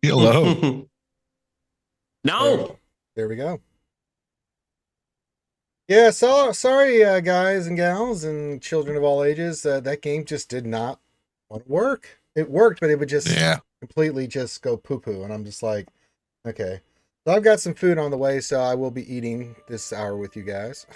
Hello. No. There we go. Yeah, so sorry, guys and gals and children of all ages. That game just did not want to work. It worked, but it would just completely just go poo-poo. And I'm just like, okay. So I've got some food on the way, so I will be eating this hour with you guys.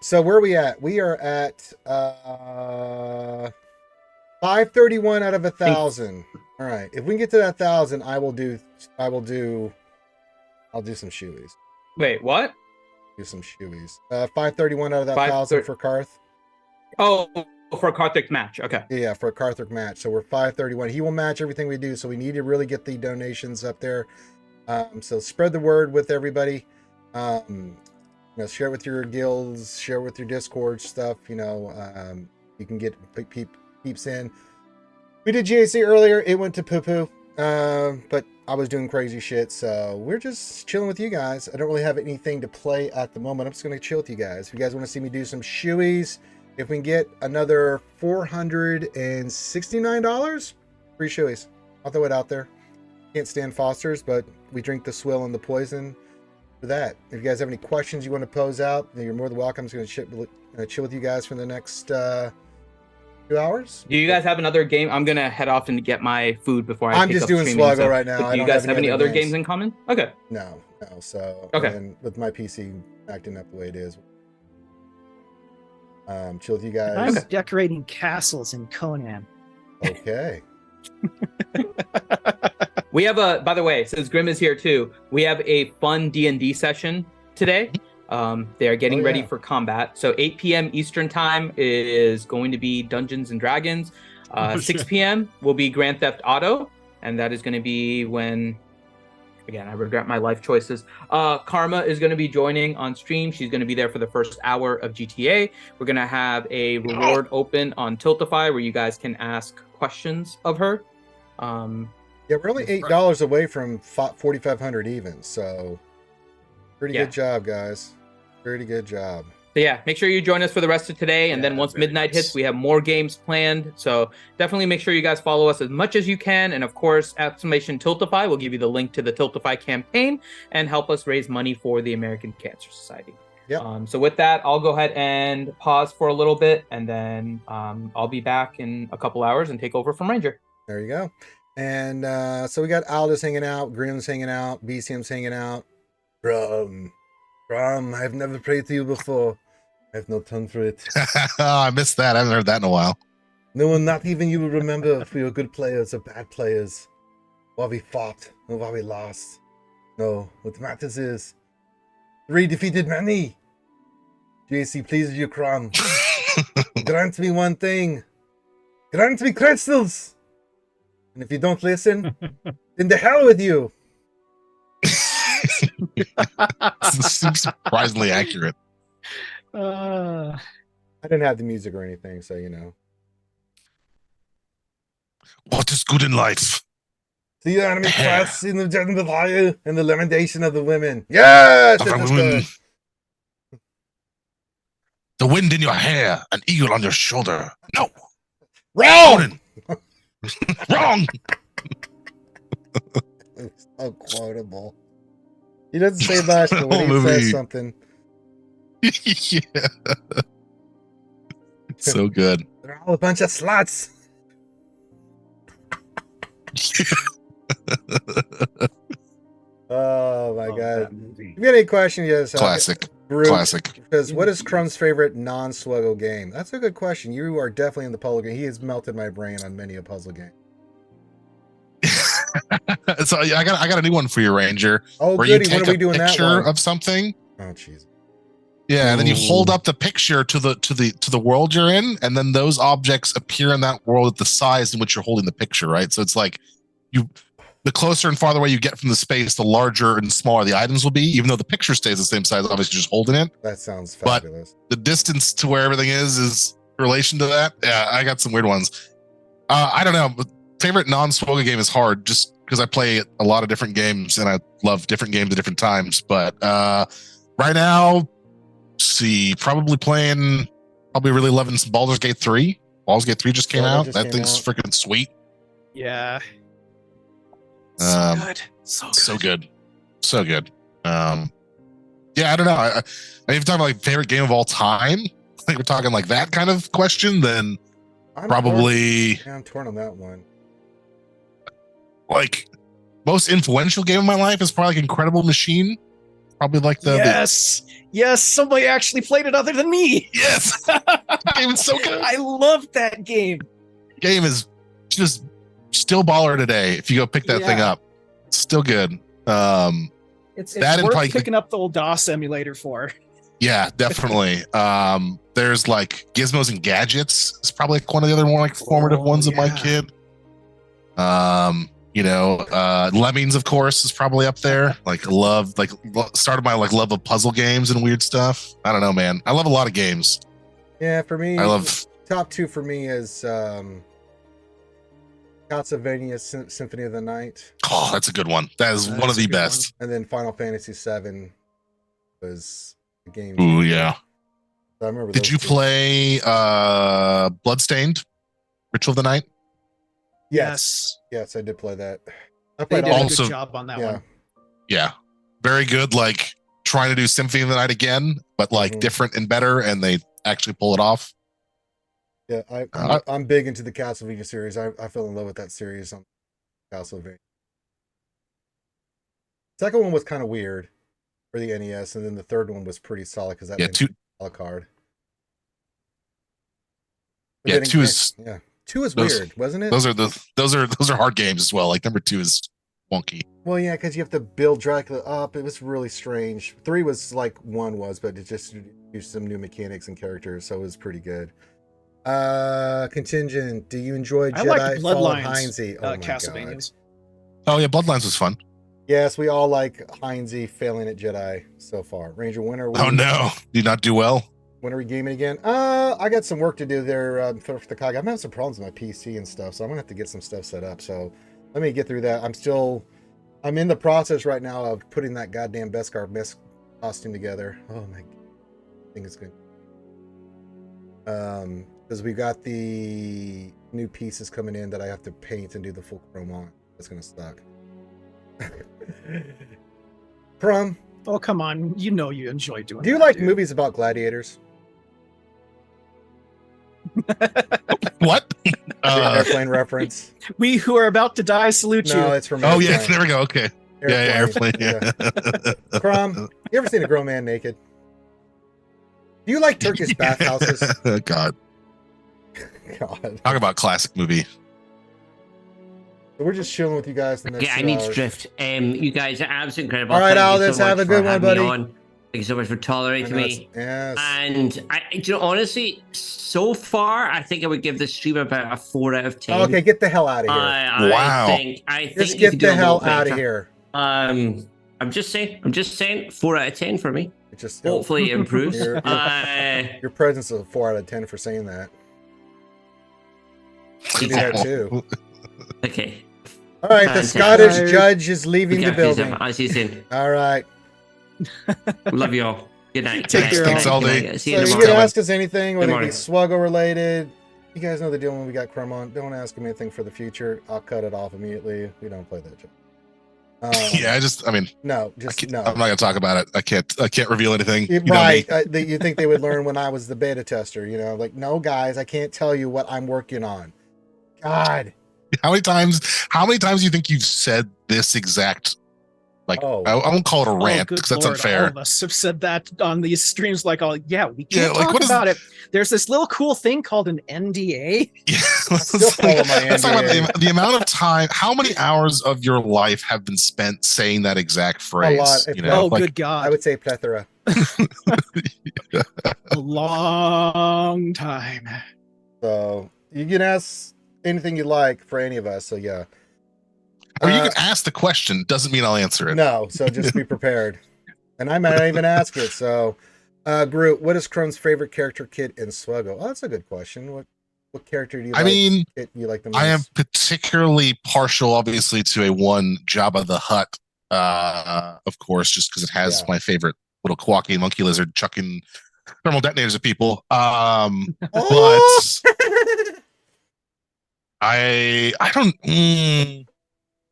So where are we at? We are at 531 out of 1,000. All right. If we can get to that 1,000, I'll do some shoeies. Wait, what? Do some shoeies. 531 out of that 1,000 for Karth. Oh, for a Karthik match. Okay. Yeah, for a Karthik match. So we're 531. He will match everything we do. So we need to really get the donations up there. So spread the word with everybody. Share it with your guilds, share it with your Discord stuff. You can get peeps in. We did GAC earlier. It went to poo-poo. But I was doing crazy shit, so we're just chilling with you guys. I don't really have anything to play at the moment. I'm just going to chill with you guys. If you guys want to see me do some shoeies, if we can get another $469, free shoeies. I'll throw it out there. Can't stand Foster's, but we drink the swill and the poison for that. If you guys have any questions you want to pose out, you're more than welcome. I'm just going to chill with you guys for the next 2 hours. Do you guys have another game? I'm gonna head off and get my food before I'm just doing SWGOH right now. Do you guys have any other games in common? Okay. No. So okay. And with my PC acting up the way it is, chill with you guys. I'm decorating castles in Conan. Okay. We have by the way, since Grim is here too, we have a fun D&D session today. They are getting ready for combat. So 8 p.m. Eastern time is going to be Dungeons and Dragons. 6 p.m. will be Grand Theft Auto. And that is going to be when, again, I regret my life choices. Karma is going to be joining on stream. She's going to be there for the first hour of GTA. We're going to have a reward open on Tiltify where you guys can ask questions of her. Yeah, we're only $8 away from 4,500 even. So pretty good job, guys. Pretty good job. So yeah, make sure you join us for the rest of today. And then once midnight hits, we have more games planned. So definitely make sure you guys follow us as much as you can. And of course, !Tiltify will give you the link to the Tiltify campaign and help us raise money for the American Cancer Society. Yep. So with that, I'll go ahead and pause for a little bit. And then I'll be back in a couple hours and take over from Ranger. There you go. And so we got Aldous hanging out, Grim's hanging out, BCM's hanging out. Rum, I've never prayed to you before. I have no tongue for it. I missed that. I haven't heard that in a while. No one, not even you, will remember if we were good players or bad players. Why we fought or why we lost. No, what matters is 3 defeated many. JC, please, you Crum. Grant me one thing. Grant me crystals. And if you don't listen, then the hell with you. Seems surprisingly accurate. I didn't have the music or anything, so you know. What is good in life? The enemy class in the fire and the lamentation of the women. Yes! The wind in your hair, an eagle on your shoulder. No. Wrong! Wrong! It's so quotable. He doesn't say much, but when he says something. Yeah. So good. They're all a bunch of sluts. Oh my god. If you got any questions, yes. Classic. Because what is Crumb's favorite non-SWGOH game? That's a good question. You are definitely in the puzzle game. He has melted my brain on many a puzzle game. So I got a new one for you, Ranger. Oh, where goody. You take what are we doing a picture that one? of something. Oh, jeez. Yeah, and then you hold up the picture to the world you're in, and then those objects appear in that world at the size in which you're holding the picture, right? So it's like the closer and farther away you get from the space, the larger and smaller the items will be, even though the picture stays the same size, obviously just holding it. That sounds fabulous. But the distance to where everything is in relation to that. Yeah, I got some weird ones. I don't know. Favorite non-SWGOH game is hard just because I play a lot of different games and I love different games at different times. But right now, probably really loving some Baldur's Gate 3. Baldur's Gate 3 just came out. That thing's freaking sweet. Yeah. So good. So good. So good. Yeah, I don't know. I if you're talking about like favorite game of all time, I think we're talking like that kind of question, then probably I'm torn on that one. like most influential game of my life is probably like Incredible Machine. Probably like the yes, somebody actually played it other than me. yes. The game is so good. I love that game. Game is just still baller today. If you go pick that thing up, still good. It's that worth probably, picking up the old DOS emulator for. Yeah, definitely. There's like Gizmos and Gadgets. It's probably like one of the other more like formative ones of my kid. Lemmings, of course, is probably up there. Like started my like love of puzzle games and weird stuff. I don't know, man. I love a lot of games. Yeah, for me, I love top two for me is Castlevania Symphony of the Night. Oh, that's a good one. That is one of the best. And then Final Fantasy VII was the game. Ooh, yeah. So I remember. Did you play Bloodstained, Ritual of the Night? Yes, I did play that. I They played did a also- good job on that one. Yeah, very good. Like trying to do Symphony of the Night again, but like different and better, and they actually pull it off. Yeah, I'm big into the Castlevania series. I fell in love with that series on Castlevania. Second one was kind of weird for the NES, and then the third one was pretty solid because that a la carte. But then two is two is weird, wasn't it? Those are hard games as well. Like number 2 is wonky. Well, yeah, because you have to build Dracula up. It was really strange. 3 was like 1 was, but it just used some new mechanics and characters, so it was pretty good. Contingent, do you enjoy Jedi like Fallen Bloodlines, Heinze? Oh my Castlevanias. Oh yeah, Bloodlines was fun. Yes, we all like Heinze failing at Jedi so far. Ranger, when are we? Oh no, did you not do well? When are we gaming again? I got some work to do there for the COG. I'm having some problems with my PC and stuff, so I'm gonna have to get some stuff set up. So let me get through that. I'm in the process right now of putting that goddamn Beskar costume together. Oh my, I think it's good. Because we got the new pieces coming in that I have to paint and do the full chrome on. It's gonna suck. Crumb. Oh come on, you know you enjoy doing. Do you like movies about gladiators? What? Airplane reference. We who are about to die salute you. No, it's from. Oh Airplane. yes, there we go. Okay. Airplane. Yeah. Crumb, you ever seen a grown man naked? Do you like Turkish bathhouses? God. God. Talk about classic movie. So we're just chilling with you guys. The next Yeah, I 2 need hours. to drift. You guys are absolutely incredible. All right, Thank you Aldous, so have much a good for one, having me buddy. on. Thank you so much for tolerating me. Yes. And honestly, so far, I think I would give this stream about a 4 out of 10. Okay, get the hell out of here. Wow. I think Just you get could do the a hell lot out of better. here. I'm just saying, 4 out of 10 for me. It just Hopefully it improves. Your presence is a 4 out of 10 for saying that. You do that too. Okay. All right, the Fantastic. Scottish judge is leaving the Okay, building. I'll see you soon. All right. Love you all. Good night. Take care, Thanks, Good Aldi. night. So See you you tomorrow. can ask us anything, whether it be morning. Swuggo related. You guys know the deal when we got Crumb on. Don't ask him anything for the future. I'll cut it off immediately. We don't play that joke. Yeah, No, just no. I'm not gonna talk about it. I can't reveal anything. You know Right. me. You think they would learn when I was the beta tester, like, no, guys, I can't tell you what I'm working on. God. How many times do you think you've said this exact? Like, Oh. I won't call it a rant good because that's Lord, unfair. All of us have said that on these streams. Like, we Yeah, can't like, talk what is- about it. There's this little cool thing called an NDA. Yeah, still follow my let's talk about NDA. the amount of time. How many hours of your life have been spent saying that exact phrase? lot. Good I God. would say plethora. A long time. So you can ask anything you like for any of us. So yeah. Or you can ask the question. Doesn't mean I'll answer it. No, so just be prepared. And I might not even ask it. So, Groot, what is Crumb's favorite character kit in Swuggo? Oh, that's a good question. What character do you like? You like the most? I am particularly partial, obviously, to a one Jabba the Hutt, of course, just because it has my favorite little quacky monkey lizard chucking thermal detonators at people. But I don't.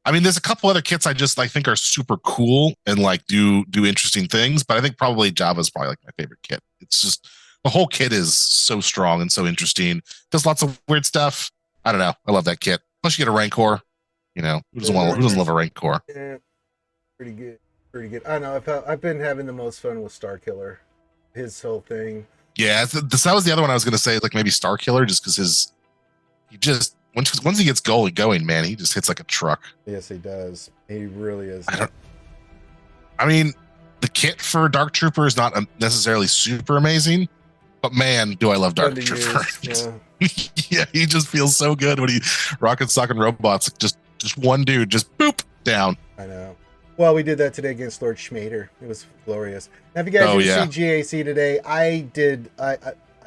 I mean, there's a couple other kits I think are super cool and like do interesting things, but I think probably Java's probably like my favorite kit. It's just the whole kit is so strong and so interesting. Does lots of weird stuff. I don't know. I love that kit. Plus, you get a Rancor. You know, who doesn't love a Rancor? Yeah, pretty good. Pretty good. I know. I've been having the most fun with Starkiller. His whole thing. Yeah, that was the other one I was going to say, like maybe Starkiller, just because once he gets going, man, he just hits like a truck. Yes, he does. He really is. I mean, the kit for Dark Trooper is not necessarily super amazing, but man, do I love Dark Trooper. Yeah, he just feels so good when he rocket stocking robots. Just one dude, just boop down. I know. Well, we did that today against Lord Schmader. It was glorious. Now, if you guys didn't see GAC today, I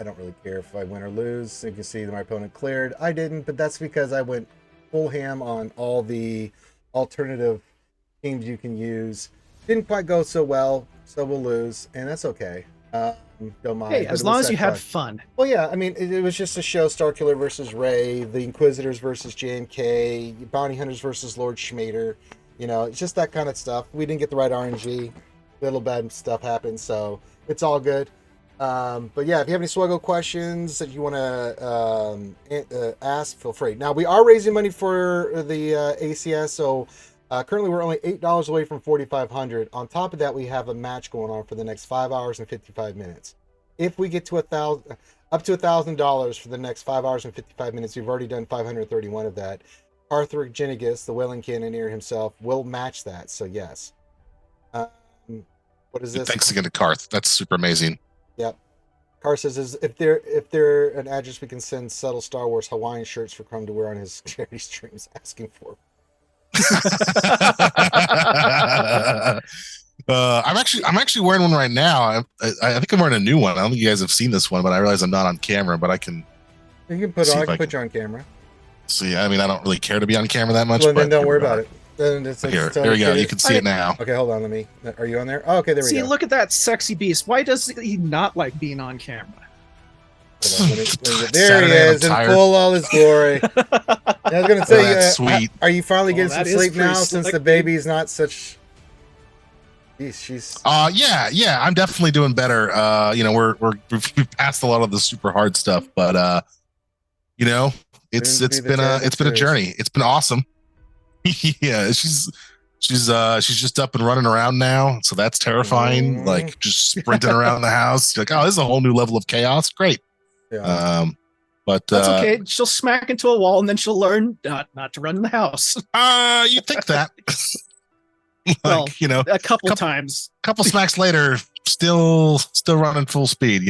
don't really care if I win or lose. You can see that my opponent cleared. I didn't, but that's because I went full ham on all the alternative teams you can use. Didn't quite go so well, so we'll lose, and that's okay. Don't mind. Hey, as long as you had fun. Well, yeah, I mean, it was just a show: Starkiller versus Ray, the Inquisitors versus JMK, Bounty Hunters versus Lord Schmader. You know, it's just that kind of stuff. We didn't get the right RNG. Little bad stuff happened, so it's all good. But yeah, if you have any SWGOH questions that you want to ask, feel free. Now, we are raising money for the ACS, so currently we're only $8 away from 4,500. On top of that, we have a match going on for the next 5 hours and 55 minutes. If we get to up to $1,000 for the next 5 hours and 55 minutes, we've already done 531 of that. Arthur Genigus, the Whaling Cannoneer himself, will match that. So yes. What is this? Thanks again to Karth. That's super amazing. Yep. Karth says, if they're an address we can send subtle Star Wars Hawaiian shirts for Crumb to wear on his charity streams, asking for. I'm actually wearing one right now. I think I'm wearing a new one. I don't think you guys have seen this one, but I realize I'm not on camera. But I can. You can put you on camera. See, I mean, I don't really care to be on camera that much. Well, then don't worry about it. Then here we go. You can see it now. Okay, hold on. Are you on there? Oh, okay, there we go. See, look at that sexy beast. Why does he not like being on camera? There he is in full all his glory. I was going to say, sweet. Are you finally getting some sleep now since the baby's not such... She's... Yeah, I'm definitely doing better. You know, we've passed a lot of the super hard stuff, but it's been a journey. It's been awesome. Yeah, she's just up and running around now, so that's terrifying. Like just sprinting around the house. You're like, oh, this is a whole new level of chaos. Great. Yeah. But that's okay. She'll smack into a wall and then she'll learn not to run in the house. You think that? Well, a couple times. Couple smacks later, still running full speed.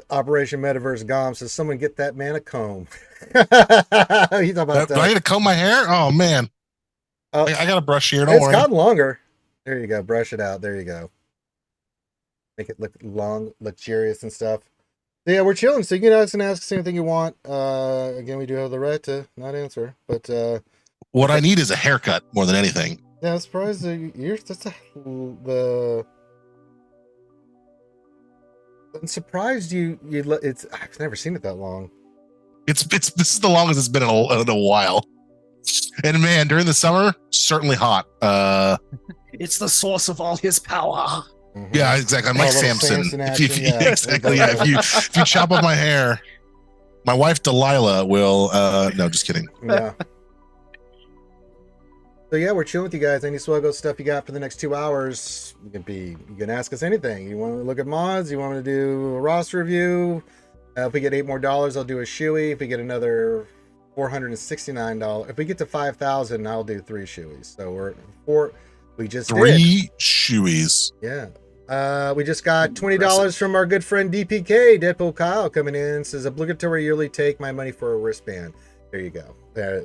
Operation Metaverse Gom says, "Someone get that man a comb." He's about do I need to comb my hair? Oh man, I got a brush here. Don't worry. It's gotten longer. There you go. Brush it out. There you go. Make it look long, luxurious and stuff. So yeah, we're chilling. So you can ask us anything you want. Again, we do have the right to not answer, but what I need is a haircut more than anything. Yeah, I'm surprised I'm surprised it's. I've never seen it that long. This is the longest it's been in a while. And man, during the summer, certainly hot. It's the source of all his power. Mm-hmm. Yeah, exactly. I'm like Samson. Exactly. Yeah. If you chop off my hair, my wife Delilah will. No, just kidding. Yeah. So yeah, we're chilling with you guys. Any SWGOH stuff you got for the next 2 hours? You can ask us anything. You want to look at mods? You want me to do a roster review? If we get $8 more, I'll do a shoey. If we get another $469, if we get to 5,000, I'll do 3 shoeys. So we're 4. We just 3 shoeys. Yeah. We just got $20 from our good friend DPK, Deadpool Kyle, coming in. Says obligatory yearly take my money for a wristband. There you go.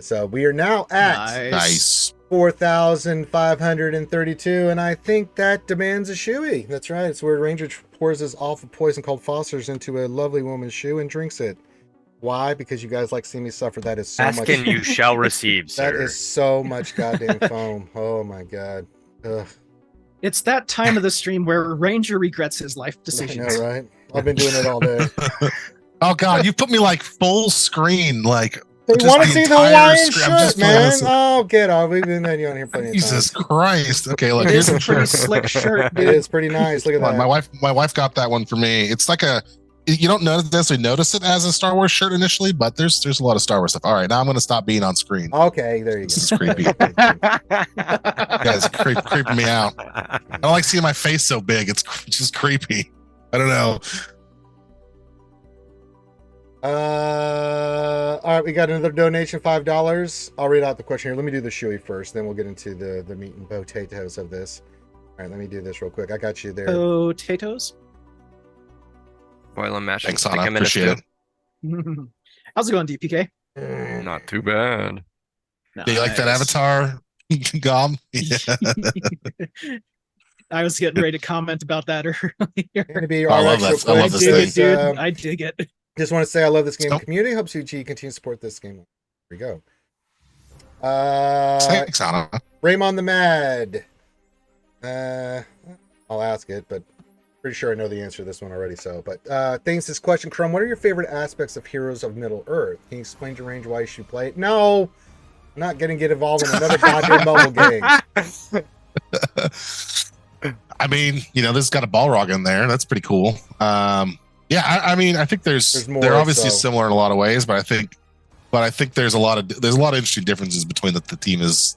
So we are now at nice 4,532, and I think that demands a shoey. That's right. It's where Ranger pours his awful poison called Foster's into a lovely woman's shoe and drinks it. Why? Because you guys like seeing me suffer. That is so much. Asking you shall receive, sir. That is so much goddamn foam. Oh my god. Ugh. It's that time of the stream where Ranger regrets his life decisions. I know, right? I've been doing it all day. Oh god, you put me like full screen, like You want to see the Hawaiian shirt, man? Just Oh, get off. We've been on here plenty of Jesus times. Christ. Okay, look, It here's is a the pretty shirt. slick shirt, It dude. is pretty nice. Look at that. My wife got that one for me. It's like you don't necessarily notice it as a Star Wars shirt initially, but there's a lot of Star Wars stuff. All right, now I'm going to stop being on screen. Okay, there you go. This is creepy. You guys are creeping me out. I don't like seeing my face so big. It's just creepy. I don't know. All right, we got another donation, $5. I'll read out the question here. Let me do the shoey first, then we'll get into the meat and potatoes of this. All right, let me do this real quick. I got you there. Potatoes. Boil and mash. Thanks, in Anna. 2 minutes, Appreciate it. too. How's it going, DPK? Not too bad. Do you like that avatar, Gom? Yeah. I was getting ready to comment about that earlier. Gonna be I love RX that. real I quick. love this dig it, thing. dude. I dig it. Just want to say I love this game So- community. Hope SWGOH continue to support this game. Here we go. Thanks, Anna. Raymond the Mad. I'll ask it, but pretty sure I know the answer to this one already. So, but thanks this question, Crumb. What are your favorite aspects of Heroes of Middle Earth? Can you explain to Range why you should play it? No, I'm not gonna get involved in another goddamn mobile game. I mean, this has got a Balrog in there. That's pretty cool. Yeah, I mean, I think There's more, they're obviously so- similar in a lot of ways, but I think there's a lot of interesting differences between that the team is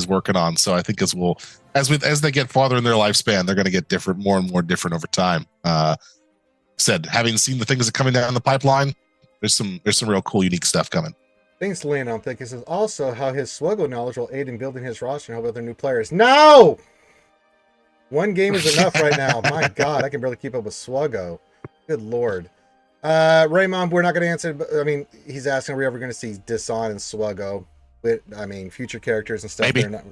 working on. So I think as they get farther in their lifespan, they're going to get more and more different over time. Having seen the things that are coming down the pipeline, there's some real cool, unique stuff coming. Thanks, Lynn. I'm thinking this is also how his SWGOH knowledge will aid in building his roster and help other new players. No! One game is enough right now. My God, I can barely keep up with SWGOH. Good Lord. Raymond, we're not going to answer. But, I mean, he's asking, are we ever going to see Disan and SWGOH? With, I mean, future characters and stuff. Maybe. They're not,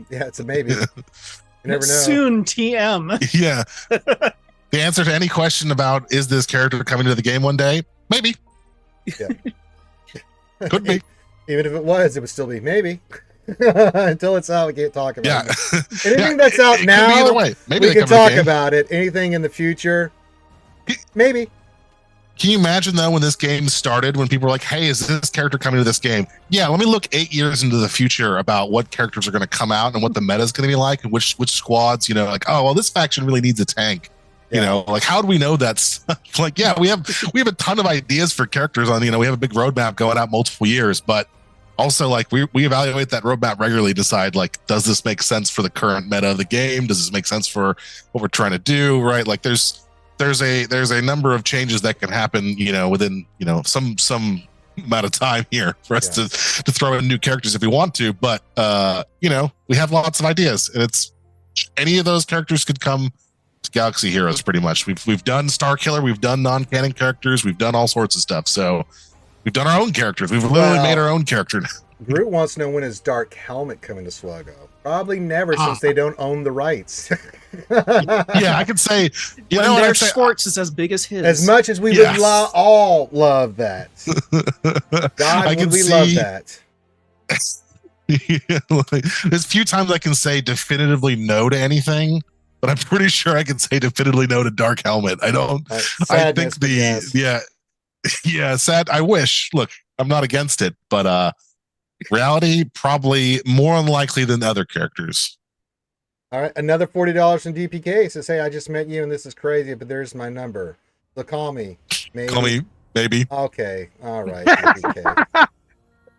yeah, it's a maybe. You never know. Soon, TM. Yeah. The answer to any question about is this character coming to the game one day? Maybe. Yeah. Could be. Even if it was, it would still be maybe. Until it's out, we can't talk about Yeah. it. Anything that's out It could be now, either way. Maybe we they can come to the talk game. about it. Anything in the future, maybe. Can you imagine though when this game started, when people were like, "Hey, is this character coming to this game?" Yeah, let me look 8 years into the future about what characters are going to come out and what the meta is going to be like, and which squads. Like, oh well, this faction really needs a tank. Yeah. Like how do we know that stuff? Like, yeah, we have a ton of ideas for characters on. We have a big roadmap going out multiple years, but also like we evaluate that roadmap regularly, decide like, does this make sense for the current meta of the game? Does this make sense for what we're trying to do? Right? Like there's a number of changes that can happen, within, some amount of time here for us to throw in new characters if we want to. But, we have lots of ideas, and any of those characters could come to Galaxy Heroes pretty much. We've done Star Killer, we've done non-canon characters, we've done all sorts of stuff. So we've done our own characters. We've literally made our own character. Groot wants to know when is Dark Helmet coming to SWGOH. Probably never, since they don't own the rights. Yeah, I could say, When their Schwartz is as big as his. As much as we would all love that. God, would we love that. There's few times I can say definitively no to anything, but I'm pretty sure I can say definitively no to Dark Helmet. I don't. I think sad. I wish. Look, I'm not against it, but reality probably more unlikely than other characters. All right, another $40 from DPK. Says, hey, I just met you and this is crazy, but there's my number. So call me. Maybe. Call me, maybe. Okay, all right, DPK. I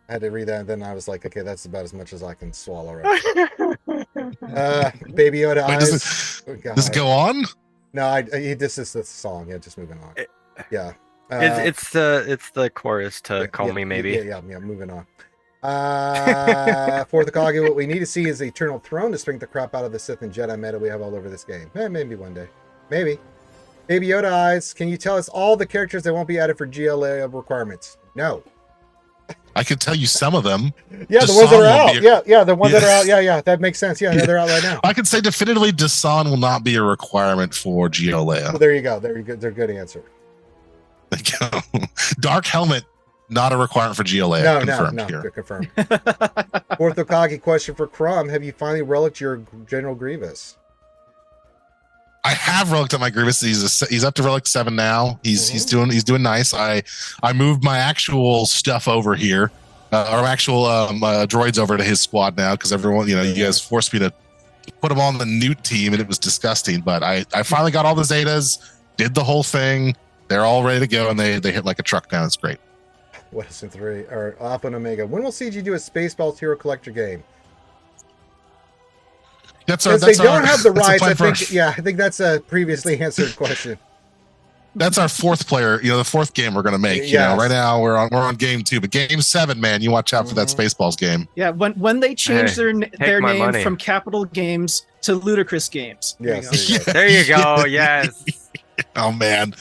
had to read that, and then I was like, okay, that's about as much as I can swallow right now. Baby Yoda Wait, eyes. does it go on? No, this is the song. Yeah, just moving on. Yeah. It's the chorus to Call Me Maybe. Yeah, moving on. For the Kage, what we need to see is the Eternal Throne to spank the crap out of the Sith and Jedi meta we have all over this game. Maybe one day. Maybe. Baby Yoda eyes, can you tell us all the characters that won't be added for GLA requirements? No. I could tell you some of them. Yeah, the ones that are out. Yeah, the ones that are out. Yeah, that makes sense. Yeah, they're out right now. I could say definitively Dasan will not be a requirement for GLA. Well, there you go. They're a good answer. Dark Helmet, not a requirement for GLA. No, confirmed here. Good, confirmed. Fourth Okage question for Crumb. Have you finally relicked your General Grievous? I have relicked up my Grievous. He's up to relic 7 now. He's doing nice. I moved my actual stuff over here our actual droids over to his squad now because everyone, you guys forced me to put them on the Newt team, and it was disgusting. But I finally got all the Zetas, did the whole thing. They're all ready to go, and they hit like a truck now. It's great. Western 3 or Alpha and Omega. When will CG do a Spaceballs Hero Collector game? They don't have the rights. I think that's a previously answered question. That's our fourth player, the fourth game we're gonna make. Right now we're on game 2, but game 7, man, you watch out for that Spaceballs game. Yeah, when they change their name money from Capital Games to Ludicrous Games. Yes. There you go. Yes. Oh man,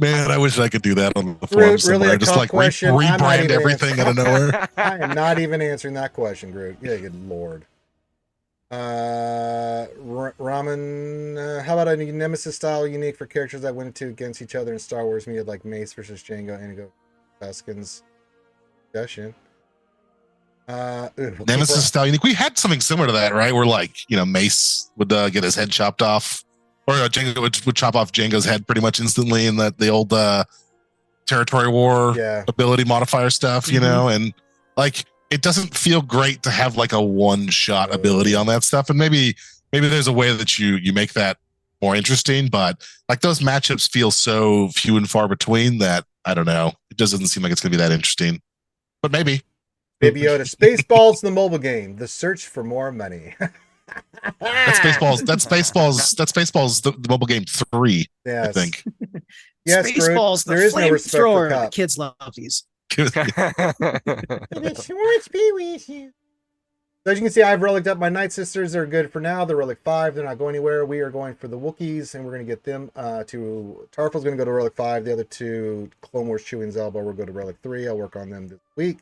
I wish I could do that on the forum somewhere. Just like rebrand everything out of nowhere. I am not even answering that question, Groot. Yeah, good lord. Ramen, how about a Nemesis style unique for characters that went into against each other in Star Wars media, like Mace versus Django, Inigo, Tuskens? Discussion. Nemesis style unique. We had something similar to that, right? Where Mace would get his head chopped off, or Django would chop off Django's head pretty much instantly in the old territory war ability modifier stuff, and it doesn't feel great to have like a one-shot ability on that stuff. And maybe there's a way that you make that more interesting, but like those matchups feel so few and far between that I don't know. It just doesn't seem like it's gonna be that interesting. But maybe. Baby Yoda, Spaceballs, the mobile game, the search for more money. That's Spaceballs. That's Spaceballs. The mobile game 3. Yes. I think. Yes, Spaceballs. There is no respect for the kids love these. So as you can see, I've relicked up my Night Sisters. They're good for now. They're Relic 5. They're not going anywhere. We are going for the Wookiees, and we're going to get them to... Tarfel's going to go to Relic 5. The other two, Clone Wars, Chewie, and Zelba, will go to Relic 3. I'll work on them this week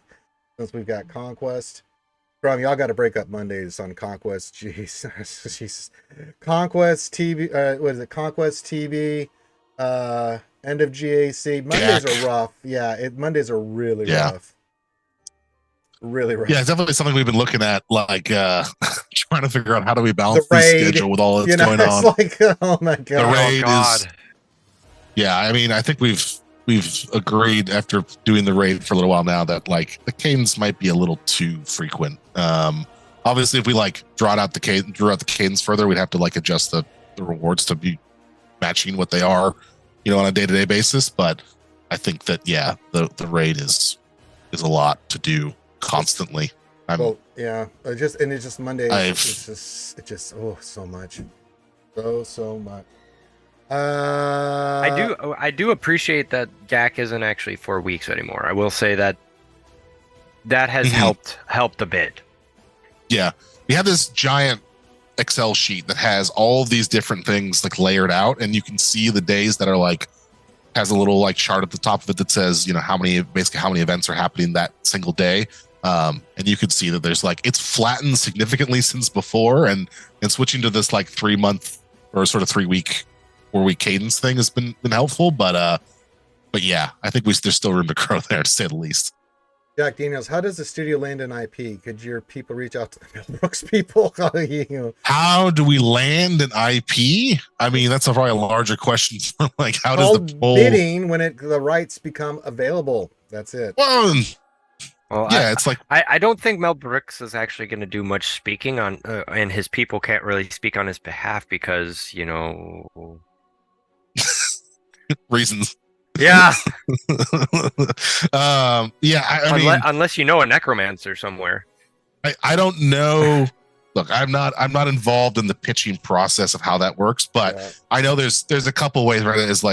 since we've got Conquest. Crumb, y'all got to break up Mondays on Conquest. Jeez. Jeez. Conquest, TV... what is it? Conquest, TV... end of GAC. Mondays are rough. Yeah, Mondays are really rough. Really rough. Yeah, it's definitely something we've been looking at, like trying to figure out how do we balance the schedule with all that's going on. Like, oh my god. The raid is. Yeah, I mean, I think we've agreed after doing the raid for a little while now that like the cadence might be a little too frequent. Obviously, if we drew out the cadence further, we'd have to adjust the rewards to be matching what they are. On a day-to-day basis, but I think that the raid is a lot to do constantly. It's just Monday. It's just so much, so much. I do appreciate that GAC isn't actually 4 weeks anymore. I will say that has helped a bit. Yeah, we have this giant Excel sheet that has all these different things layered out, and you can see the days that are has a little chart at the top of it that says how many events are happening that single day, and you can see that there's it's flattened significantly since before, and switching to this 3 month or sort of 3 week 4 week cadence thing has been helpful, but yeah, I think there's still room to grow there, to say the least. Jack Daniels, how does the studio land an IP? Could your people reach out to the Mel Brooks people? How do we land an IP? I mean, that's probably a larger question for how does the poll... bidding when the rights become available? That's it. Well, yeah, it's I don't think Mel Brooks is actually going to do much speaking on, and his people can't really speak on his behalf because reasons. Yeah. I mean, unless a necromancer somewhere. I don't know. Look, I'm not involved in the pitching process of how that works, but I know there's a couple ways where it is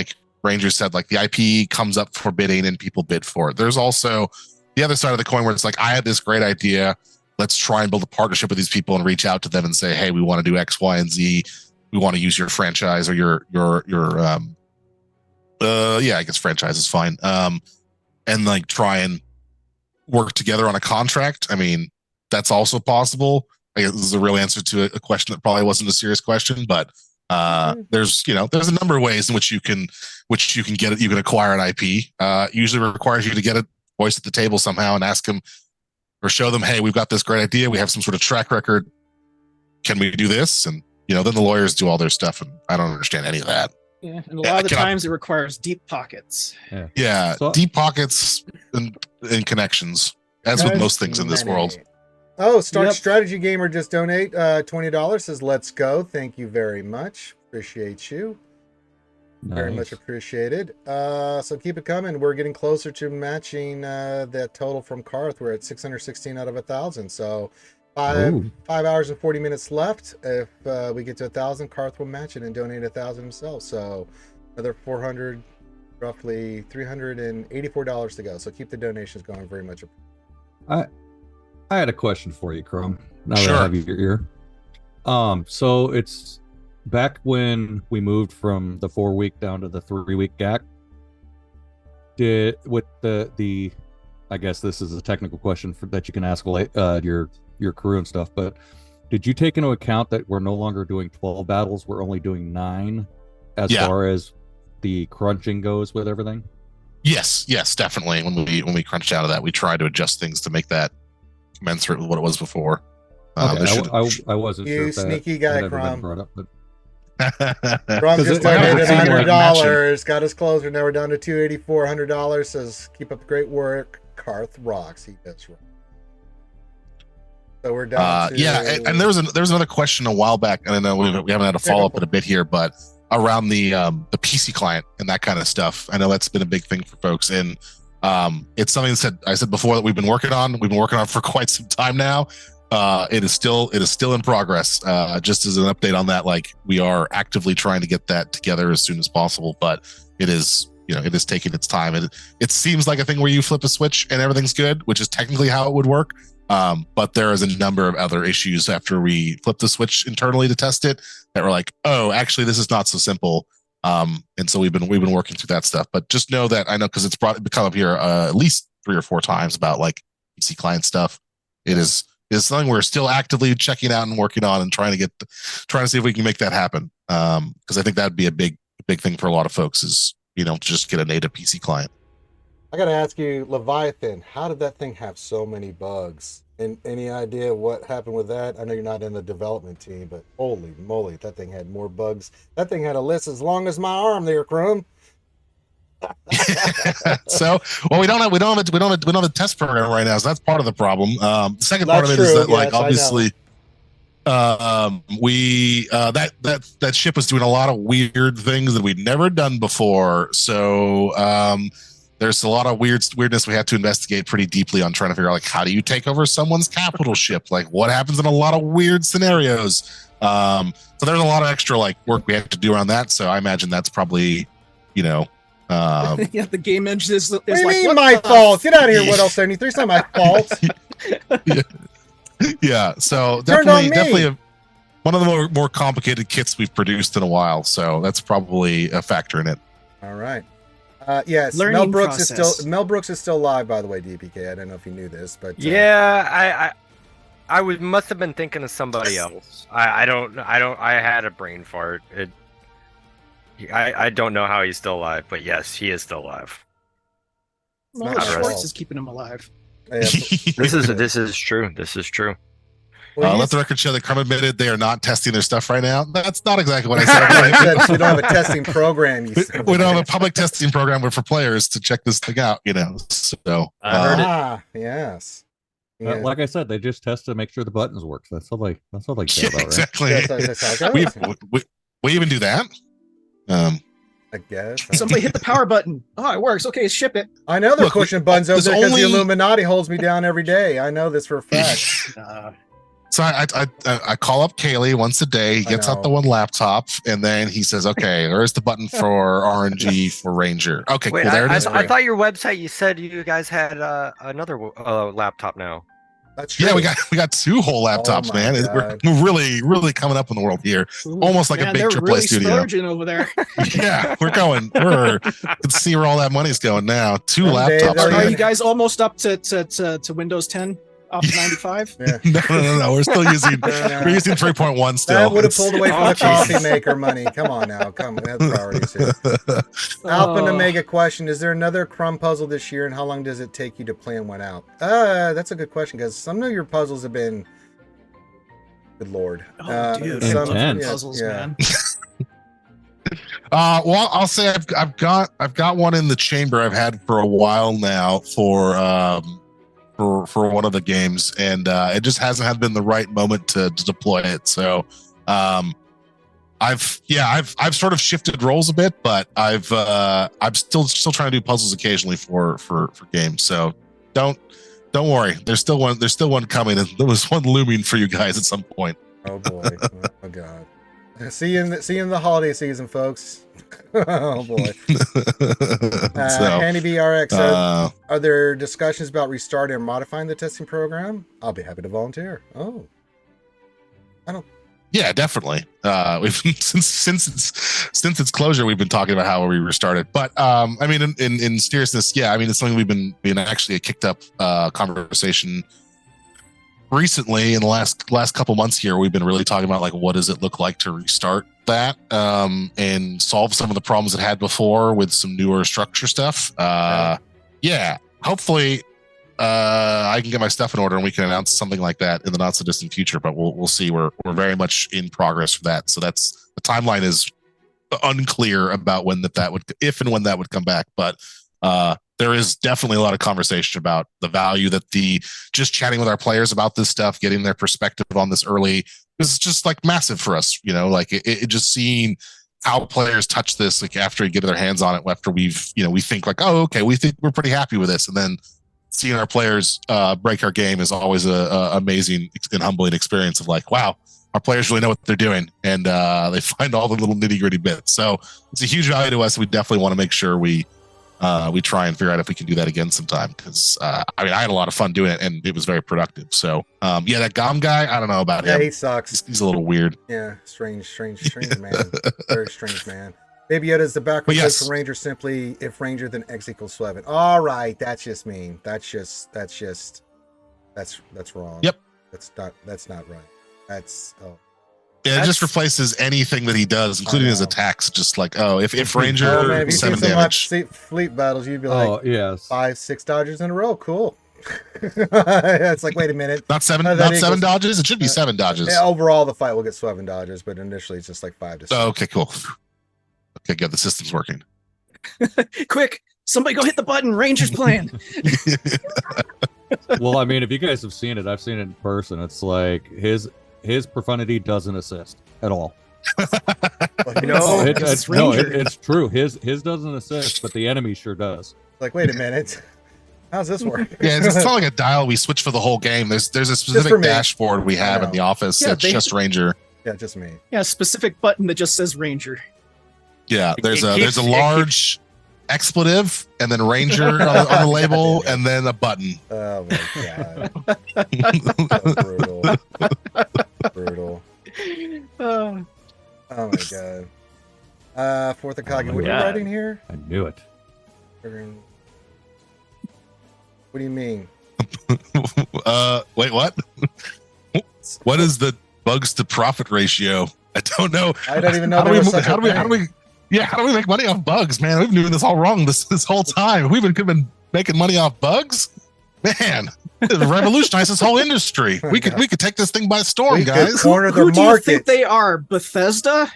Ranger said, the IP comes up for bidding and people bid for it. There's also the other side of the coin where it's I had this great idea. Let's try and build a partnership with these people and reach out to them and say, hey, we want to do X, Y, and Z. We want to use your franchise or your I guess franchise is fine. And try and work together on a contract. I mean, that's also possible. I guess this is a real answer to a question that probably wasn't a serious question, but there's a number of ways in which you can get it. You can acquire an IP. Usually requires you to get a voice at the table somehow and ask them or show them, hey, we've got this great idea. We have some sort of track record. Can we do this? And then the lawyers do all their stuff, and I don't understand any of that. Yeah, and a lot of the times it requires deep pockets. Yeah, deep pockets and connections. as with most things in this world. Oh, Stark Strategy Gamer just donate $20. Says, let's go. Thank you very much. Appreciate you. Very much appreciated. So keep it coming. We're getting closer to matching that total from Karth. We're at 616 out of 1,000. So 5 hours and 40 minutes left. If we get to 1,000, Karth will match it and donate 1,000 himself. So another 400, roughly $384 to go. So keep the donations going. Very much. I had a question for you, Crumb. Now Sure. that I have your ear. So it's back when we moved from the 4-week down to the 3-week GAC. With the I guess this is a technical question that you can ask your crew and stuff, but did you take into account that we're no longer doing 12 battles, we're only doing 9 as far as the crunching goes with everything? Yes, definitely. When we crunched out of that, we tried to adjust things to make that commensurate with what it was before. Okay, I wasn't sure. You if sneaky guy, that Crumb. brought up, but Crumb just donated like $100. Got us closer. Now we're down to $284. $100. Says, keep up the great work. Karth rocks. He does right. So we're down to... and there was another question a while back. I don't know, we haven't had a follow up in a bit here, but around the PC client and that kind of stuff. I know that's been a big thing for folks, and it's something that I said before that we've been working on. We've been working on for quite some time now. It is still in progress. Just as an update on that, like, we are actively trying to get that together as soon as possible, but it is taking its time. It seems like a thing where you flip a switch and everything's good, which is technically how it would work. But there is a number of other issues after we flip the switch internally to test it that were like, oh, actually this is not so simple. And so we've been working through that stuff. But just know that I know, because it's come up here at least 3 or 4 times about like PC client stuff. It is something we're still actively checking out and working on and trying to see if we can make that happen. Because I think that'd be a big thing for a lot of folks is, to just get a native PC client. I got to ask you, Leviathan, how did that thing have so many bugs? And any idea what happened with that? I know you're not in the development team, but holy moly, that thing had more bugs. That thing had a list as long as my arm there, Crumb. So, well, we don't have a test program right now, so that's part of the problem. The second part of it is that, like, obviously, that ship was doing a lot of weird things that we'd never done before. So, there's a lot of weirdness we had to investigate pretty deeply on trying to figure out, like, how do you take over someone's capital ship? Like, what happens in a lot of weird scenarios? So there's a lot of extra work we have to do around that. So I imagine that's probably, the game engine is what do you mean my fault? Get out of here, What else 73? It's not my fault. Yeah. So definitely one of the more complicated kits we've produced in a while. So that's probably a factor in it. All right. Yes, Mel Brooks is still live, by the way, DPK. I don't know if you knew this, but I must have been thinking of somebody else. I had a brain fart. I don't know how he's still alive, but yes, he is still alive. Well, Schwartz is keeping him alive. Yeah. This is true. This is true. Well, let the record show that Crumb admitted they are not testing their stuff right now. That's not exactly what I said. We don't have a testing program. We don't have a public testing program for players to check this thing out. So I heard it. Yes. Yeah. Like I said, they just test to make sure the buttons work. That's all they care about, right? Exactly. That's how it goes. We even do that. I guess. Somebody hit the power button. Oh, it works. Okay, ship it. I know they're pushing buttons over there because the Illuminati holds me down every day. I know this for a fact. So I call up Kaylee once a day. He gets out the one laptop, and then he says, "Okay, where's the button for RNG for Ranger?" Okay, wait, cool. There it is. I thought your website. You said you guys had another laptop now. That's true. Yeah, we got 2 whole laptops, man. We're really coming up in the world here. Almost like a big AAA really studio. Splurging over there. Yeah, we're can see where all that money's going now. 2 laptops. Are you guys almost up to Windows 10? Off 95? Yeah. No. We're still using 3.1 still. That would have pulled away from the coffee maker money. Come on now. We have priorities here. Alpha and Omega question. Is there another Crumb puzzle this year, and how long does it take you to plan one out? That's a good question, because some of your puzzles have been good lord. Dude, some puzzles, man. Well, I'll say I've got one in the chamber I've had for a while now for for one of the games, and it just hasn't had been the right moment to deploy it. So I've sort of shifted roles a bit, but I'm still trying to do puzzles occasionally for games. So don't worry. There's still one coming, and there was one looming for you guys at some point. Oh boy. Oh god. See you in the holiday season, folks. Oh boy. Handy BRX. Are there discussions about restarting or modifying the testing program? I'll be happy to volunteer. Oh. Yeah, definitely. We've since its closure, we've been talking about how we restarted. But I mean, in seriousness, yeah, I mean, it's something we've been actually a kicked up conversation recently in the last couple months here. We've been really talking about like what does it look like to restart that and solve some of the problems it had before with some newer structure stuff. Yeah, hopefully. I can get my stuff in order and we can announce something like that in the not so distant future, but we'll see. We're very much in progress for that. So that's the timeline is unclear about when that would, if and when that would come back. But there is definitely a lot of conversation about the value that just chatting with our players about this stuff, getting their perspective on this early is just like massive for us, like it just seeing how players touch this, like after we get their hands on it, after we've, we think like, oh, okay, we think we're pretty happy with this. And then seeing our players break our game is always a amazing and humbling experience of like, wow, our players really know what they're doing, and they find all the little nitty gritty bits. So it's a huge value to us. We definitely want to make sure we try and figure out if we can do that again sometime. Because I mean, I had a lot of fun doing it, and it was very productive. So yeah, that Gom guy, I don't know about him. Yeah, he sucks. He's a little weird. Yeah, strange man. Very strange man. Baby Yoda is the backwards yes. For Ranger, simply if Ranger then X equals 7. All right, that's just mean. That's wrong. Yep. That's not right. Yeah, it just replaces anything that he does, including his attacks. Just like, if Ranger man, if you 7 see damage. Fleet battles, you'd be like, yes. 5-6 dodges in a row. Cool. It's like, wait a minute. Not seven dodges? It should be 7 dodges. Yeah, overall, the fight will get 7 dodges, but initially it's just like 5 to 6. Oh, okay, cool. Okay, good. The system's working. Quick, somebody go hit the button. Ranger's playing. Well, I mean, if you guys have seen it, I've seen it in person. It's like his profundity doesn't assist at all. It's true. His doesn't assist, but the enemy sure does. Like, wait a minute. How's this work? Yeah, it's not like a dial we switch for the whole game. There's a specific dashboard we have in the office. Yeah, it's just Ranger. Yeah, just me. Yeah, a specific button that just says Ranger. Yeah, there's a large expletive and then Ranger on the label and then a button. Oh my god. Brutal. Oh my god. Fourth Akagi, what are you writing here? I knew it. What do you mean? Wait, what? What is the bugs to profit ratio? I don't know. I don't even know. How do we make money off bugs, man? We've been doing this all wrong this whole time. We've been making money off bugs, man. Revolutionize this whole industry. We could take this thing by storm, guys. Corner the Who do market. you think they are? Bethesda?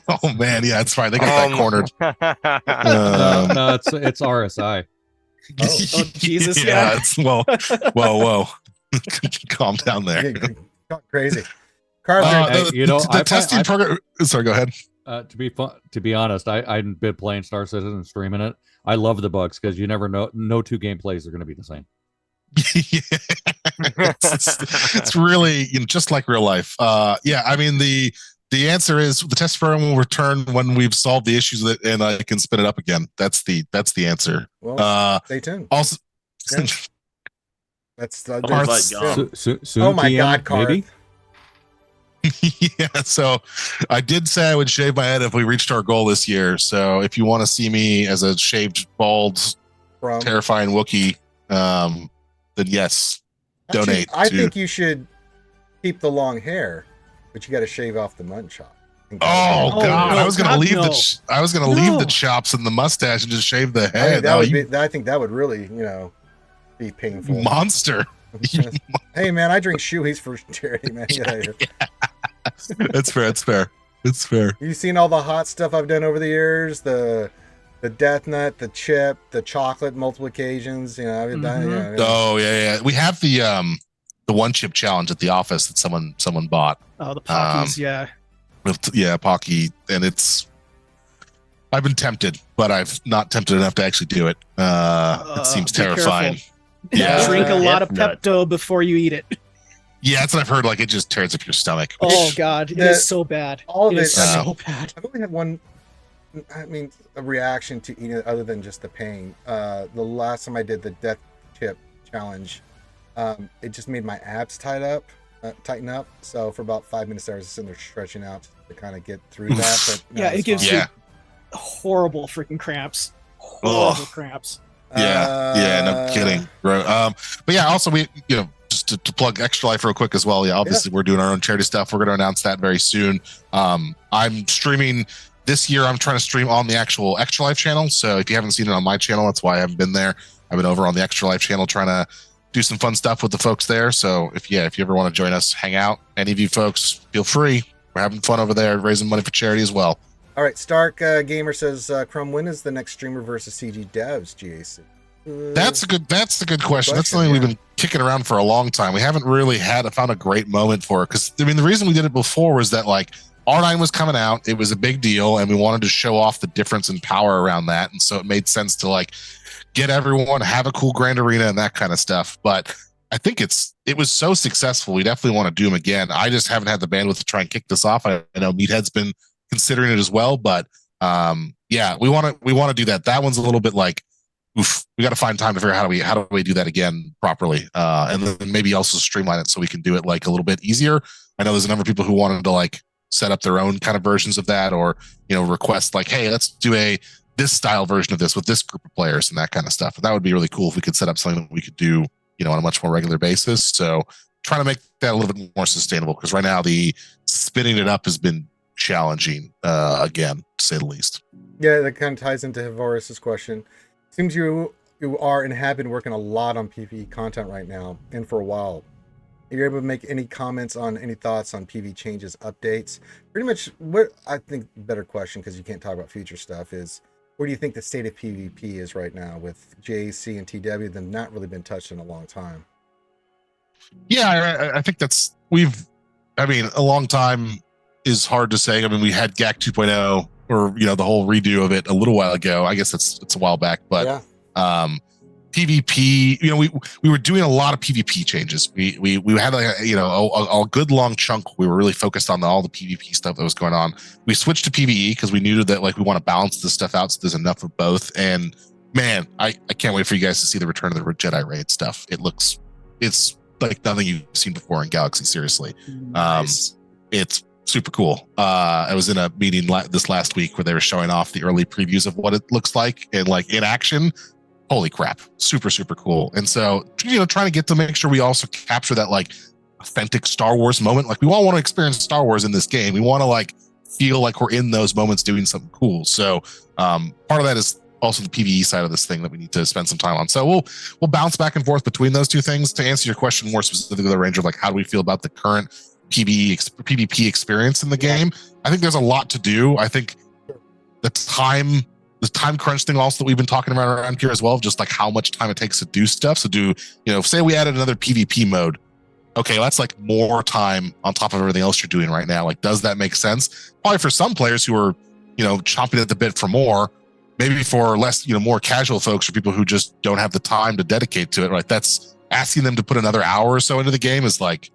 Oh man, yeah, that's right. They got that cornered. No, it's RSI. Oh Jesus! Yeah, it's whoa. Calm down there. Crazy. The testing program. Sorry, go ahead. To be honest, I've been playing Star Citizen and streaming it. I love the bugs because you never know. No two gameplays are going to be the same. It's really just like real life. Yeah, I mean the answer is the test program will return when we've solved the issues with it and I can spin it up again. That's the answer. Well, stay tuned. Also, yeah. That's soon oh my PM, god, Karth. maybe. Yeah, so I did say I would shave my head if we reached our goal this year. So if you want to see me as a shaved, bald, terrifying Wookiee, then yes, donate. I think you should keep the long hair, but you got to shave off the mutton chop. Oh god, I was gonna leave the chops and the mustache and just shave the head. I think that would really, be painful. Monster. Hey man, I drink shoeies for charity, man. Yeah. That's fair. It's fair. You've seen all the hot stuff I've done over the years, the the death nut, the chip, the chocolate, multiple occasions. You know, Oh yeah. We have the one chip challenge at the office that someone bought. Oh, the Pockies, yeah. Pocky, and I've been tempted, but I've not tempted enough to actually do it. It seems terrifying. Careful. Yeah. Drink a lot of Death nut. Pepto before you eat it. Yeah, that's what I've heard. Like, it just tears up your stomach. Oh God, it is so bad. All of It is it. so bad. I've only had one. I mean, a reaction to eating it other than just the pain. The last time I did the death chip challenge, it just made my abs tighten up. So for about 5 minutes, I was sitting there stretching out to kind of get through that. But no, Yeah, it gives fine. you horrible freaking cramps. Horrible cramps. Yeah, no kidding. Right. But yeah, also just to plug Extra Life real quick as well. Yeah, obviously we're doing our own charity stuff. We're going to announce that very soon. I'm streaming this year. I'm trying to stream on the actual Extra Life channel. So if you haven't seen it on my channel, that's why I haven't been there. I've been over on the Extra Life channel trying to do some fun stuff with the folks there. So if you ever want to join us, hang out, any of you folks, feel free. We're having fun over there, raising money for charity as well. All right, Stark Gamer says, Crumb, when is the next streamer versus CG devs GAC? That's a good question. That's something we've been kicking around for a long time. We haven't really found a great moment for it, because I mean the reason we did it before was that like R9 was coming out, it was a big deal, and we wanted to show off the difference in power around that, and so it made sense to like get everyone, have a cool grand arena and that kind of stuff. But I think it was so successful, we definitely want to do them again. I just haven't had the bandwidth to try and kick this off. I know Meathead's been considering it as well, but yeah, we want to do that. That one's a little bit like, oof, we got to find time to figure out how do we do that again properly, and then maybe also streamline it so we can do it like a little bit easier. I know there's a number of people who wanted to like set up their own kind of versions of that, or request like, hey, let's do this style version of this with this group of players and that kind of stuff. And that would be really cool if we could set up something that we could do on a much more regular basis. So trying to make that a little bit more sustainable, because right now the spinning it up has been challenging, again, to say the least. Yeah, that kind of ties into Horace's question. Seems you are and have been working a lot on PvE content right now, and for a while. Are you able to make any comments on any thoughts on PvE changes, updates? Pretty much what I think better question, because you can't talk about future stuff, is where do you think the state of PvP is right now with JAC and TW? Them not really been touched in a long time. Yeah, I think a long time is hard to say. I mean, we had GAC 2.0 or the whole redo of it a little while ago. I guess it's a while back, but PvP, we were doing a lot of PvP changes. We had like a good long chunk. We were really focused on all the PvP stuff that was going on. We switched to PvE because we knew that like we want to balance this stuff out so there's enough of both. And man, I can't wait for you guys to see the return of the Jedi Raid stuff. It's like nothing you've seen before in Galaxy. Seriously, Nice. It's super cool. I was in a meeting this last week where they were showing off the early previews of what it looks like and like in action. Holy crap, super cool. And so trying to get to make sure we also capture that like authentic Star Wars moment. Like we all want to experience Star Wars in this game. We want to like feel like we're in those moments doing something cool. So part of that is also the PvE side of this thing that we need to spend some time on. So we'll bounce back and forth between those two things. To answer your question more specifically, the range of like how do we feel about the current PvP experience in the game? I think there's a lot to do. I think the time crunch thing also that we've been talking about around here as well, just like how much time it takes to do stuff. So say we added another PvP mode. Okay, that's like more time on top of everything else you're doing right now. Like, does that make sense? Probably for some players who are, chomping at the bit for more. Maybe for less, more casual folks or people who just don't have the time to dedicate to it, right? That's asking them to put another hour or so into the game is like,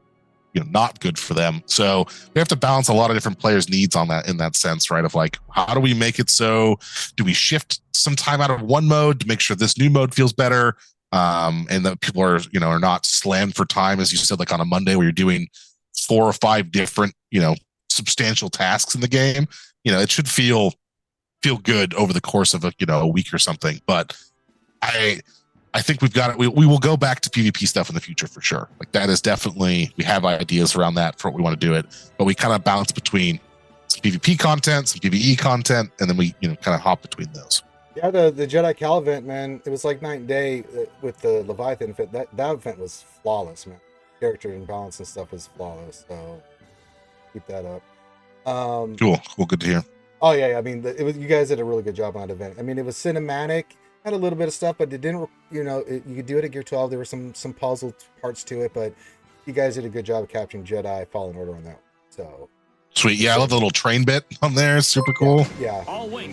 not good for them. So we have to balance a lot of different players' needs on that, in that sense, right? Of like, how do we make it so, do we shift some time out of one mode to make sure this new mode feels better? And that people are, are not slammed for time, as you said, like on a Monday where you're doing 4 or 5 different, substantial tasks in the game. It should feel good over the course of a week or something. But I think we've got it. We will go back to PvP stuff in the future for sure. Like that is definitely, we have ideas around that for what we want to do it, but we kind of balance between some PvP content, some PvE content, and then we, kind of hop between those. Yeah, the Jedi Cal event, man, it was like night and day with the Leviathan event. That event was flawless, man. Character and balance and stuff was flawless. So keep that up. Cool. Good to hear. Oh yeah, I mean, it was, you guys did a really good job on that event. I mean, it was cinematic, had a little bit of stuff, but it didn't. You know, you could do it at Gear 12. There were some puzzle parts to it, but you guys did a good job of capturing Jedi Fallen Order on that one. So Sweet. Yeah, I love the little train bit on there. It's super cool. yeah. Oh, we're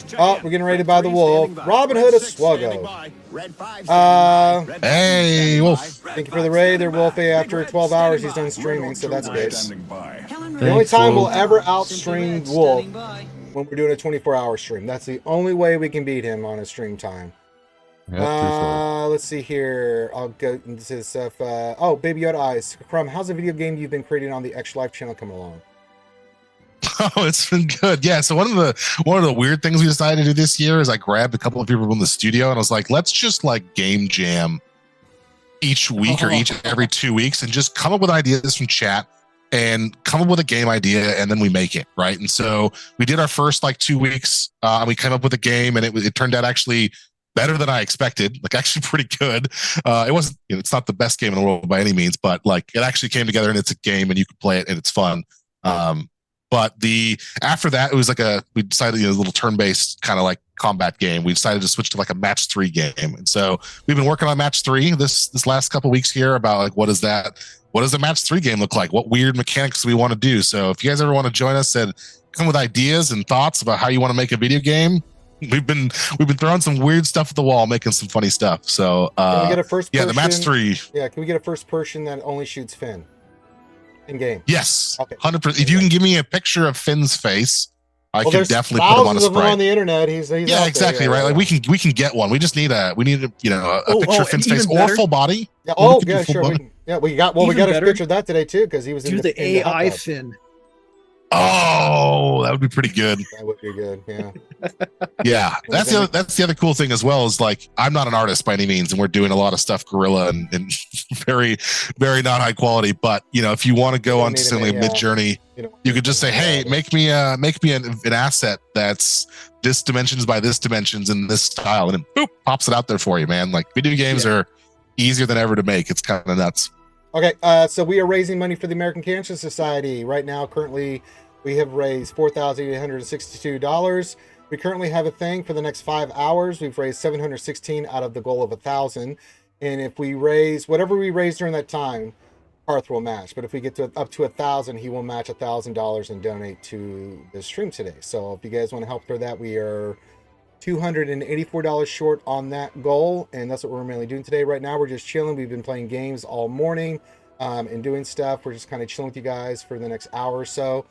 getting ready to buy the wolf. Robin Hood of SWGOH. Hey, Wolf. Thank you for the raid. There, Wolfie. After 12 hours, he's done streaming, so that's good. The only time we'll ever outstream Wolf when we're doing a 24-hour stream. That's the only way we can beat him on a stream time. Let's see here. I'll go into this stuff. Oh, Baby Yoda Eyes. Crumb, how's the video game you've been creating on the Extra Life channel coming along? Oh, it's been good. Yeah. So one of the weird things we decided to do this year is I grabbed a couple of people in the studio and I was like, let's just like game jam each week or every 2 weeks and just come up with ideas from chat and come up with a game idea and then we make it, right? And so we did our first like 2 weeks. We came up with a game and it turned out actually better than I expected, like actually pretty good. It wasn't, it's not the best game in the world by any means, but like it actually came together and it's a game and you can play it and it's fun. But after that, it was like we decided, a little turn-based kind of like combat game. We decided to switch to like a match 3 game. And so we've been working on match 3 this last couple of weeks here about like, what does the match 3 game look like? What weird mechanics do we want to do? So if you guys ever want to join us and come with ideas and thoughts about how you want to make a video game, we've been throwing some weird stuff at the wall, making some funny stuff. So can we get a first person? The match 3. Yeah, can we get a first person that only shoots Finn in game? Yes, okay. 100%. If you can give me a picture of Finn's face, I can definitely put him on a sprite. On the internet. He's yeah, exactly right. Like we can get one. We just need a picture of Finn's face or full body. Yeah. Yeah, sure. We got a picture of that today too because he was in the AI Finn. Oh, that would be pretty good. That would be good. Yeah. Yeah. That's the other cool thing as well is like I'm not an artist by any means, and we're doing a lot of stuff guerrilla and very, very not high quality. But if you want to go on to something like Mid-Journey, you could just say, hey, make me an asset that's this dimensions by this dimensions in this style, and it pops it out there for you, man. Like video games are easier than ever to make. It's kind of nuts. Okay, so we are raising money for the American Cancer Society right now. Currently, we have raised $4,862. We currently have a thing for the next 5 hours. We've raised $716 out of the goal of 1,000. And if we raise whatever we raise during that time, Parth will match. But if we get to up to 1,000, he will match $1,000 and donate to the stream today. So if you guys want to help for that, we are $284 short on that goal, and that's what we're mainly doing today. Right now, we're just chilling. We've been playing games all morning and doing stuff. We're just kind of chilling with you guys for the next hour or so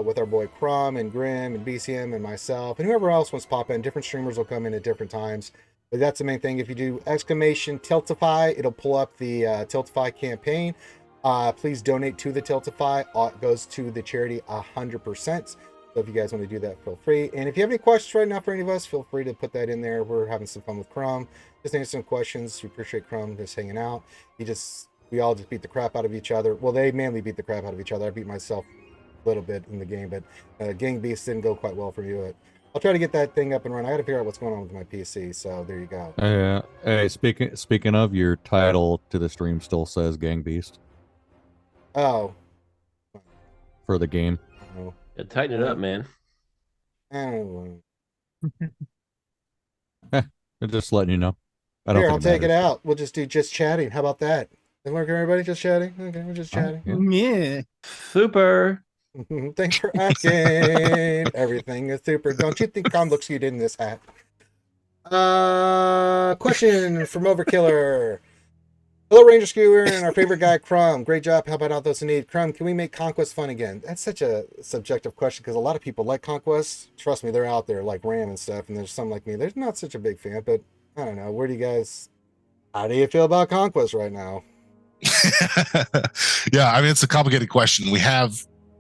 with our boy Crumb and Grim and BCM and myself and whoever else wants to pop in. Different streamers will come in at different times, but that's the main thing. If you do exclamation Tiltify, it'll pull up the Tiltify campaign. Please donate to the Tiltify. It goes to the charity 100%. So if you guys want to do that, feel free. And if you have any questions right now for any of us, feel free to put that in there. We're having some fun with Crumb. Just answer some questions. We appreciate Crumb just hanging out. We all just beat the crap out of each other. Well, they mainly beat the crap out of each other. I beat myself a little bit in the game, but Gang Beast didn't go quite well for you. But I'll try to get that thing up and running. I got to figure out what's going on with my PC. So there you go. Hey, speaking of, your title to the stream still says Gang Beast. Oh. For the game. Oh. Yeah, tighten it up, man. I'm just letting you know. I'll take it out. We'll just do just chatting. How about that? Does it work, everybody? Just chatting? Okay, we're just chatting. Yeah. Super. Thanks for asking. Everything is super. Don't you think Tom looks cute in this hat? Question from Overkiller. Hello, Ranger Skewer and our favorite guy, Crumb. Great job helping out those in need. Crumb, can we make Conquest fun again? That's such a subjective question because a lot of people like Conquest. Trust me, they're out there like Ram and stuff, and there's some like me. They're not such a big fan, but I don't know. How do you feel about Conquest right now? Yeah, I mean, it's a complicated question.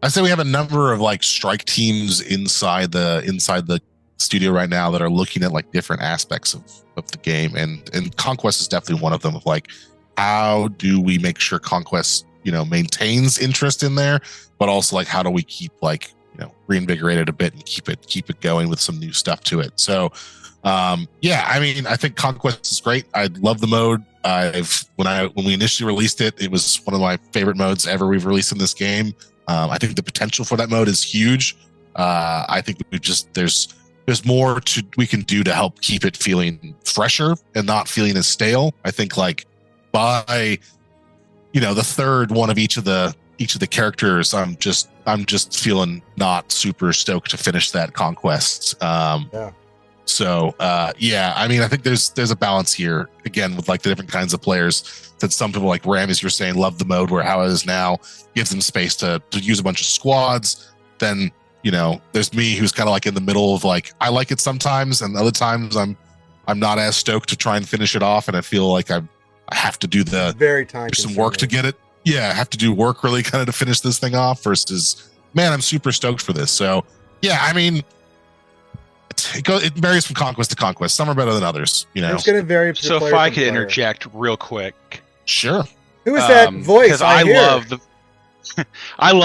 I say we have a number of like strike teams inside the studio right now that are looking at like different aspects of the game, and Conquest is definitely one of them. Of like, how do we make sure Conquest maintains interest in there, but also like how do we keep like reinvigorate it a bit and keep it going with some new stuff to it. So yeah, I mean, I think Conquest is great. I love the mode. When we initially released it, it was one of my favorite modes ever we've released in this game. I think the potential for that mode is huge. I think there's more we can do to help keep it feeling fresher and not feeling as stale. I think like by the third one of each of the characters, I'm just feeling not super stoked to finish that conquest. So I mean, I think there's a balance here again with like the different kinds of players. That some people like Ram, as you're saying, love the mode where how it is now gives them space to use a bunch of squads. Then there's me who's kind of like in the middle of like I like it sometimes, and other times I'm not as stoked to try and finish it off, and I feel like I have to do some work to get it. Yeah, I have to do work really kind of to finish this thing off. Versus, man, I'm super stoked for this. So yeah, I mean. It varies from conquest to conquest. Some are better than others, It's going to vary. So if I could interject real quick, sure. Who is that voice? Because I love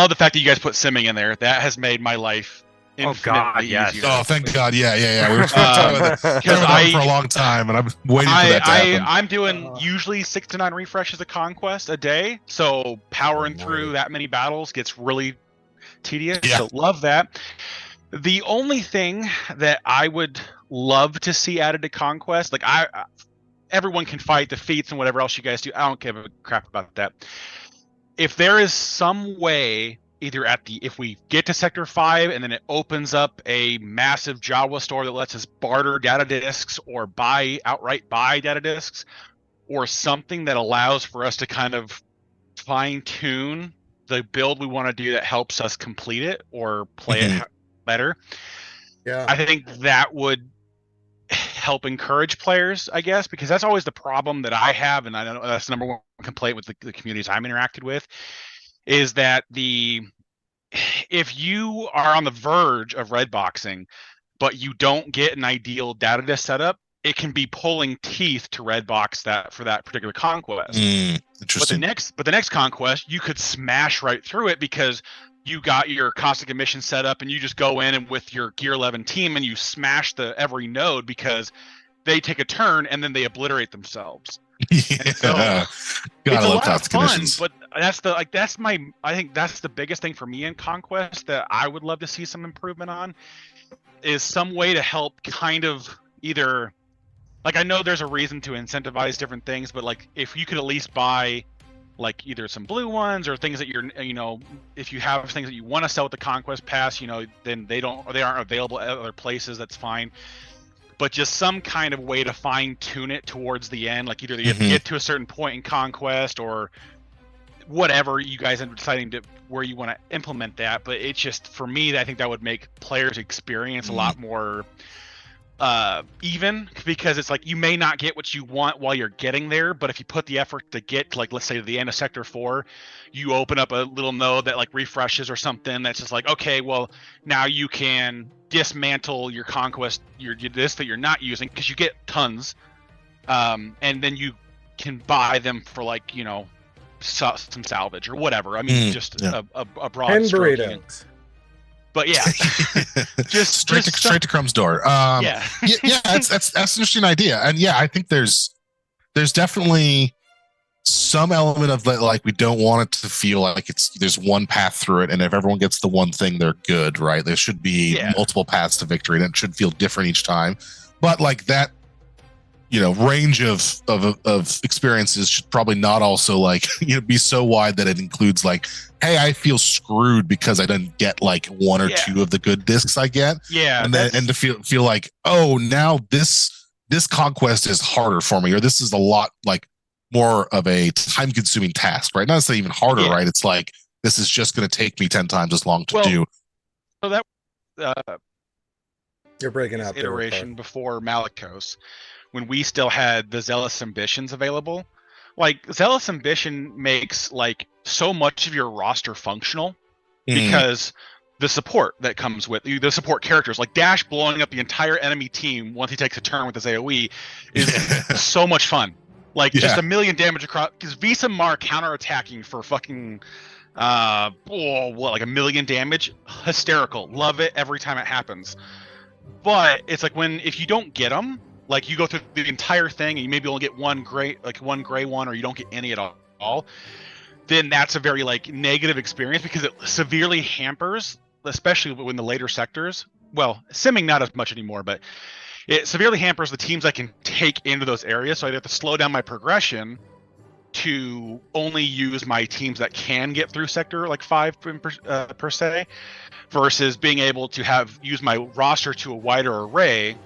the fact that you guys put simming in there. That has made my life infinitely easier. Oh, thank God! Yeah. We were talking about that for a long time, and I'm waiting for that to happen. I'm doing usually 6 to 9 refreshes of conquest a day, so powering through that many battles gets really tedious. Yeah. So love that. The only thing that I would love to see added to Conquest, like everyone can fight defeats and whatever else you guys do. I don't give a crap about that. If there is some way, either if we get to Sector 5 and then it opens up a massive Jawa store that lets us barter data disks or outright buy data disks, or something that allows for us to kind of fine tune the build we want to do that helps us complete it or play it better. I think that would help encourage players, I guess, because that's always the problem that I have, and I know that's the number one complaint with the communities I'm interacted with, is that if you are on the verge of red boxing but you don't get an ideal data disk setup, it can be pulling teeth to red box that for that particular conquest. Interesting. But the next conquest you could smash right through it because you got your caustic emission set up and you just go in and with your gear 11 team and you smash every node because they take a turn and then they obliterate themselves. Gotta love caustic emissions. But I think that's the biggest thing for me in Conquest that I would love to see some improvement on, is some way to help kind of either, like, I know there's a reason to incentivize different things, but like if you could at least buy like either some blue ones or things that if you have things that you want to sell with the Conquest Pass, then they aren't available at other places, that's fine. But just some kind of way to fine tune it towards the end, like either you get to a certain point in Conquest or whatever you guys end up deciding where you want to implement that. But it's just, for me, I think that would make players experience a lot more even, because it's like you may not get what you want while you're getting there, but if you put the effort to get, like, let's say to the end of Sector 4, you open up a little node that like refreshes or something that's just like, okay, well now you can dismantle your conquest, your this that you're not using, because you get tons, and then you can buy them for like some salvage or whatever. I mean, a broad stroke. But yeah, just straight to Crumb's door. That's an interesting idea, and yeah, I think there's definitely some element of that. Like, we don't want it to feel like there's one path through it, and if everyone gets the one thing, they're good, right? There should be multiple paths to victory, and it should feel different each time. But like that, range of experiences should probably not also like be so wide that it includes like, hey, I feel screwed because I didn't get like one or two of the good discs I get. Yeah. And to feel like, oh, now this conquest is harder for me, or this is a lot like more of a time consuming task, right? Not necessarily even harder, right? It's like, this is just going to take me 10 times as long to do. So that you're breaking up iteration before Malicos, when we still had the Zealous Ambitions available. Like, Zealous Ambition makes like so much of your roster functional because the support that comes with the support characters, like Dash blowing up the entire enemy team once he takes a turn with his AoE is so much fun. Like, just a million damage across, because Visa Mar counterattacking for fucking like a million damage, hysterical. Love it every time it happens. But it's like, if you don't get them, like you go through the entire thing and you maybe only get one gray one, or you don't get any at all, then that's a very like negative experience, because it severely hampers especially when the later sectors. Well, simming not as much anymore, but it severely hampers the teams I can take into those areas. So I have to slow down my progression to only use my teams that can get through sector like 5 per se, versus being able to use my roster to a wider array,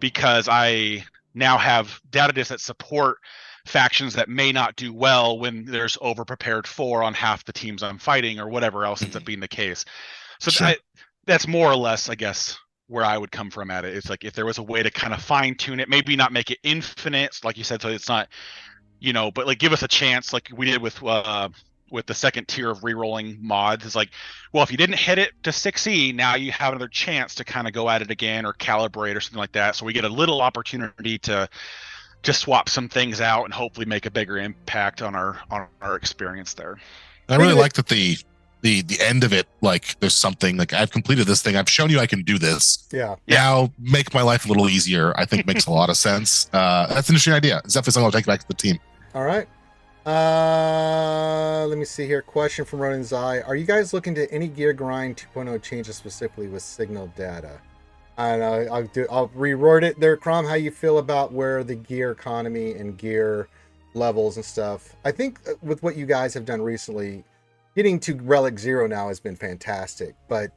because I now have data disks that support factions that may not do well when there's overprepared 4 on half the teams I'm fighting or whatever else ends up being the case. So Sure. That's more or less, I guess, where I would come from at it. It's like if there was a way to kind of fine tune it, maybe not make it infinite, like you said, so it's not, but like give us a chance, like we did with the second tier of re-rolling mods. It's like, well, if you didn't hit it to 6E, now you have another chance to kind of go at it again or calibrate or something like that. So we get a little opportunity to just swap some things out and hopefully make a bigger impact on our experience there. I really like that the end of it, like there's something like I've completed this thing. I've shown you I can do this. Yeah. Now make my life a little easier. I think makes a lot of sense. That's an interesting idea. It's definitely something I'll take back to the team. All right. Let me see here. Question from Ronan Zai. Are you guys looking to any gear grind 2.0 changes specifically with signal data? And I'll reword it there, Crumb. How you feel about where the gear economy and gear levels and stuff? I think with what you guys have done recently, getting to Relic 0 now has been fantastic, but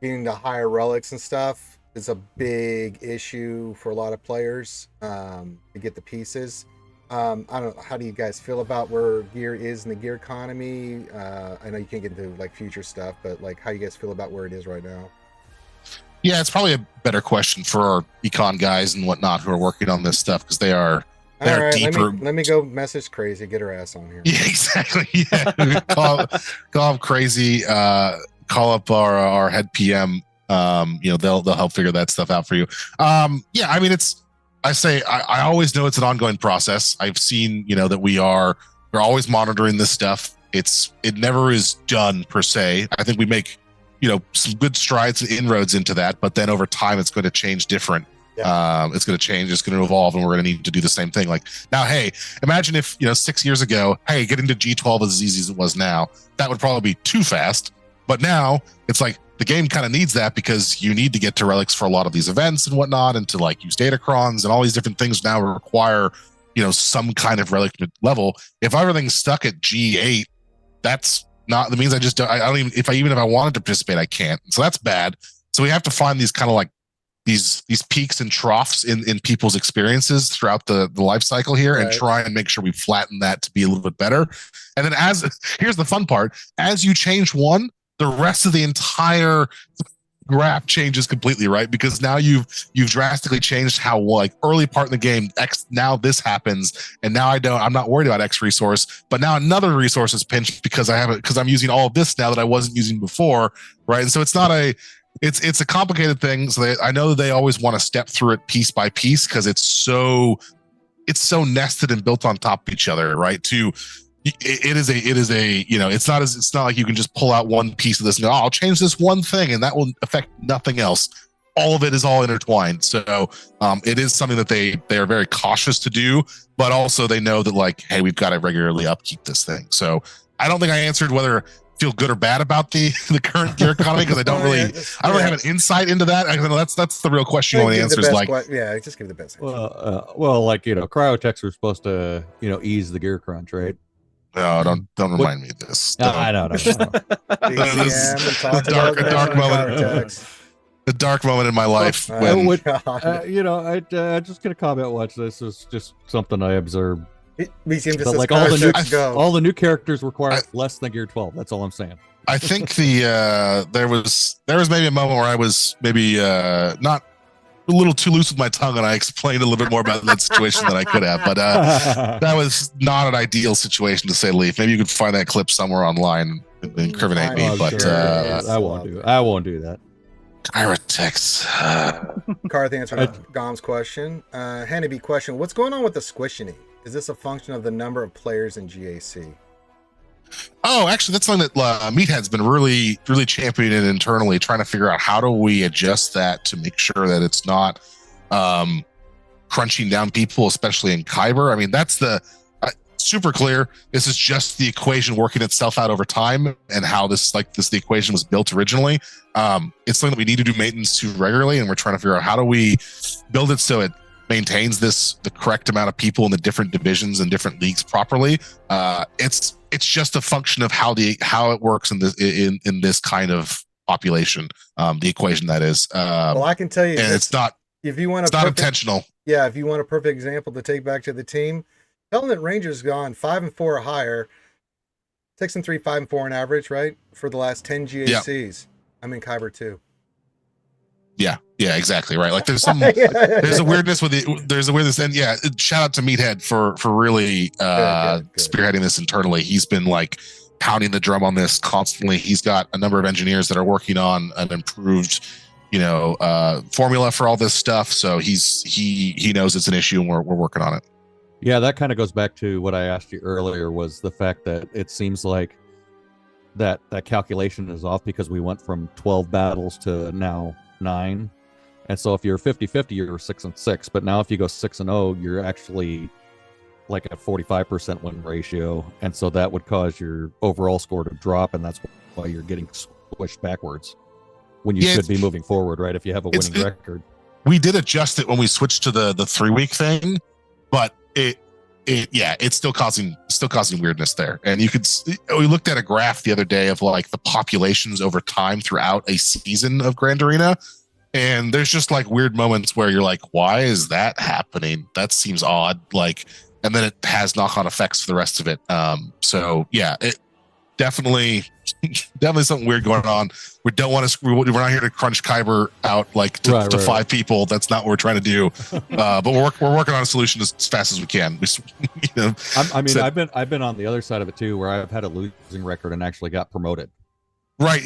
getting to higher relics and stuff is a big issue for a lot of players to get the pieces. I don't know. How do you guys feel about where gear is in the gear economy? I know you can't get into like future stuff, but like how you guys feel about where it is right now? Yeah, it's probably a better question for our econ guys and whatnot who are working on this stuff, because they're deeper. Let me go message Crazy, get her ass on here. Yeah, exactly. Yeah, call up Crazy. Call up our head PM. They'll help figure that stuff out for you. Yeah, I mean, I always know it's an ongoing process. I've seen that we're always monitoring this stuff. It never is done per se. I think we make some good strides and inroads into that, but then over time it's going to change different. Yeah. It's going to change, it's going to evolve, and we're going to need to do the same thing. Like now, hey, imagine if 6 years ago, hey, getting to G12 as easy as it was now, that would probably be too fast. But now it's like the game kind of needs that, because you need to get to relics for a lot of these events and whatnot, and to like use datacrons and all these different things now require some kind of relic level. If everything's stuck at G8, that means I don't even, if I wanted to participate, I can't. So that's bad. So we have to find these kind of like these peaks and troughs in people's experiences throughout the life cycle here, right, and try and make sure we flatten that to be a little bit better. And then here's the fun part, as you change one, the rest of the entire graph changes completely, right? Because now you've drastically changed how like early part in the game X, now this happens, and now I'm not worried about X resource, but now another resource is pinched because I'm using all of this now that I wasn't using before, right? And so it's a complicated thing. So I know they always want to step through it piece by piece, because it's so nested and built on top of each other, right? It's not like you can just pull out one piece of this and go, I'll change this one thing and that will affect nothing else. All of it is all intertwined. So it is something that they are very cautious to do, but also they know that like, hey, we've got to regularly upkeep this thing. So I don't think I answered whether feel good or bad about the current gear economy, because I don't really have an insight into that. I know that's the real question. You want to answer is like, just give the best. Well, like cryotechs are supposed to ease the gear crunch, right? No, don't remind me of this. I know. A dark moment in my life. I'm just gonna comment. Watch this. Is just something I observed. Like all the new characters require less than Gear 12. That's all I'm saying. I think there was maybe a moment where I was maybe not a little too loose with my tongue, and I explained a little bit more about that situation than I could have. But that was not an ideal situation, to say the least. Maybe you could find that clip somewhere online and incriminate me. But I won't do that. Kyrotex. Karth answered Gom's question. Hannibal question: what's going on with the squishing? Is this a function of the number of players in GAC? Oh, actually, that's something that Meathead's been really, really championing internally, trying to figure out how do we adjust that to make sure that it's not crunching down people, especially in Kyber. I mean, super clear. This is just the equation working itself out over time, and how the equation was built originally. It's something that we need to do maintenance to regularly, and we're trying to figure out how do we build it so it maintains the correct amount of people in the different divisions and different leagues properly. It's just a function of how it works in this kind of population. The equation that is. Well, I can tell you, and it's not. If you want it's not intentional. Yeah, if you want a perfect example to take back to the team, Helmet Ranger's gone 5-4 or higher, 6-3, 5-4 on average, right? For the last 10 GACs. I'm in Kyber too. Yeah, exactly right. Like there's a weirdness there's a weirdness, and yeah, shout out to Meathead for really good. Spearheading this internally. He's been like pounding the drum on this constantly. He's got a number of engineers that are working on an improved formula for all this stuff. So he knows it's an issue, and we're working on it. Yeah, that kind of goes back to what I asked you earlier, was the fact that it seems like that calculation is off because we went from 12 battles to now 9. And so if you're 50-50, you're 6-6. But now if you go 6-0, you're actually like a 45% win ratio. And so that would cause your overall score to drop, and that's why you're getting squished backwards when you should be moving forward, right? If you have a winning record. We did adjust it when we switched to the 3-week thing, but it's still causing weirdness there. And we looked at a graph the other day of like the populations over time throughout a season of Grand Arena, and there's just like weird moments where you're like, why is that happening? That seems odd. Like, and then it has knock-on effects for the rest of it. So yeah, it definitely something weird going on. We don't want to. We're not here to crunch Kyber out like to 5 people. That's not what we're trying to do. But we're working on a solution as fast as we can. I've been on the other side of it too, where I've had a losing record and actually got promoted. Right.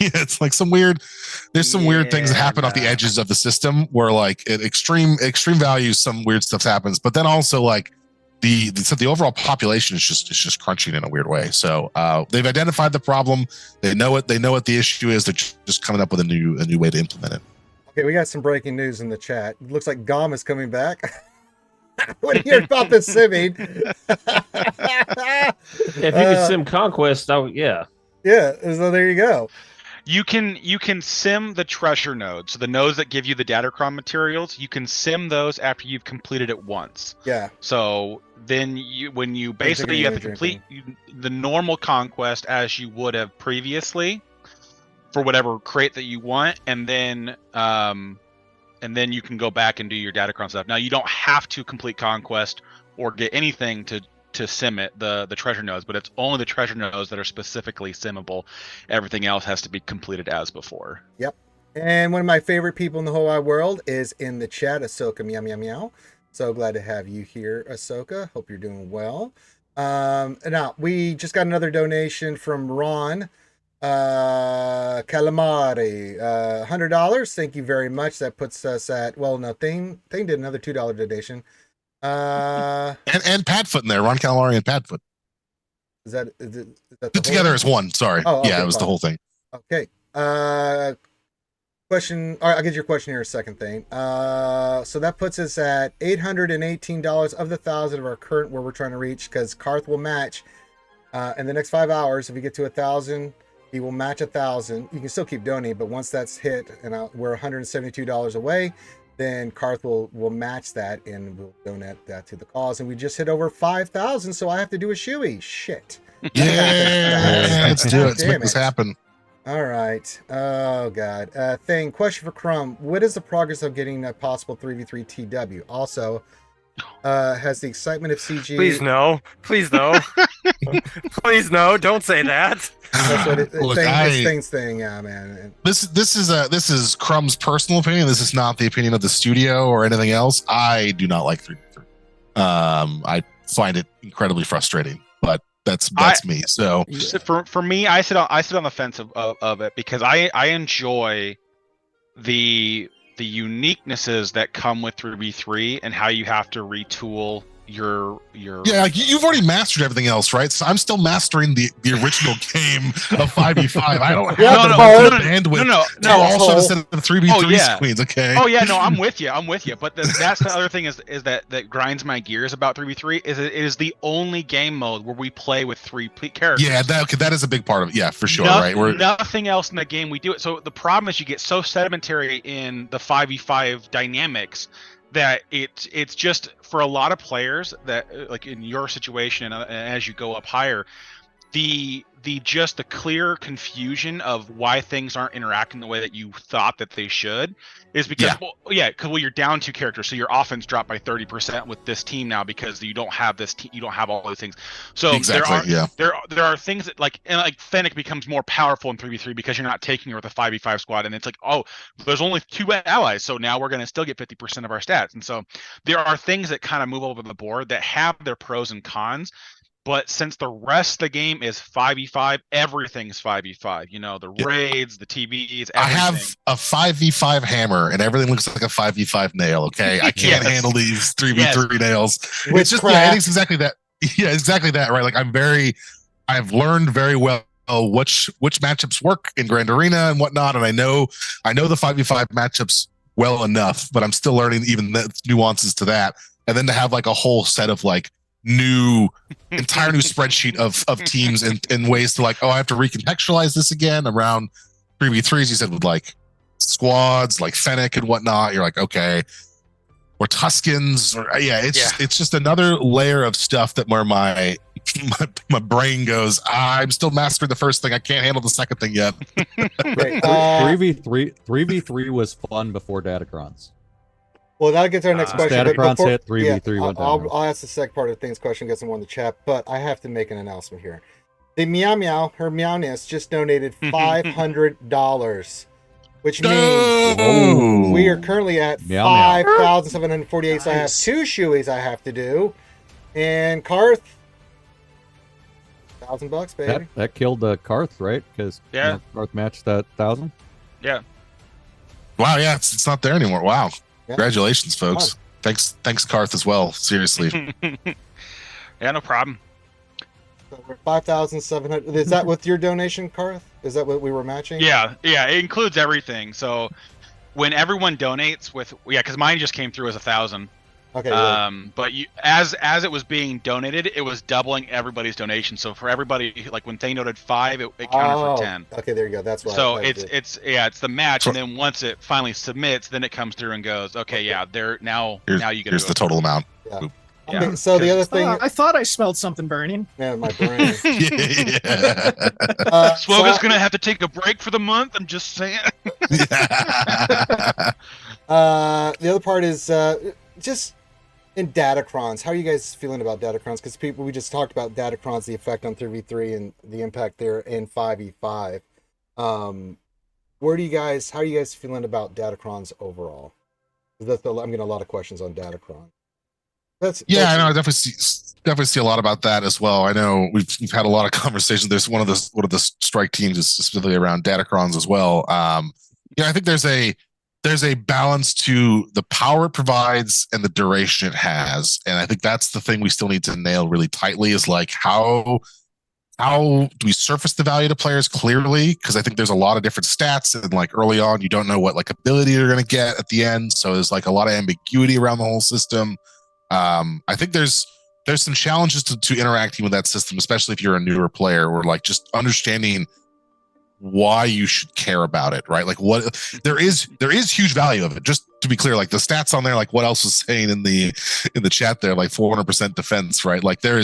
It's like there's some weird things that happen off the edges of the system where like at extreme values, some weird stuff happens, but then also like the overall population is just crunching in a weird way. So they've identified the problem. They know what the issue is. They're just coming up with a new way to implement it. Okay, we got some breaking news in the chat. It looks like Gom is coming back. What do you hear about the simming? If you can sim Conquest, yeah. Yeah, so there you go. You can sim the treasure nodes, so the nodes that give you the datacron materials. You can sim those after you've completed it once. Yeah. So then you have to complete the normal conquest as you would have previously for whatever crate that you want, and then you can go back and do your datacron stuff. Now you don't have to complete conquest or get anything to sim it, the treasure nodes, but it's only the treasure nodes that are specifically simmable. Everything else has to be completed as before. Yep. And one of my favorite people in the whole wide world is in the chat, Ahsoka Meow Meow Meow. So glad to have you here, Ahsoka. Hope you're doing well. Now we just got another donation from Ron Calamari, $100. Thank you very much. That puts us at, well, no, Thane did another $2 donation. And Padfoot in there, Ron Calamari and Padfoot. Is that put together as one? Sorry. Oh, okay, it was the whole thing. Okay. Question. All right, I'll get your question here in a second, Thane. So that puts us at $818 of the 1,000 of our current where we're trying to reach, because Karth will match in the next 5 hours. If we get to 1,000, he will match 1,000. You can still keep donating, but once that's hit and we're $172 away, then Karth will match that and we'll donate that to the cause. And we just hit over 5,000, so I have to do a shoey. Shit. Yeah, let's do it. Let's make this happen. All right. Oh, God. Thing, question for Crumb. What is the progress of getting a possible 3v3 TW? Also, has the excitement of CG... Please no. Please no. Please no. Don't say that. That's what it's Thing's thing, yeah, man. This is Crumb's personal opinion. This is not the opinion of the studio or anything else. I do not like 3v3. I find it incredibly frustrating, but that's me. So for me, I sit on the fence of it because I enjoy the uniquenesses that come with 3v3 and how you have to retool yeah, like you've already mastered everything else, right? So I'm still mastering the original game of 5v5. I don't have the bandwidth to also set up 3v3 queens. Okay. Oh yeah, no, I'm with you. But that's the other thing is that grinds my gears about 3v3 is it is the only game mode where we play with 3 characters. Yeah, that is a big part of it. Yeah, for sure. Right. Nothing else in the game we do it. So the problem is you get so sedimentary in the 5v5 dynamics that it's just for a lot of players that like in your situation and as you go up higher, the clear confusion of why things aren't interacting the way that you thought that they should is because because you're down 2 characters, so your offense dropped by 30% with this team now because you don't have this you don't have all those things. So there are things that like Fennec becomes more powerful in 3v3 because you're not taking her with a 5v5 squad, and it's like, oh, there's only 2 allies, so now we're going to still get 50% of our stats. And so there are things that kind of move over the board that have their pros and cons. But since the rest of the game is 5v5, everything's 5v5. You know, the raids, the TVs, everything. I have a 5v5 hammer, and everything looks like a 5v5 nail, okay? I can't handle these 3v3 nails. It's just, I think it's exactly that. Yeah, exactly that, right? Like I've learned very well which matchups work in Grand Arena and whatnot, and I know the 5v5 matchups well enough, but I'm still learning even the nuances to that. And then to have like a whole set of like entire new spreadsheet of teams and ways to like, oh, I have to recontextualize this again around 3v3s. You said with like squads like Fennec and whatnot. You're like, okay, or Tuskens, or it's just another layer of stuff that where my brain goes, I'm still mastering the first thing. I can't handle the second thing yet. 3v3 was fun before Datacrons. Well, that'll get to our next question. Datacrons hit 3v3 went down. I'll ask the second part of the things question, get some more in the chat, but I have to make an announcement here. The Meow Meow, her Meowness, just donated $500, which means we are currently at 5,748. So I have 2 shoeies I have to do, and Karth, $1,000, baby. That killed Karth, right? Because Karth matched that 1,000. Yeah. Wow. Yeah, it's not there anymore. Wow. Yeah. Congratulations, folks. Thanks, Karth, as well. Seriously. Yeah, no problem. So we're 5,700. Is that with your donation, Karth? Is that what we were matching? Yeah, it includes everything. So when everyone donates because mine just came through as 1,000. Okay. But as it was being donated, it was doubling everybody's donation. So for everybody, like when they donated 5, it counted for 10. Okay, there you go. That's why. So it's the match, and then once it finally submits, then it comes through and goes, okay, now you get. Here's the total amount. Yeah. Okay, so the other thing, I thought I smelled something burning. Yeah, my brain. Swoga's gonna have to take a break for the month. I'm just saying. The other part is just. In Datacrons, how are you guys feeling about Datacrons? Because we just talked about Datacrons, the effect on 3v3 and the impact there in 5v5. How are you guys feeling about Datacrons overall? I'm getting a lot of questions on Datacron. I know. I definitely see a lot about that as well. I know we've had a lot of conversations. There's one of the strike teams is specifically around Datacrons as well. I think there's a balance to the power it provides and the duration it has. And I think that's the thing we still need to nail really tightly is like, how do we surface the value to players clearly? Because I think there's a lot of different stats and like early on, you don't know what like ability you're going to get at the end. So there's like a lot of ambiguity around the whole system. I think there's some challenges to interacting with that system, especially if you're a newer player, or like just understanding why you should care about it, right? Like there is huge value of it. Just to be clear, like the stats on there, like what else was saying in the chat there, like 400% defense, right? Like there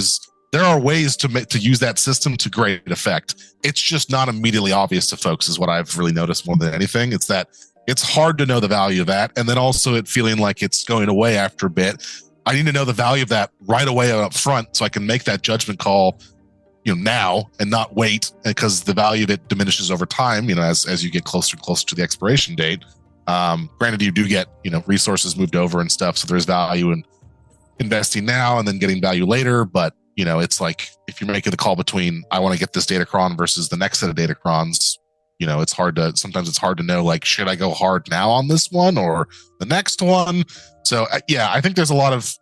are ways to use that system to great effect. It's just not immediately obvious to folks is what I've really noticed more than anything. It's that it's hard to know the value of that. And then also it feeling like it's going away after a bit. I need to know the value of that right away up front so I can make that judgment call now and not wait, because the value of it diminishes over time, as you get closer and closer to the expiration date. Granted, you do get, resources moved over and stuff. So there's value in investing now and then getting value later. But, it's like, if you're making the call between, I want to get this Datacron versus the next set of Datacrons, sometimes it's hard to know, like, should I go hard now on this one or the next one? So I think there's a lot of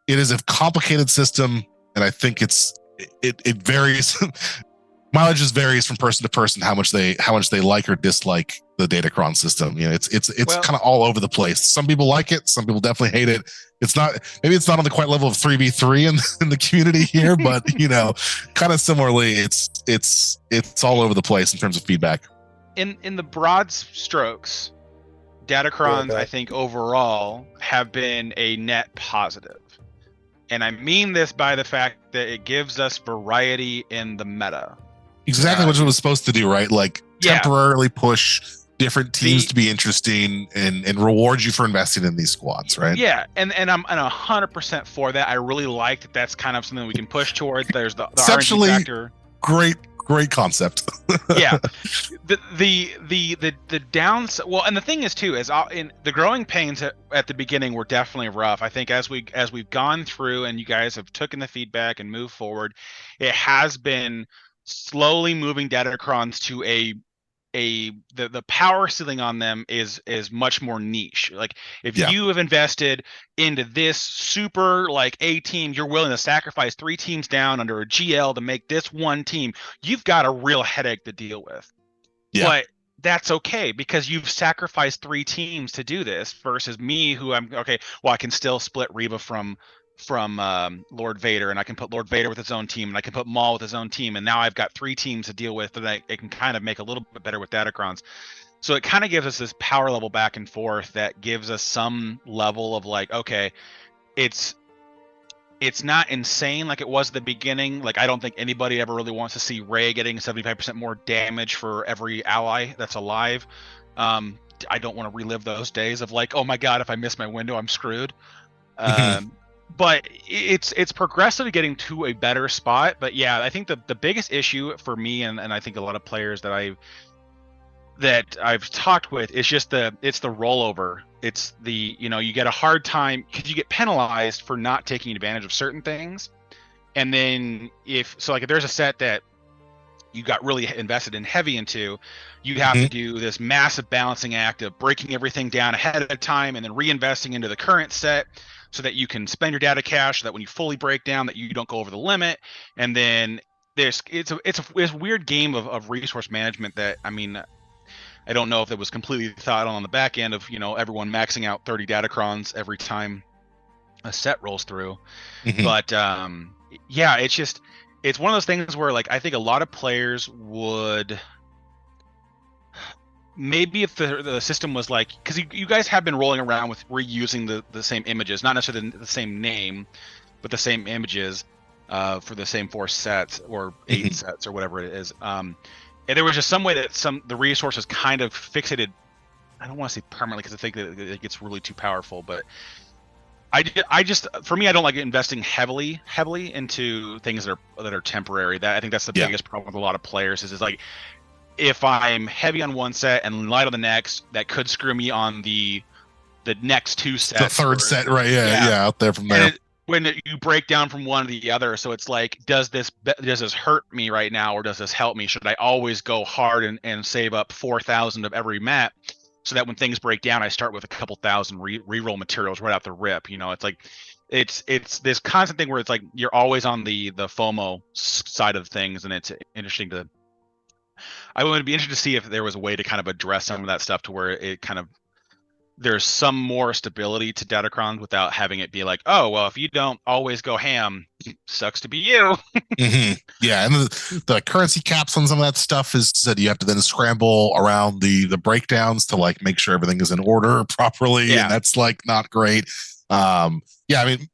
it is a complicated system, and I think it varies. Mileage just varies from person to person how much they like or dislike the Datacron system. You know, it's kind of all over the place. Some people like it, some people definitely hate it. Maybe it's not on the quite level of 3v3 in the community here, but you know, kind of similarly, it's all over the place in terms of feedback. In the broad strokes, Datacrons, I think overall have been a net positive. And I mean this by the fact that it gives us variety in the meta. Exactly what it was supposed to do, right? Like temporarily push different teams to be interesting and reward you for investing in these squads, right? Yeah, and I'm 100% for that. I really like that. That's kind of something we can push towards. There's the RNG factor. Great concept. Yeah, the downs. Well, and the thing is too is in the growing pains at the beginning were definitely rough. I think as we've gone through and you guys have taken the feedback and moved forward, it has been slowly moving Datacrons to the power ceiling on them is much more niche. Like if you have invested into this super like A team, you're willing to sacrifice 3 teams down under a GL to make this one team, you've got a real headache to deal with. Yeah. But that's okay because you've sacrificed 3 teams to do this versus me who I can still split Reba from Lord Vader, and I can put Lord Vader with his own team, and I can put Maul with his own team, and now I've got 3 teams to deal with that I can kind of make a little bit better with Datacrons. So it kind of gives us this power level back and forth that gives us some level of like, okay, it's not insane like it was at the beginning. Like I don't think anybody ever really wants to see Rey getting 75% more damage for every ally that's alive. I don't want to relive those days of like, oh my god, if I miss my window, I'm screwed. But it's progressively getting to a better spot. But yeah, I think the biggest issue for me and I think a lot of players that I've talked with is just it's the rollover. It's you get a hard time because you get penalized for not taking advantage of certain things. And then if there's a set that you got really invested in heavy into, you have to do this massive balancing act of breaking everything down ahead of time and then reinvesting into the current set, so that you can spend your data cash, so that when you fully break down that you don't go over the limit. And then it's a weird game of resource management that, I mean, I don't know if it was completely thought on the back end of, everyone maxing out 30 Datacrons every time a set rolls through. But yeah, it's one of those things where like, I think a lot of players would, maybe if the system was like, because you guys have been rolling around with reusing the same images, not necessarily the same name, but the same images for the same 4 sets or 8 sets or whatever it is. And there was just some way that the resources kind of fixated. I don't want to say permanently because I think that it gets really too powerful, but I just for me, I don't like investing heavily into things that are temporary. That I think that's the biggest problem with a lot of players is like, if I'm heavy on one set and light on the next, that could screw me on the next 2 sets. The third set, right? Yeah, out there from there. When you break down from one to the other, so it's like, does this hurt me right now, or does this help me? Should I always go hard and save up 4,000 of every map, so that when things break down, I start with a couple thousand reroll materials right out the rip? It's like, it's this constant thing where it's like you're always on the FOMO side of things, and it's interesting to. I would be interested to see if there was a way to kind of address some of that stuff to where it kind of there's some more stability to Datacrons without having it be like, oh, well, if you don't always go ham, sucks to be you. Yeah, and the currency caps on some of that stuff is that you have to then scramble around the breakdowns to like make sure everything is in order properly, and that's like not great. I mean,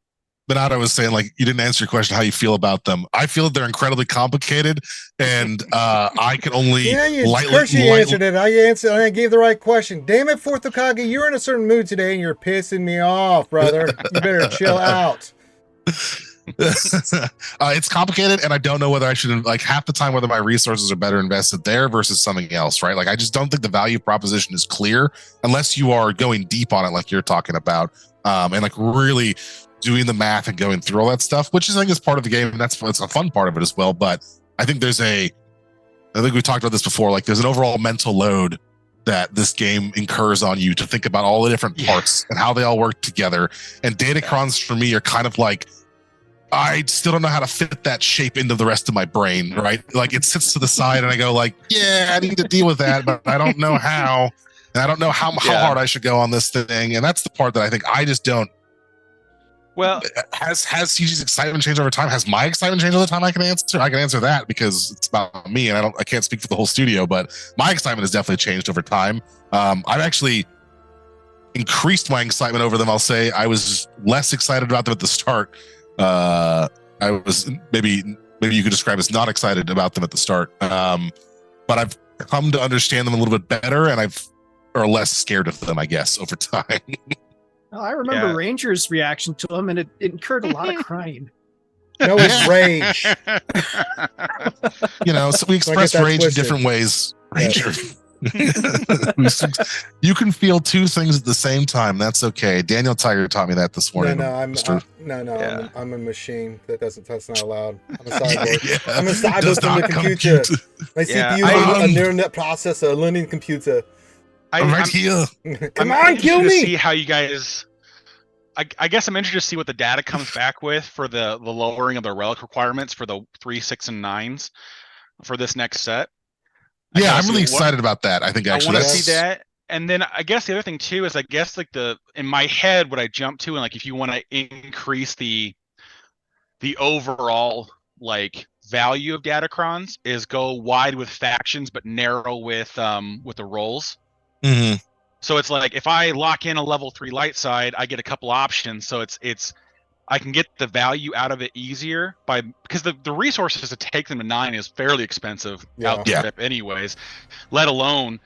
Bernardo was saying, like, you didn't answer your question how you feel about them. I feel that they're incredibly complicated, and I can only Of course you answered it. I gave the right question. Damn it, Fourth Okage, you're in a certain mood today, and you're pissing me off, brother. You better chill out. It's complicated, and I don't know whether I should, like, half the time whether my resources are better invested there versus something else, right? Like, I just don't think the value proposition is clear unless you are going deep on it like you're talking about, and like really doing the math and going through all that stuff, which I think is part of the game, and it's a fun part of it as well. But I think I think we talked about this before, like there's an overall mental load that this game incurs on you to think about all the different parts and how they all work together. And datacrons for me are kind of like, I still don't know how to fit that shape into the rest of my brain, right? Like it sits to the side and I go like, yeah, I need to deal with that, but I don't know how. And I don't know how hard I should go on this thing. And that's the part that I think I just don't. Well, has CG's excitement changed over time? Has my excitement changed over time? I can answer that because it's about me, and I can't speak for the whole studio, but my excitement has definitely changed over time. I've actually increased my excitement over them. I'll say I was less excited about them at the start. I was maybe you could describe as not excited about them at the start. But I've come to understand them a little bit better, and or less scared of them, I guess, over time. Well, I remember Ranger's reaction to him, and it incurred a lot of crying. No, it's rage. So we express rage in different ways. Ranger. You can feel two things at the same time. That's okay. Daniel Tiger taught me that this morning. I'm a machine. That's not allowed. I'm a cyborg. I'm a cyborg from the computer. My CPU is a neural net processor, a learning computer. I'm right here. Come on, kill me. To see how you guys. I guess I'm interested to see what the data comes back with for the lowering of the relic requirements for the 3, 6, and 9s for this next set. Yeah, I'm really excited about that. I think actually I want to see that. And then I guess the other thing too is like in my head what I jump to, and like if you want to increase the overall like value of datacrons is go wide with factions but narrow with the roles. Mm-hmm. So it's like if I lock in a level 3 light side, I get a couple options. So it's I can get the value out of it easier because the resources to take them to 9 is fairly expensive out the trip anyways, let alone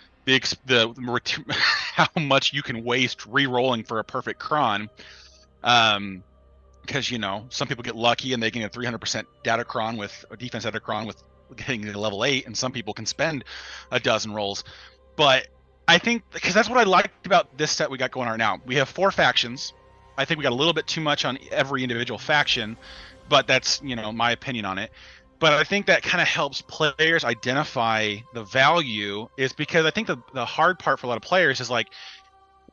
how much you can waste re-rolling for a perfect cron. Because some people get lucky and they can get 300% datacron with a defense datacron with getting to level 8, and some people can spend a dozen rolls. But I think because that's what I liked about this set we got going on now. We have 4 factions. I think we got a little bit too much on every individual faction, but that's my opinion on it. But I think that kind of helps players identify the value, is because I think the hard part for a lot of players is like,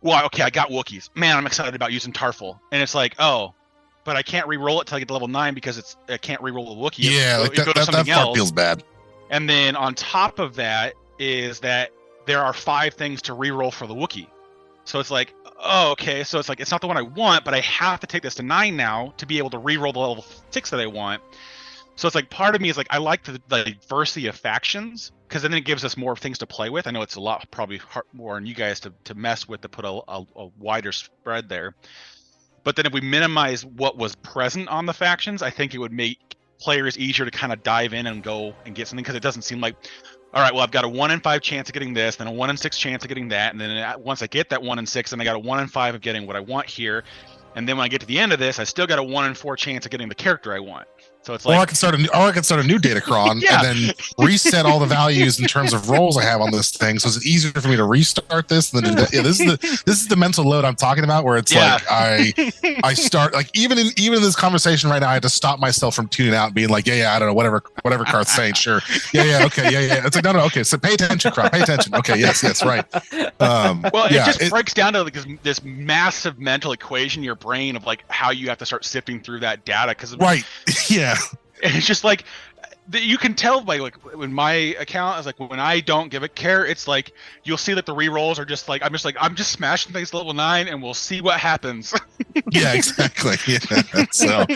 well, okay, I got Wookiees. Man, I'm excited about using Tarful, and it's like, oh, but I can't re-roll it till I get to level 9 because I can't re-roll the Wookiee. Yeah, like that part feels bad. And then on top of that is that there are 5 things to re-roll for the Wookiee. So it's like, oh, okay, so it's like it's not the one I want, but I have to take this to 9 now to be able to re-roll the level 6 that I want. So it's like part of me is like I like the diversity of factions because then it gives us more things to play with. I know it's a lot probably more on you guys to mess with, to put a wider spread there. But then if we minimize what was present on the factions, I think it would make players easier to kind of dive in and go and get something, because it doesn't seem like, all right, well, I've got a 1 in 5 chance of getting this, then a 1 in 6 chance of getting that, and then once I get that 1 in 6, then I got a 1 in 5 of getting what I want here, and then when I get to the end of this, I still got a 1 in 4 chance of getting the character I want. So it's like, or I can start a new datacron and then reset all the values in terms of roles I have on this thing. So it's easier for me to restart this. And then this is the mental load I'm talking about, where it's like I start like even in this conversation right now, I had to stop myself from tuning out and being like, I don't know, whatever Carth's saying, sure, okay, It's like no, okay, so pay attention, Carth, pay attention. Okay, yes, right. Well, it just breaks down to like this massive mental equation in your brain of like how you have to start sifting through that data, because it's just like you can tell by like when my account is like, when I don't give it care, it's like you'll see that the re-rolls are just like I'm just smashing things to level 9 and we'll see what happens. Yeah, exactly. Yeah. So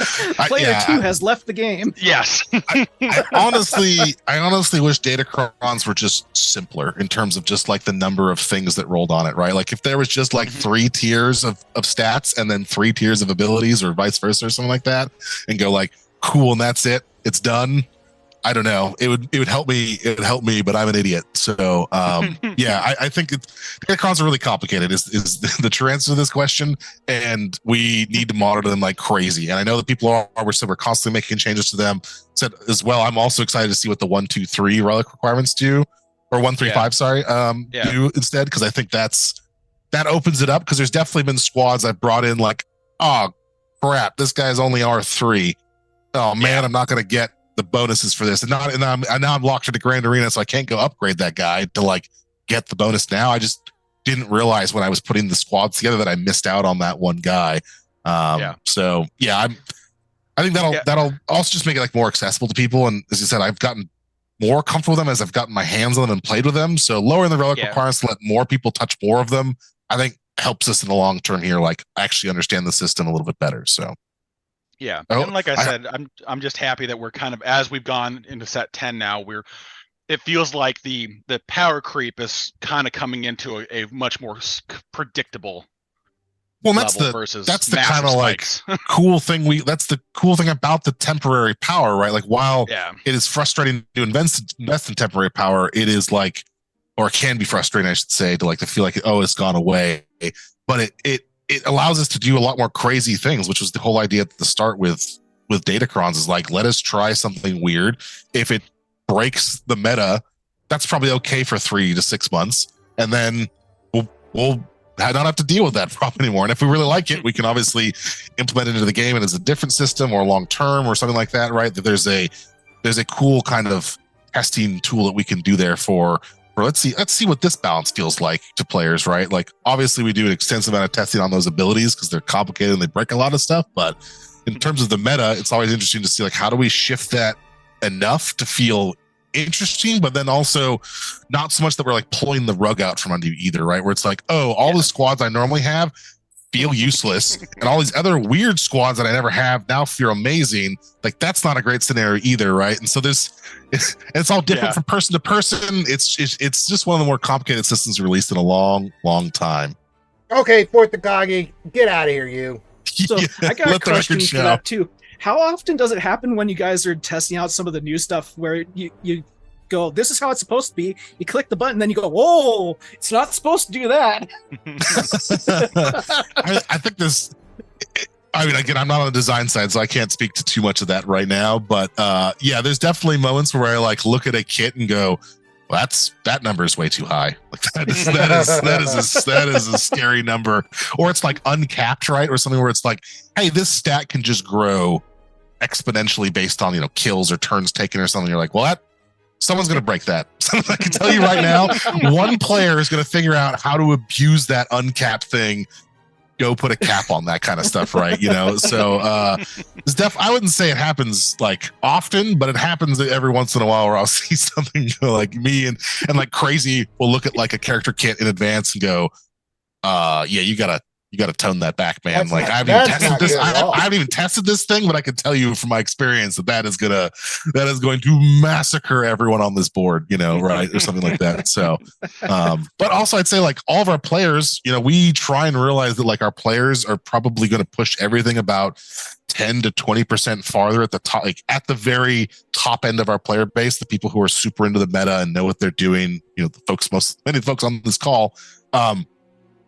player 2 has left the game. Yes. I honestly wish datacrons were just simpler in terms of just like the number of things that rolled on it, right? Like if there was just like 3 tiers of stats and then 3 tiers of abilities, or vice versa or something like that, and go like, cool, and that's it, it's done. I don't know. It would help me. It would help me, but I'm an idiot. So I think datacrons are really complicated. Is the true answer to this question, and we need to monitor them like crazy. And I know that people are. We're constantly making changes to them. Said as well. I'm also excited to see what the 1, 2, 3 relic requirements do, or 1, 3, 5. Sorry, do instead, because I think that opens it up. Because there's definitely been squads I've brought in like, oh crap, this guy's only R3. Oh man, I'm not gonna get the bonuses for this, and now I'm locked into Grand Arena, so I can't go upgrade that guy to like get the bonus now. I just didn't realize when I was putting the squads together that I missed out on that one guy. So yeah, I think that'll also just make it like more accessible to people. And as you said, I've gotten more comfortable with them as I've gotten my hands on them and played with them. So lowering the relic requirements to let more people touch more of them, I think helps us in the long term here, like actually understand the system a little bit better. So yeah, and like I said, I'm just happy that we're kind of, as we've gone into set 10 now, it feels like the power creep is kind of coming into a much more predictable. Well, that's the kind of like cool thing. That's the cool thing about the temporary power, right? Like while it is frustrating to invest in temporary power, it is like, or it can be frustrating, I should say, to feel like, oh, it's gone away. But it allows us to do a lot more crazy things, which was the whole idea at the start with Datacrons, is like, let us try something weird. If it breaks the meta, that's probably okay for 3 to 6 months, and then we'll not have to deal with that problem anymore. And if we really like it, we can obviously implement it into the game and as a different system or long term or something like that, right? That there's a cool kind of testing tool that we can do there for let's see what this balance feels like to players, right? Like obviously we do an extensive amount of testing on those abilities because they're complicated and they break a lot of stuff, but in terms of the meta, it's always interesting to see like, how do we shift that enough to feel interesting, but then also not so much that we're like pulling the rug out from under you either, right? Where it's like, oh, all the squads I normally have feel useless, and all these other weird squads that I never have now feel amazing. Like that's not a great scenario either, right? And so it's all different from person to person. It's just one of the more complicated systems released in a long time. Okay, Fort Takagi, get out of here, you. So I got a question for that too. How often does it happen when you guys are testing out some of the new stuff where you go, this is how it's supposed to be, you click the button, then you go, whoa, it's not supposed to do that? I think this, I mean, again, I'm not on the design side, so I can't speak to too much of that right now, but yeah, there's definitely moments where I like look at a kit and go, well, that number is way too high. Like that is a scary number. Or it's like uncapped, right? Or something where it's like, hey, this stat can just grow exponentially based on, kills or turns taken or something. You're like, well, someone's going to break that. I can tell you right now, one player is going to figure out how to abuse that uncapped thing. Go put a cap on that kind of stuff, right? So I wouldn't say it happens like often, but it happens every once in a while where I'll see something like me and like crazy will look at like a character kit in advance and go, yeah, you gotta tone that back, man. Like I haven't even tested this thing, but I can tell you from my experience that is going to massacre everyone on this board, right? Or something like that. So, but also I'd say like all of our players, we try and realize that like our players are probably going to push everything about 10 to 20% farther at the top, like at the very top end of our player base, the people who are super into the meta and know what they're doing, many of the folks on this call,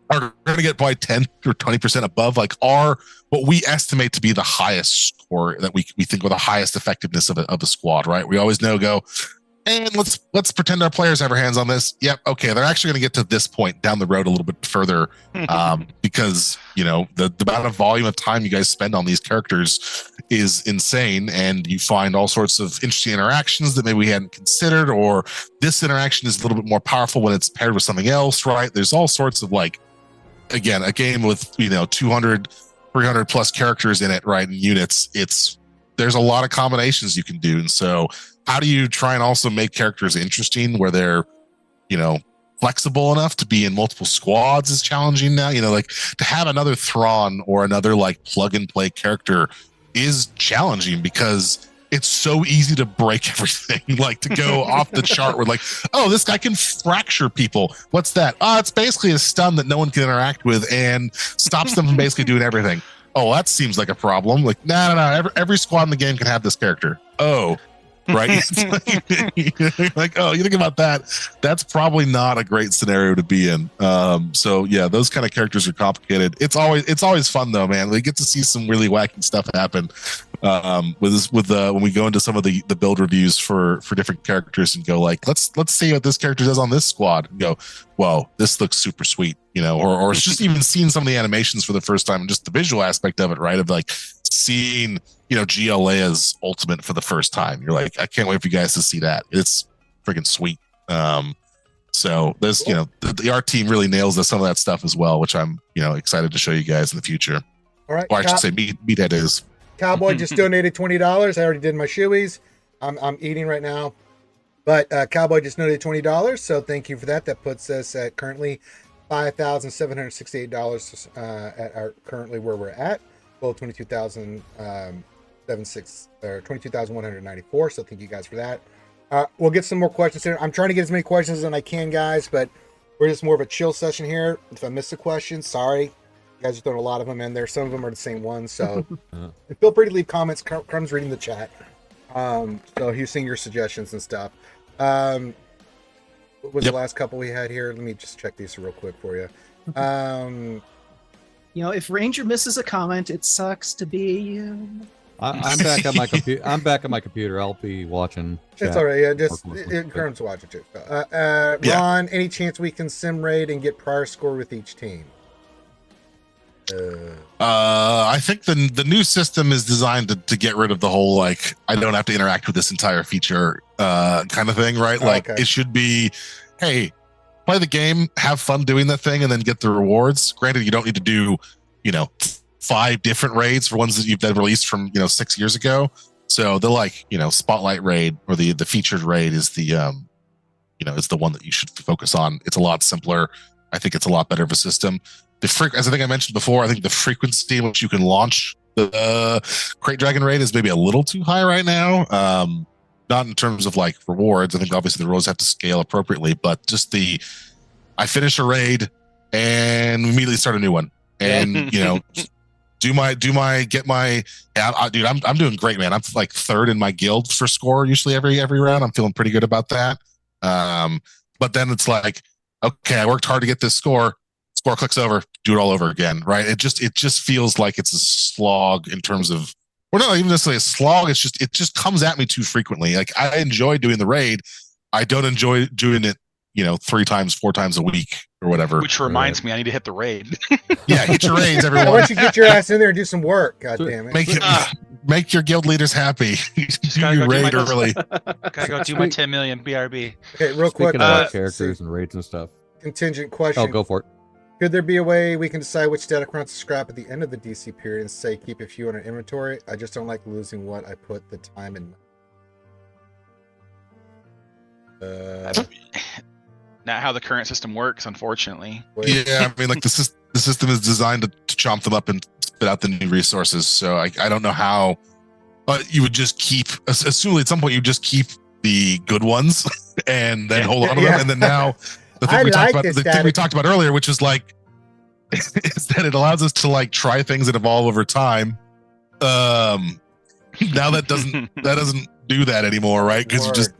are going to get probably 10 or 20% above like what we estimate to be the highest score that we think with the highest effectiveness of a squad, right? We always go, and let's pretend our players have their hands on this. Yep. Okay. They're actually going to get to this point down the road a little bit further because, the amount of volume of time you guys spend on these characters is insane. And you find all sorts of interesting interactions that maybe we hadn't considered, or this interaction is a little bit more powerful when it's paired with something else, right? There's all sorts of like, again, a game with 200 300 plus characters in it, right, and units, there's a lot of combinations you can do. And so how do you try and also make characters interesting where they're flexible enough to be in multiple squads is challenging now. Like to have another Thrawn or another like plug and play character is challenging because it's so easy to break everything, like to go off the chart. We're like, oh, this guy can fracture people. What's that? Oh, it's basically a stun that no one can interact with and stops them from basically doing everything. Oh, that seems like a problem. Like, no. Every squad in the game can have this character. Oh, right. Like, oh, you think about that. That's probably not a great scenario to be in. So yeah, those kind of characters are complicated. It's always fun though, man. We get to see some really wacky stuff happen. When we go into some of the build reviews for different characters and go like, let's see what this character does on this squad and go, whoa, this looks super sweet, or it's just even seeing some of the animations for the first time and just the visual aspect of it, right? Of like seeing, Leia's ultimate for the first time. You're like, I can't wait for you guys to see that. It's freaking sweet. So there's, the art team really nails some of that stuff as well, which I'm, excited to show you guys in the future. All right. Or I should say Meathead is. Cowboy just donated $20. I already did my shoeies. I'm eating right now. But Cowboy just donated $20, so thank you for that. That puts us at currently $5,768 at our currently where we're at. Well, 22,194. So thank you guys for that. We'll get some more questions here. I'm trying to get as many questions as I can, guys, but we're just more of a chill session here. If I missed a question, sorry. You guys are throwing a lot of them in there. Some of them are the same ones, so feel free to leave comments. Crumb's reading the chat. So he's seeing your suggestions and stuff. What was the last couple we had here? Let me just check these real quick for you. If Ranger misses a comment, it sucks to be you. I'm back at my computer. I'm back at my computer. I'll be watching. It's all right. Yeah, Crumb's watching too. Ron, any chance we can sim raid and get prior score with each team? I think the new system is designed to get rid of the whole I don't have to interact with this entire feature kind of thing, right? It should be, hey, play the game, have fun doing that thing, and then get the rewards. Granted, you don't need to do 5 different raids for ones that you've released from 6 years ago. So the spotlight raid or the featured raid is the is the one that you should focus on. It's a lot simpler. I think it's a lot better of a system. As I think I mentioned before, I think the frequency in which you can launch the Crate Dragon raid is maybe a little too high right now. Not in terms of rewards. I think obviously the rewards have to scale appropriately, but just I finish a raid and immediately start a new one. And dude, I'm doing great, man. I'm third in my guild for score usually every round. I'm feeling pretty good about that. But then it's okay, I worked hard to get this score clicks over, do it all over again, right? It just feels like it's a slog in terms of, or not even necessarily a slog. It just comes at me too frequently. I enjoy doing the raid. I don't enjoy doing it, 3 times, 4 times a week or whatever. Which reminds me, I need to hit the raid. Yeah, hit your raids, everyone. Why don't you get your ass in there and do some work? God damn it. Make your guild leaders happy. Do your raid early. Gotta go do my 10 million BRB. Okay, real quick. About characters and raids and stuff. Contingent question. Oh, go for it. Could there be a way we can decide which Datacrons to scrap at the end of the DC period and say keep a few in our inventory? I just don't like losing what I put the time in. Not how the current system works, unfortunately. Yeah, I mean, the system is designed to chomp them up and spit out the new resources. So I don't know how, but you would just keep, assuming at some point you just keep the good ones and then hold on to them. And then now the thing we talked about earlier, which is is that it allows us to try things and evolve over time. Now that doesn't do that anymore, right? Because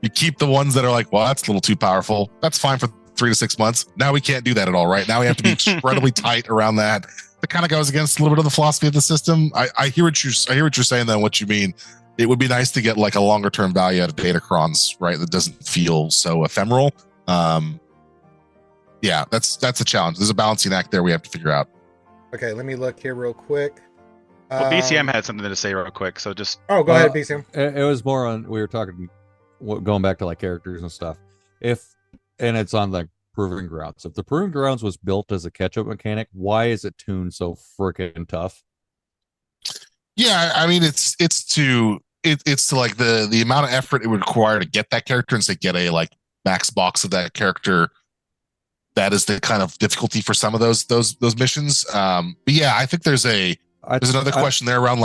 you keep the ones that are well, that's a little too powerful. That's fine for 3 to 6 months. Now we can't do that at all, right? Now we have to be incredibly tight around that. That kind of goes against a little bit of the philosophy of the system. I hear what you're saying though, what you mean. It would be nice to get a longer term value out of Datacrons, right? That doesn't feel so ephemeral. Yeah, that's a challenge. There's a balancing act there we have to figure out. Okay, let me look here real quick. Well, BCM had something to say real quick, so just go ahead, BCM. It was more on, we were talking, going back to characters and stuff. And it's on Proving Grounds. If the Proving Grounds was built as a catch-up mechanic, why is it tuned so freaking tough? Yeah, I mean, it's to the amount of effort it would require to get that character and say get a max box of that character. That is the kind of difficulty for some of those missions. But yeah, I think there's another question there around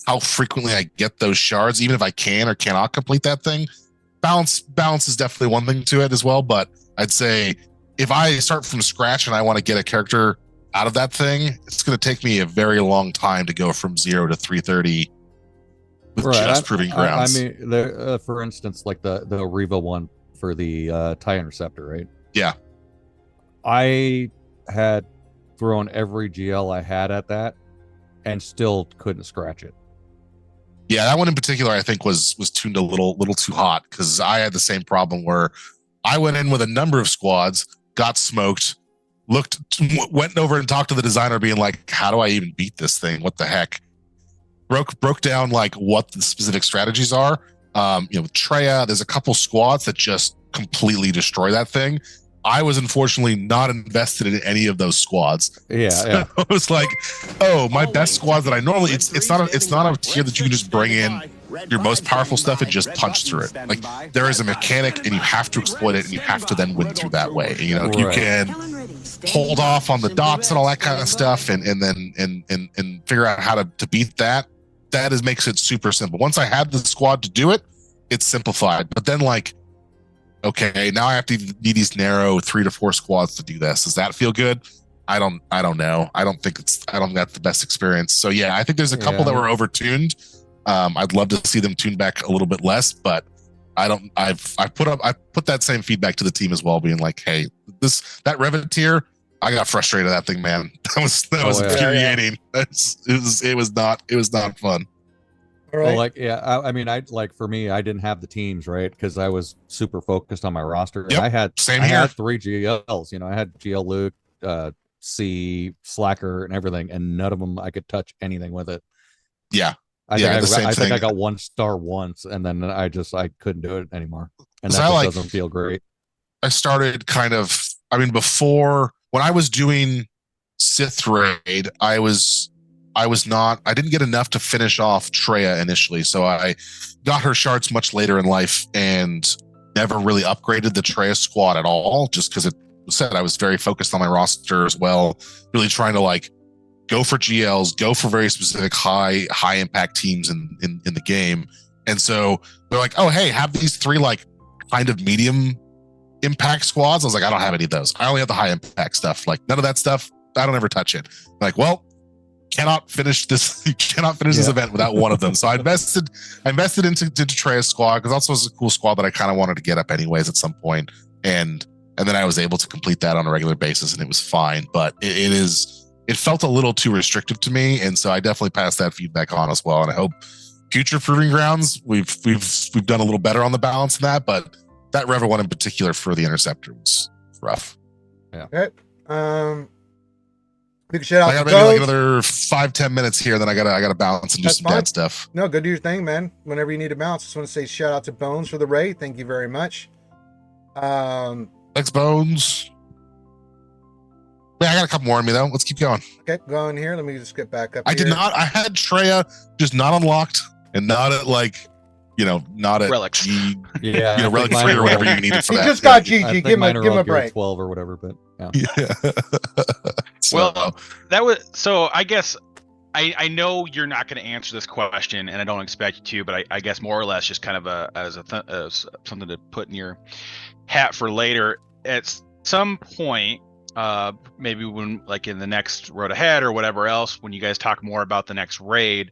how frequently I get those shards, even if I can or cannot complete that thing. Balance is definitely one thing to it as well. But I'd say if I start from scratch and I want to get a character out of that thing, it's going to take me a very long time to go from 0 to 330 with just Proving Grounds. I mean, for instance, the Riva one for the TIE Interceptor, right? Yeah. I had thrown every GL I had at that and still couldn't scratch it. Yeah, that one in particular, I think was tuned a little too hot, because I had the same problem where I went in with a number of squads, got smoked, went over and talked to the designer, being how do I even beat this thing? What the heck? Broke down what the specific strategies are. With Treya, there's a couple squads that just completely destroy that thing. I was unfortunately not invested in any of those squads. Yeah. It was like, oh, my best squads that I normally it's not a tier that you can just bring in your most powerful stuff and just punch through it. Like there is a mechanic and you have to exploit it and you have to then win through that way. You know, you can hold off on the dots and all that kind of stuff and then figure out how to beat that. That makes it super simple. Once I had the squad to do it, it's simplified. But then like, okay, now I have to need these narrow 3 to 4 squads to do this. Does that feel good? I don't know. I don't think that's the best experience. So yeah, I think there's a couple that were overtuned. I'd love to see them tuned back a little bit less, but I put that same feedback to the team as well, being like, hey, that Reventeer, I got frustrated at that thing, man. That was infuriating. It was not fun. All right. Well, I mean, for me, I didn't have the teams, right? Because I was super focused on my roster. Yep, I had I had 3 GLs. You know, I had GL Luke, C, Slacker, and everything, and none of them I could touch anything with it. Yeah. I think I got 1 star once, and then I couldn't do it anymore. And that doesn't feel great. I started before when I was doing Sith Raid, I didn't get enough to finish off Treya initially. So I got her shards much later in life and never really upgraded the Treya squad at all, just because it said I was very focused on my roster as well, really trying to like go for GLs, go for very specific high impact teams in the game. And so they're like, oh, hey, have these 3 like kind of medium impact squads. I was like, I don't have any of those. I only have the high impact stuff. Like none of that stuff. I don't ever touch it. Like, well, cannot finish this event without one of them. So I invested into Treya's squad because also it's a cool squad that I kind of wanted to get up anyways at some point. And then I was able to complete that on a regular basis and it was fine. But it felt a little too restrictive to me. And so I definitely passed that feedback on as well. And I hope future Proving Grounds, we've done a little better on the balance of that, but that Rever one in particular for the Interceptor was rough. Yeah. Okay. Big shout out I got to maybe like Bones. another 5-10 minutes here, then I gotta bounce and do That's some fine. bad stuff. No, go do your thing, man. Whenever you need to bounce. Just want to say shout out to Bones for the raid. Thank you very much. Thanks, Bones. Yeah, I got a couple more in me though. Let's keep going. Okay, go in here. Let me just get back up. I did not. I had Treya just not unlocked and not at not at Relics. G. Yeah, Relic 3 or whatever you needed for He that. just got I GG. think Give him mine are all a gear break. 12 or whatever, but yeah. Yeah. Well, that was so. I guess I know you're not going to answer this question, and I don't expect you to. But I guess more or less, just kind of as something to put in your hat for later. At some point, maybe when like in the next road ahead or whatever else, when you guys talk more about the next raid,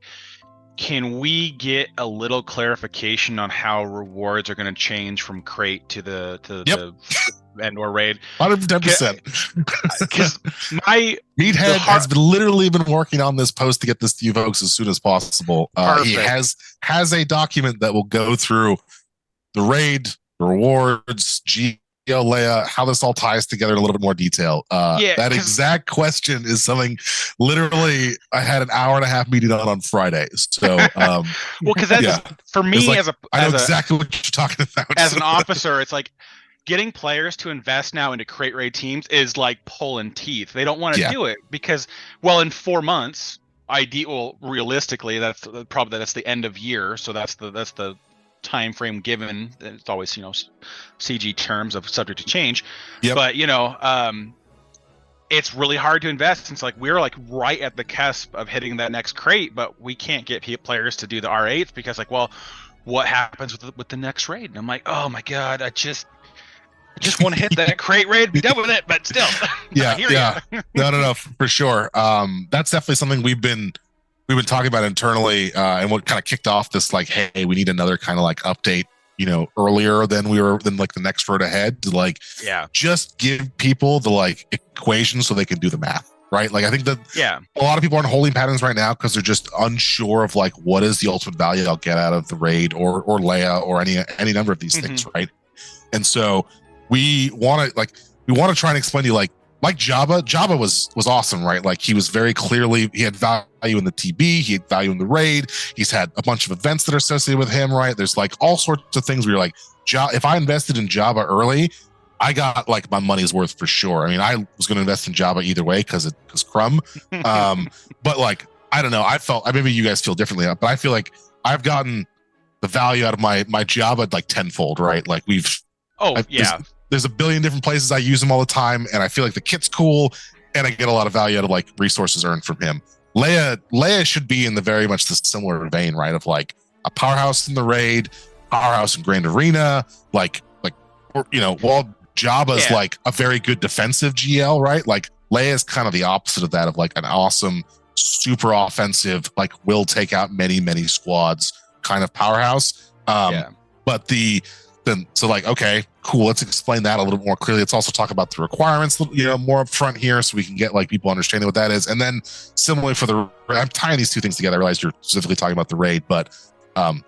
can we get a little clarification on how rewards are going to change from crate to the and/or raid? 110%. Because my Meathead has literally been working on this post to get this to you folks as soon as possible. He has a document that will go through the raid, the rewards, Leia, how this all ties together in a little bit more detail. That exact question is something literally I had an hour and a half meeting on Friday. So, well, because that's for me like, I know as exactly what you're talking about. As an officer, it's like getting players to invest now into crate raid teams is like pulling teeth. They don't want to do it because, well, in 4 months, realistically, that's the end of year. So that's the time frame given. It's always CG terms of subject to change. But it's really hard to invest since like we're like right at the cusp of hitting that next crate, but we can't get players to do the R8s because like, well, what happens with the next raid? And I'm like, oh my god, I just want to hit that crate raid, be done with it, but still. No, for sure. That's definitely something we've been talking about internally, and what kind of kicked off this like, hey, we need another kind of like update, earlier than like the next road ahead to like, just give people the like equation so they can do the math, right? Like I think that a lot of people are in holding patterns right now because they're just unsure of like what is the ultimate value I'll get out of the raid or Leia or any number of these things, right? And so we want to try and explain to you like Jabba was awesome, right? Like he was very clearly, he had value in the TB, he had value in the raid, he's had a bunch of events that are associated with him, right? There's like all sorts of things where you're like, if I invested in Jabba early, I got like my money's worth for sure. I mean, I was going to invest in Jabba either way because Crumb. But like, I don't know. Maybe you guys feel differently, but I feel like I've gotten the value out of my Jabba like tenfold, right? Like there's a billion different places I use him all the time, and I feel like the kit's cool, and I get a lot of value out of like resources earned from him. Leia should be in the very much the similar vein, right? Of like a powerhouse in the raid, powerhouse in Grand Arena, while Jabba's like a very good defensive GL, right? Like Leia's kind of the opposite of that, of like an awesome, super offensive, like will take out many, many squads kind of powerhouse. But okay, cool. Let's explain that a little more clearly. Let's also talk about the requirements, more up front here, so we can get like people understanding what that is. And then similarly I'm tying these two things together. I realize you're specifically talking about the raid, but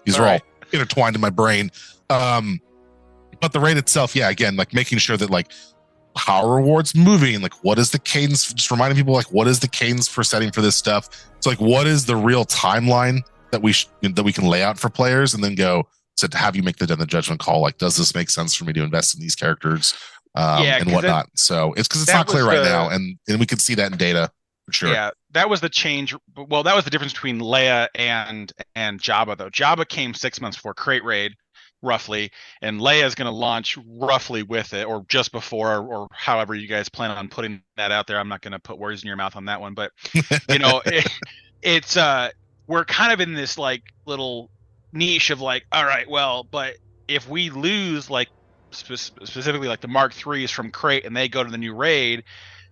these are all intertwined in my brain. But the raid itself, again, like making sure that like power rewards moving, like what is the cadence? Just reminding people like what is the cadence for setting for this stuff. So like what is the real timeline that we can lay out for players, and then go to have you make the judgment call. Like, does this make sense for me to invest in these characters and whatnot? So it's because it's not clear right now, and we can see that in data for sure. Yeah, that was the change. Well, that was the difference between Leia and Jabba, though. Jabba came 6 months before Crate Raid, roughly, and Leia is going to launch roughly with it, or just before, or however you guys plan on putting that out there. I'm not going to put words in your mouth on that one, but it's we're kind of in this like little niche of like, all right, well, but if we lose like specifically like the Mark IIIs from Crate and they go to the new raid,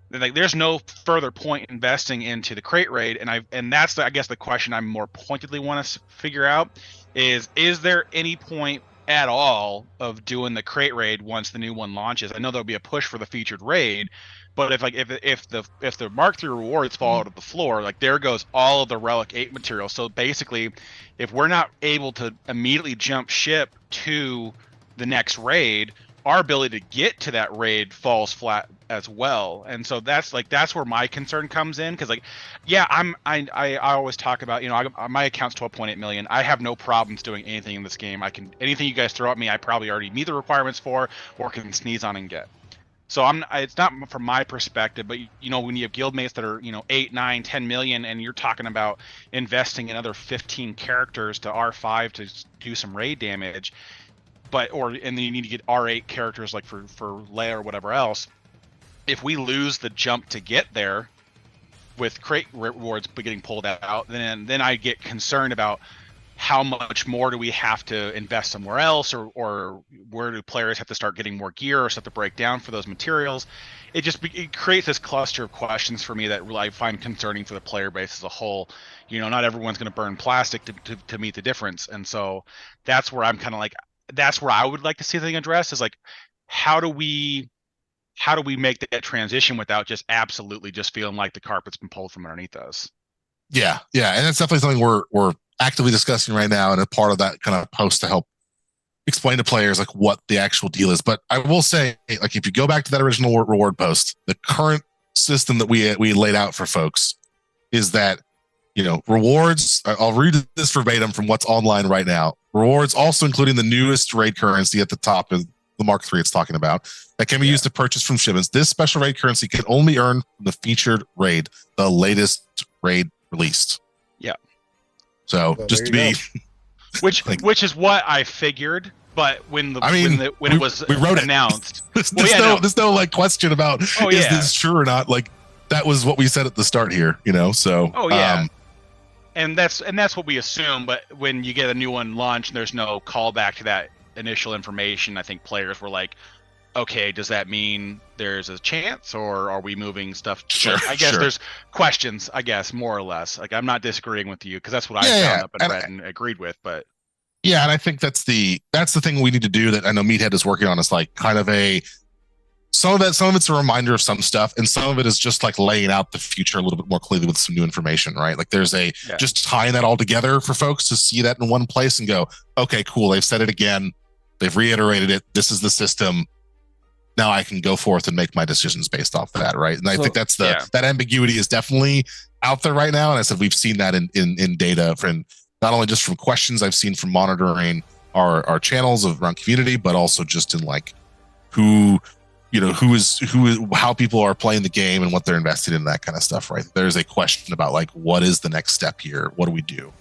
then like there's no further point investing into the Crate raid. And that's I guess the question I'm more pointedly want to figure out is there any point at all of doing the Crate raid once the new one launches? I know there'll be a push for the featured raid, but if the Mark III rewards fall out of the floor, like there goes all of the Relic 8 material. So basically, if we're not able to immediately jump ship to the next raid, our ability to get to that raid falls flat as well. And so that's where my concern comes in, because I always talk about, my account's 12.8 million. I have no problems doing anything in this game. Anything you guys throw at me, I probably already meet the requirements for or can sneeze on and get. So it's not from my perspective, but when you have guildmates that are 8, 9, 10 million, and you're talking about investing another 15 characters to R5 to do some raid damage, and then you need to get R8 characters like for Leia or whatever else. If we lose the jump to get there with Crate rewards getting pulled out, then I get concerned about how much more do we have to invest somewhere else, or where do players have to start getting more gear or stuff to break down for those materials? It creates this cluster of questions for me that really I find concerning for the player base as a whole. Not everyone's going to burn plastic to meet the difference, and so that's where I'm kind of like, that's where I would like to see the thing addressed, is like, how do we make that transition without just absolutely just feeling like the carpet's been pulled from underneath us? Yeah, and that's definitely something we're actively discussing right now, and a part of that kind of post to help explain to players like what the actual deal is. But I will say, like, if you go back to that original reward post, the current system that we laid out for folks is that rewards. I'll read this verbatim from what's online right now. Rewards, also including the newest raid currency at the top of the Mark III it's talking about, that can be used to purchase from shipments. This special raid currency can only earn from the featured raid, the latest raid released. Yeah. So just to be, which is what I figured, but when it was announced, there's no like question about is this true or not. Like that was what we said at the start here, So and that's what we assume. But when you get a new one launched and there's no callback to that initial information, I think players were like, okay, does that mean there's a chance, or are we moving stuff? Sure. I guess there's questions, I guess, more or less. Like, I'm not disagreeing with you, because that's what I found up and read and agreed with. But yeah, and I think that's the thing we need to do that I know Meathead is working on, is like kind of some of it's a reminder of some stuff, and some of it is just like laying out the future a little bit more clearly with some new information, right? Like there's just tying that all together for folks to see that in one place and go, okay, cool. They've said it again. They've reiterated it. This is the system. Now I can go forth and make my decisions based off of that, right? And I think that's that ambiguity is definitely out there right now. And I said we've seen that in data from not only just from questions I've seen from monitoring, our channels around community, but also just in like who is how people are playing the game and what they're invested in, that kind of stuff, right? There's a question about like, what is the next step here? What do we do?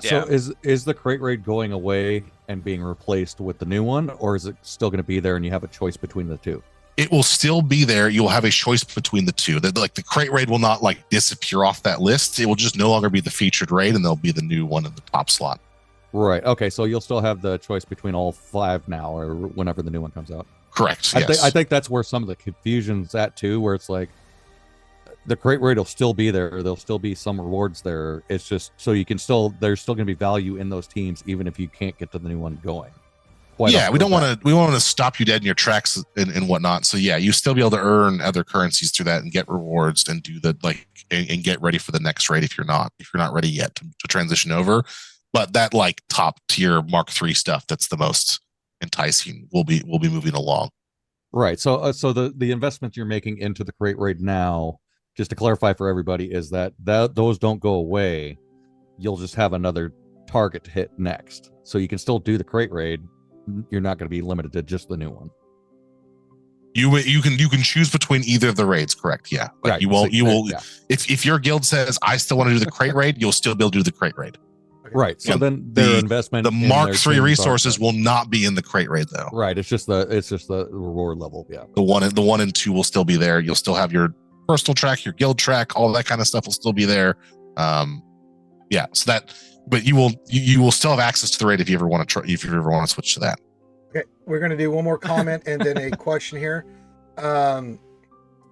So is the crate raid going away and being replaced with the new one, or is it still going to be there and you have a choice between the two? It will still be there. You'll have a choice between the two. That like the crate raid will not like disappear off that list. It will just no longer be the featured raid, and there'll be the new one in the top slot. Right. Okay. So you'll still have the choice between all 5 now, or whenever the new one comes out. Correct. Yes. I think that's where some of the confusion's at too, where it's like the crate raid will still be there. There'll still be some rewards there. It's just so you can there's still going to be value in those teams, even if you can't get to the new one going. We don't want to stop you dead in your tracks and whatnot. So yeah, you still be able to earn other currencies through that and get rewards and do the like and get ready for the next raid if you're not ready yet to transition over. But that like top tier Mark III stuff that's the most enticing will be moving along. Right. So the investment you're making into the crate raid now, just to clarify for everybody, is that those don't go away. You'll just have another target to hit next. So you can still do the crate raid. You're not going to be limited to just the new one. You can choose between either of the raids, correct? Yeah. Like right. You will yeah. If your guild says I still want to do the crate raid, you'll still be able to do the crate raid. Right. So then their investment, the Mark III resources will not be in the crate raid though. Right. It's just the reward level. Yeah. The 1 and 2 will still be there. You'll still have your personal track, your guild track, all that kind of stuff will still be there. Yeah. So that, but you will still have access to the raid if you ever want to switch to that. Okay. We're going to do one more comment and then a question here.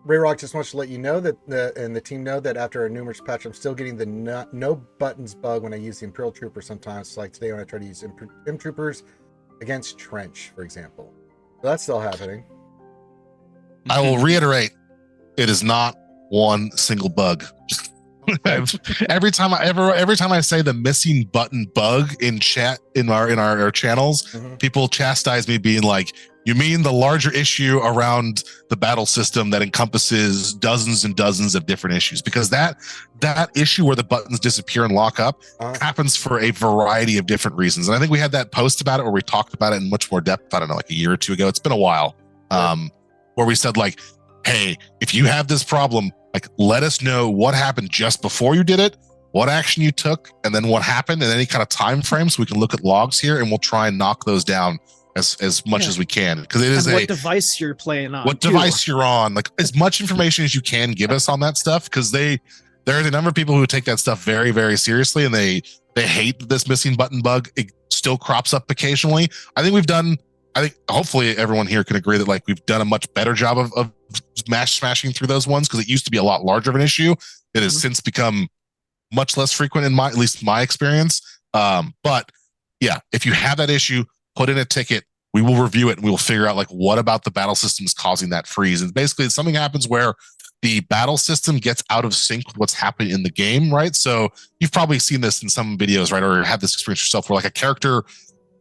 Ray Rock just wants to let you know that the team know that after a numerous patch, I'm still getting the no buttons bug when I use the Imperial Trooper sometimes. Like today when I try to use M Troopers against Trench, for example. So that's still happening. I will reiterate, it is not one single bug. every time I say the missing button bug in chat in our channels, people chastise me being like, you mean the larger issue around the battle system that encompasses dozens and dozens of different issues? Because that issue where the buttons disappear and lock up happens for a variety of different reasons. And I think we had that post about it where we talked about it in much more depth, I don't know, like a year or two ago. It's been a while. Where we said like, hey, if you have this problem, like let us know what happened just before you did it, what action you took, and then what happened, and any kind of time frame so we can look at logs here and we'll try and knock those down as much as we can, because it is what device you're playing on, what device you're on, like as much information as you can give us on that stuff, because there are a number of people who take that stuff very, very seriously, and they hate this missing button bug. It still crops up occasionally. I think hopefully everyone here can agree that like we've done a much better job of smashing through those ones, because it used to be a lot larger of an issue. It has since become much less frequent in at least my experience. But yeah, if you have that issue, put in a ticket, we will review it and we will figure out like what about the battle system is causing that freeze. And basically something happens where the battle system gets out of sync with what's happening in the game, right? So you've probably seen this in some videos, right? Or had this experience yourself where like a character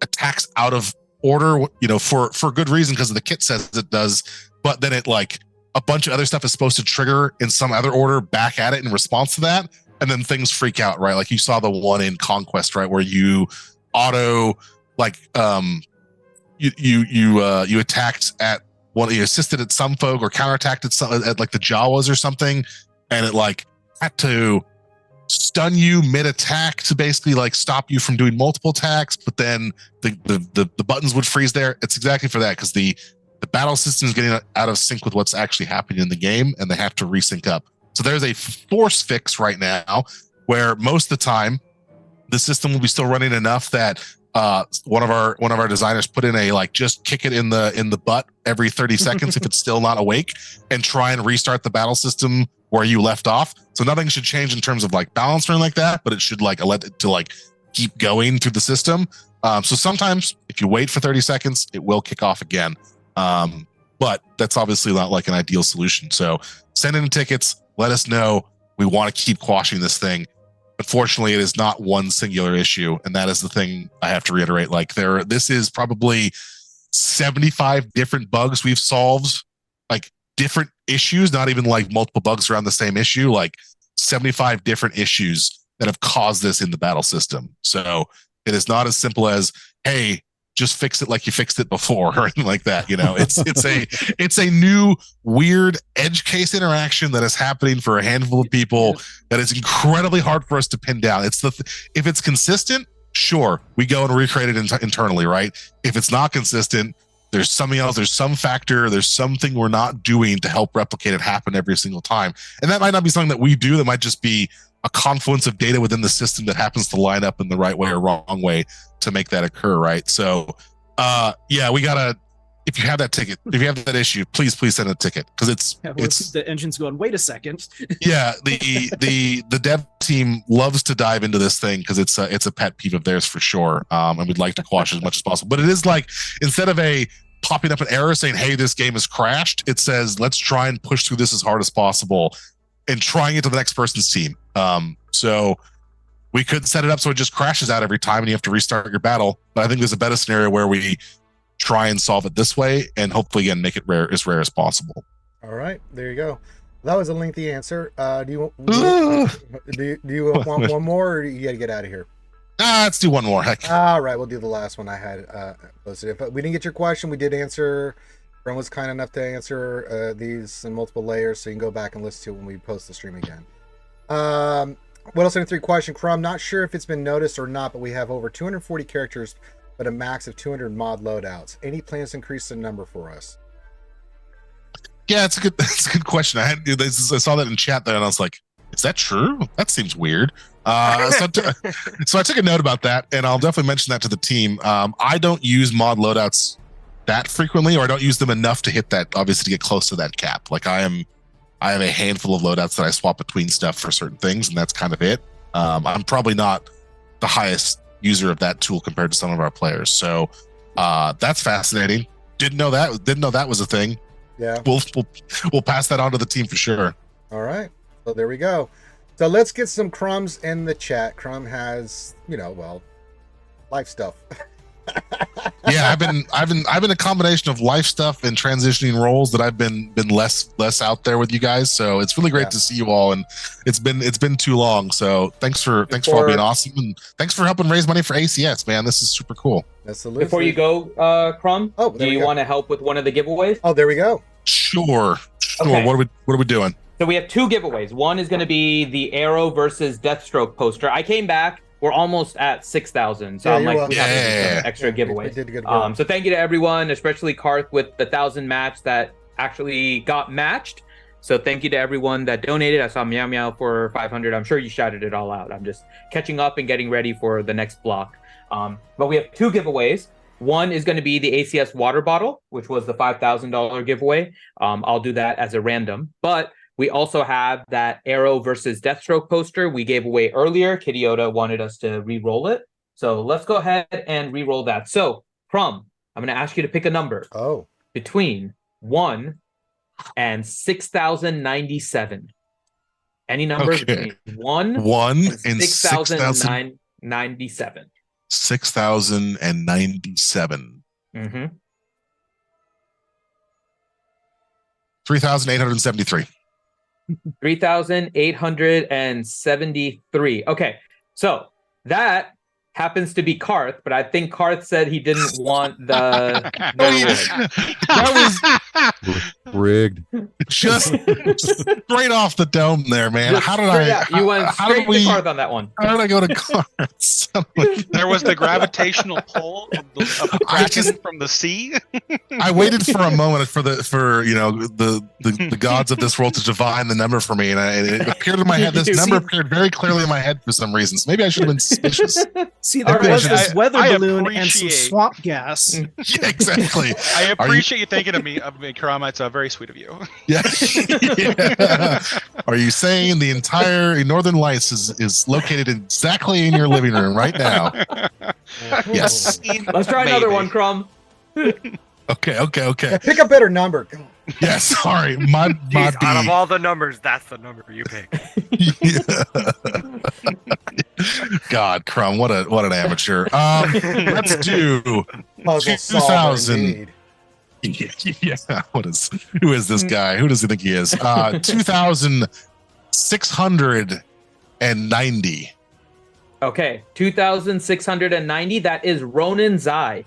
attacks out of order, for good reason, because the kit says it does, but then it like a bunch of other stuff is supposed to trigger in some other order back at it in response to that. And then things freak out, right? Like you saw the one in Conquest, right? Where you auto like you attacked at one, you assisted at some folk or counterattacked at like the Jawas or something, and it like had to stun you mid attack to basically like stop you from doing multiple attacks, but then the buttons would freeze there. It's exactly for that, because the battle system is getting out of sync with what's actually happening in the game, and they have to resync up. So there's a force fix right now where most of the time the system will be still running enough that one of our designers put in a like just kick it in the butt every 30 seconds if it's still not awake, and try and restart the battle system where you left off. So nothing should change in terms of like balance or anything like that, but it should like let it to like keep going through the system. So sometimes if you wait for 30 seconds, it will kick off again. But that's obviously not like an ideal solution. So send in tickets, let us know. We want to keep quashing this thing. Unfortunately, it is not one singular issue, and that is the thing I have to reiterate. Like this is probably 75 different bugs we've solved, like different issues, not even like multiple bugs around the same issue, like 75 different issues that have caused this in the battle system. So it is not as simple as, hey, just fix it like you fixed it before or anything like that. You know, it's a new weird edge case interaction that is happening for a handful of people that is incredibly hard for us to pin down. If it's consistent, sure, we go and recreate it internally, right? If it's not consistent, there's something else, there's some factor, there's something we're not doing to help replicate it happen every single time. And that might not be something that we do, that might just be a confluence of data within the system that happens to line up in the right way or wrong way to make that occur, right? So yeah, we gotta, if you have that ticket, if you have that issue, please send a ticket, because it's the engine's going, wait a second. Yeah, the dev team loves to dive into this thing because it's a pet peeve of theirs for sure, and we'd like to quash as much as possible. But it is like, instead of popping up an error saying, hey, this game has crashed, it says, let's try and push through this as hard as possible and trying it to the next person's team. So we could set it up so it just crashes out every time and you have to restart your battle. But I think there's a better scenario where we try and solve it this way and hopefully, again, make it rare as possible. All right, there you go. That was a lengthy answer. Do you want one more, or you got to get out of here? Let's do one more. Heck. All right, we'll do the last one I had posted. If we didn't get your question, we did answer. Ron was kind enough to answer these in multiple layers, so you can go back and listen to it when we post the stream again. What else in the 3 question? Crumb, not sure if it's been noticed or not, but we have over 240 characters, but a max of 200 mod loadouts. Any plans to increase the number for us? Yeah, that's a good question. I saw that in chat there, and I was like, is that true? That seems weird. So I took a note about that, and I'll definitely mention that to the team. I don't use mod loadouts that frequently, or I don't use them enough to hit that, obviously, to get close to that cap. Like I have a handful of loadouts that I swap between stuff for certain things, and that's kind of it. I'm probably not the highest user of that tool compared to some of our players. So that's fascinating. Didn't know that was a thing. Yeah. We'll pass that on to the team for sure. All right. So there we go. So let's get some crumbs in the chat. Crumb has, life stuff. Yeah, I've been a combination of life stuff and transitioning roles that I've been less out there with you guys. So it's really great to see you all, and it's been too long. So thanks for all being awesome, and thanks for helping raise money for ACS, man. This is super cool. Absolutely. Before you go, Crumb, do you want to help with one of the giveaways? Oh, there we go. Sure. Okay. What are we doing? So we have 2 giveaways. One is going to be the Arrow versus Deathstroke poster. I came back. We're almost at 6,000. So I'm like, extra giveaways. Did good so thank you to everyone, especially Karth with the 1,000 match that actually got matched. So thank you to everyone that donated. I saw Meow Meow for 500. I'm sure you shouted it all out. I'm just catching up and getting ready for the next block. But we have 2 giveaways. One is going to be the ACS water bottle, which was the $5,000 giveaway. I'll do that as a random. But we also have that Arrow versus Deathstroke poster we gave away earlier. Kitty Yoda wanted us to re-roll it. So let's go ahead and re-roll that. So, Crumb, I'm going to ask you to pick a number. Between 1 and 6,097. Any number between 1 and 6,097. 6,097. Mm-hmm. 3,873. 3,873. Okay, so that happens to be Karth, but I think Karth said he didn't want the that was rigged. Just straight off the dome there, man. Just how did you went straight to Karth on that one. How did I go to Karth? There was the gravitational pull of the Kraken from the sea. I waited for a moment for the gods of this world to divine the number for me, and it appeared in my head. This number appeared very clearly in my head for some reason. So maybe I should have been suspicious. See, there was this weather balloon and some swamp gas. Yeah, exactly. I appreciate you thinking of me, Karama. It's very sweet of you. Yeah. Are you saying the entire Northern Lights is located exactly in your living room right now? Yes. Let's try another one, Crumb. Okay. Yeah, pick a better number. Yeah, sorry. My out of all the numbers, that's the number you pick. God, Crumb, what an amateur. Let's do 2,000. Yeah, who is this guy? Who does he think he is? 2,690. Okay, 2,690. That is Ronan Zai.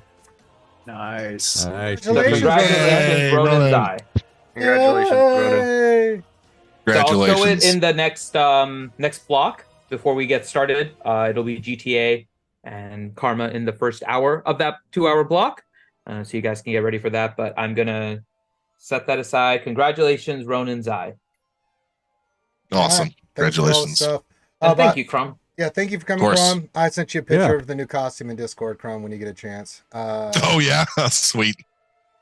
Nice. Nice. So congratulations, Yay, Ronan Ronan. Zai. Congratulations, Ronan. Yay! So I'll show it Congratulations. in the next block before we get started. It'll be GTA and Karma in the first hour of that 2-hour block. So you guys can get ready for that. But I'm gonna set that aside. Congratulations, Ronan Zai. Awesome. Thanks for all the Congratulations. stuff. And thank you, Crumb. Yeah, thank you for coming, course. Crumb. I sent you a picture Yeah. of the new costume in Discord, Crumb, when you get a chance. Oh yeah, sweet.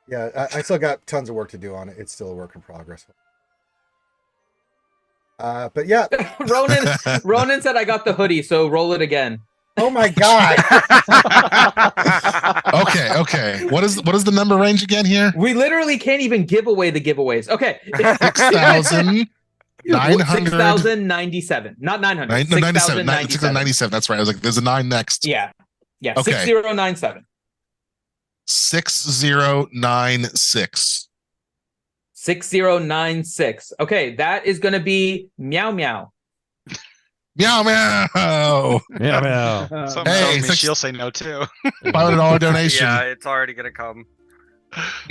Yeah, I still got tons of work to do on it. It's still a work in progress. But yeah. Ronan said I got the hoodie, so roll it again. Oh my God. Okay. What is the number range again here? We literally can't even give away the giveaways. Okay. 6,900. 6,097. Not 900. 97. 6,097. 697. That's right. I was like, there's a 9 next. Yeah. Okay. 6097. 6096. 6096. Okay, that is going to be Meow Meow. Meow meow. Yeah, meow. Something Hey, tells me six- she'll say no too. $500 donation. Yeah, it's already gonna come.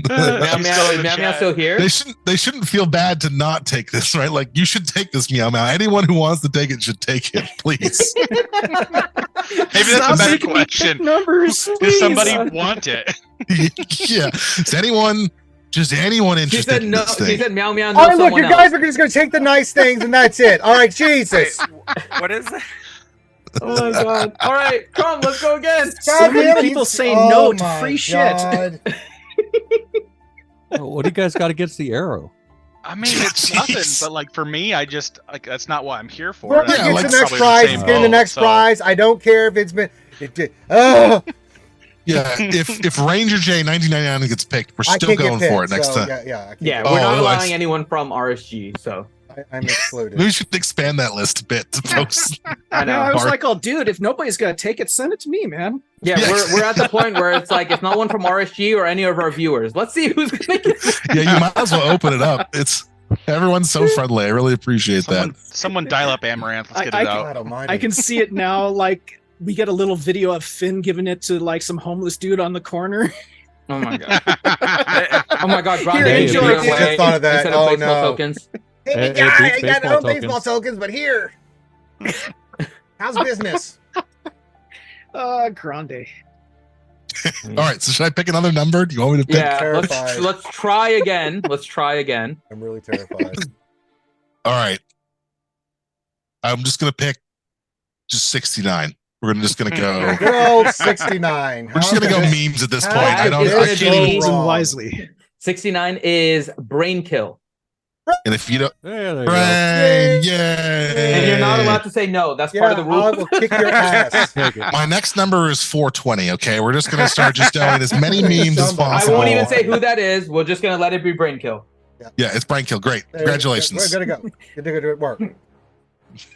Meow Meow, is Meow Meow still here? They shouldn't feel bad to not take this, right? Like, you should take this, meow meow. Anyone who wants to take it should take it, please. Maybe that's a Stop better making me pick question. numbers, Does please. somebody want it? Yeah. Is anyone interested She said in no. this She thing? said Meow Meow. All No, right, look, someone you guys else. are just going to take the nice things and that's it. All right, Jesus. What is that? Oh my god! All right, come, let's go again. So God many damn it, people he's- say oh no to my free God. What do you guys got against the arrow? I mean, it's Jeez. nothing, but like for me, I just like that's not what I'm here for. Whoever and I Yeah, gets think the like next it's probably prize same is getting the boat, next so- prize. I don't care if it's been. Yeah, if Ranger J 1999 gets picked, we're I still can't going get for picked, it next so, time. Yeah, I can't Yeah, get we're Oh, not I allowing see. anyone from RSG, so I'm excluded. Maybe we should expand that list a bit to folks. I know. I was Bart. like, oh, dude, if nobody's gonna take it, send it to me, man. Yeah, Yeah. we're at the point where it's like it's not one from RSG or any of our viewers. Let's see who's gonna get it. Yeah, you might as well open it up. It's everyone's so friendly. I really appreciate that. Someone dial up Amaranth. Let's get I it can- out. I don't mind. I it. can see it now. Like we get a little video of Finn giving it to like some homeless dude on the corner. Oh my god! Oh my god! Grande, Here, give enjoy it it. away Just thought of that. instead of Oh, baseball no. tokens. Hey, It guy, I beats got baseball no baseball tokens, but here. How's business? Grande. All right, so should I pick another number? Do you want me to pick? Yeah, Terrified. let's try again. Let's try again. I'm really terrified. All right. I'm just gonna pick just 69. We're just gonna go. Good old 69. We're just gonna go memes at this point. I don't. It's I gonna can't be- even. Use them wrong. wisely. 69 is Brain Kill, And if you don't, There you go. Brain, yay! and you're not allowed to say no. That's part of the I rule. will kick your ass. Take it. My next number is 420. Okay, we're just gonna start just doing as many memes as Somebody. I possible. won't even say who that is. We're just gonna let it be Brain Kill. Yeah, it's Brain Kill. Great, We're congratulations. gonna go. You're gonna do it work.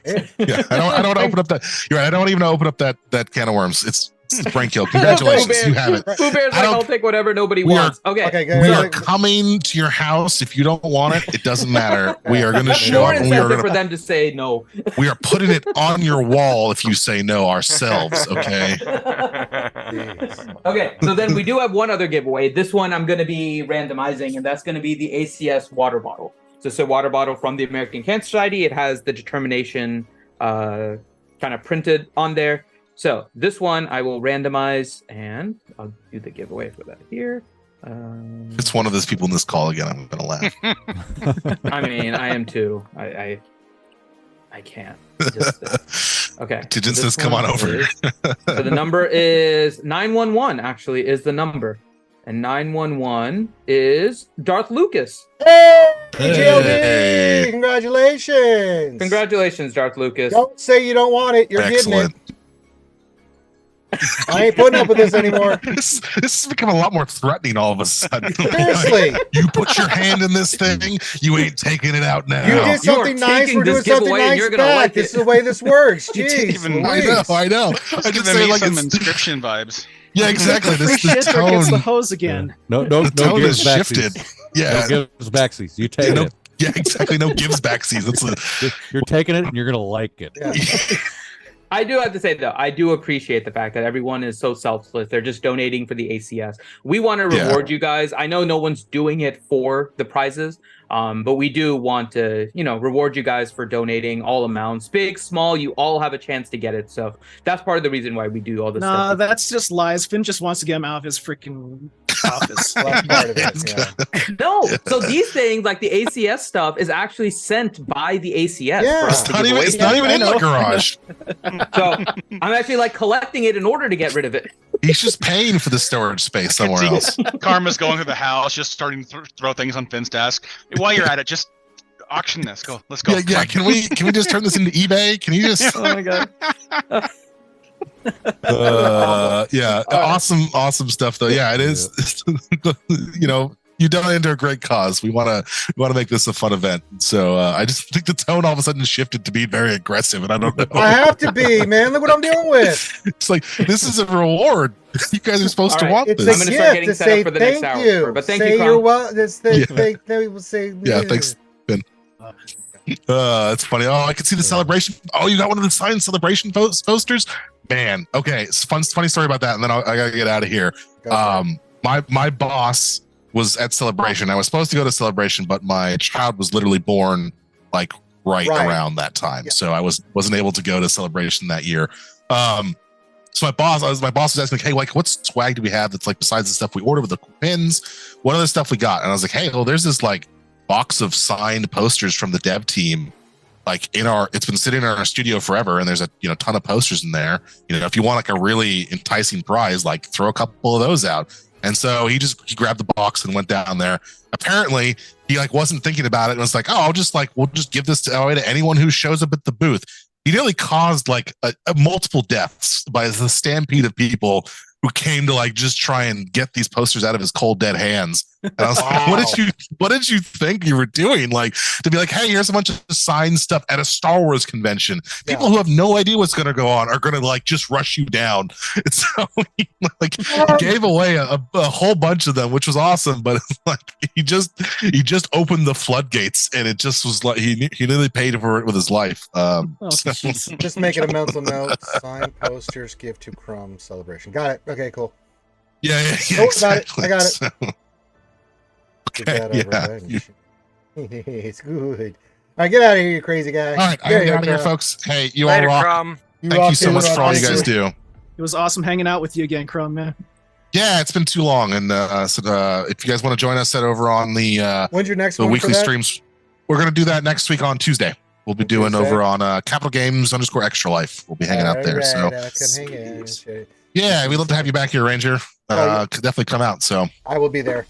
Yeah, I don't want to open up that. You're right. I don't even open up that can of worms. It's Brain Kill. Congratulations, you have it. Pooh Bear's I like, don't- I'll take whatever nobody We are- wants. Okay. Okay, good. We are coming to your house. If you don't want it, it doesn't matter. We are going to That's show more up, and we are incentive for going them to say no. we are putting it on your wall if you say no ourselves. Okay. Jeez. Okay, so then we do have one other giveaway. This one I'm going to be randomizing, and that's going to be the ACS water bottle. So it's a water bottle from the American Cancer Society. It has the determination kind of printed on there. So this one I will randomize, and I'll do the giveaway for that here. It's one of those people in this call again. I'm going to laugh. I mean, I am too. I can't. Just, okay. Tijin so says, this "Come on one over." is- so the number is 911. Actually, is the number, and 911 is Darth Lucas. Hey, Hey. GLD! Congratulations! Congratulations, Darth Lucas. Don't say you don't want it. You're Excellent. getting it. I ain't putting up with this anymore. This has become a lot more threatening all of a sudden. Seriously, You put your hand in this thing, you ain't taking it out now. you did You are something nice. taking We're doing this something giveaway and nice you're gonna back. like This is it. the way this works. You didn't Jeez, even- I Louise. know. I know. I Give just me say like some it's, inscription vibes. yeah, exactly. Free This the shit or gets the tone. hose again. No The tone gives has shifted. backsies. Yeah. No gives backsies. You take no, it. yeah, exactly. No gives backsies. That's a, You're taking it and you're gonna like it. Yeah. I do have to say, though, I do appreciate the fact that everyone is so selfless. They're just donating for the ACS. We want to reward you guys. I know no one's doing it for the prizes, but we do want to, reward you guys for donating all amounts. Big, small, you all have a chance to get it. So that's part of the reason why we do all this stuff. Nah, that's just lies. Finn just wants to get him out of his freaking office. That's part of it, yeah. No, so these things, like the ACS stuff, is actually sent by the ACS. Yeah. For us to give away. It's not even in the garage. So I'm actually like collecting it in order to get rid of it. He's just paying for the storage space somewhere else. Karma's going through the house, just starting to throw things on Finn's desk. While you're at it, just auction this. Go, let's go. Yeah. Can we just turn this into eBay? Can you just? Oh my god. Awesome stuff though. Yeah, it is. You donated to a great cause. We want to make this a fun event. So I just think the tone all of a sudden shifted to be very aggressive, and I don't know. I have to be, man. Look what I'm dealing with. It's like this is a reward. You guys are supposed to want it's this. I'm going to start getting set up for the next hour. But thank you, you're Kron. Thanks, Ben. It's funny. Oh, I can see the celebration. Oh, you got one of the signed celebration posters, man. Okay, it's funny story about that, and then I gotta get out of here. My boss was at Celebration. I was supposed to go to Celebration, but my child was literally born like right around that time, so I wasn't able to go to Celebration that year. So my boss was asking, hey, like, what swag do we have that's like besides the stuff we ordered with the pins? What other stuff we got? And I was like, hey, well, there's this like box of signed posters from the dev team, like it's been sitting in our studio forever, and there's a ton of posters in there. If you want like a really enticing prize, like throw a couple of those out. And so he grabbed the box and went down there. Apparently he like wasn't thinking about it and was like, oh, we'll just give this away to anyone who shows up at the booth. He nearly caused like a multiple deaths by the stampede of people who came to like just try and get these posters out of his cold dead hands. And I was like, what did you think you were doing? Like to be like, hey, here's a bunch of signed stuff at a Star Wars convention. People who have no idea what's going to go on are going to like just rush you down. And so he like gave away a whole bunch of them, which was awesome. But like he just opened the floodgates, and it just was like he nearly paid for it with his life. Just making a mental note. Signed posters give to Crumb celebration. Got it. Okay, cool. Yeah, exactly. I got it. So, it's good. All right, get out of here, you crazy guy. All right, I'm out of here, folks. Hey, you all rock. Thank you so much for all you guys do. It was awesome hanging out with you again, Crumb, man. Yeah, it's been too long, and if you guys want to join us over on the when's your next the weekly streams, we're gonna do that next week on Tuesday. We'll be doing over on Capital Games _Extra Life. We'll be hanging out there. So yeah, we'd love to have you back here, Ranger. Could definitely come out. So I will be there.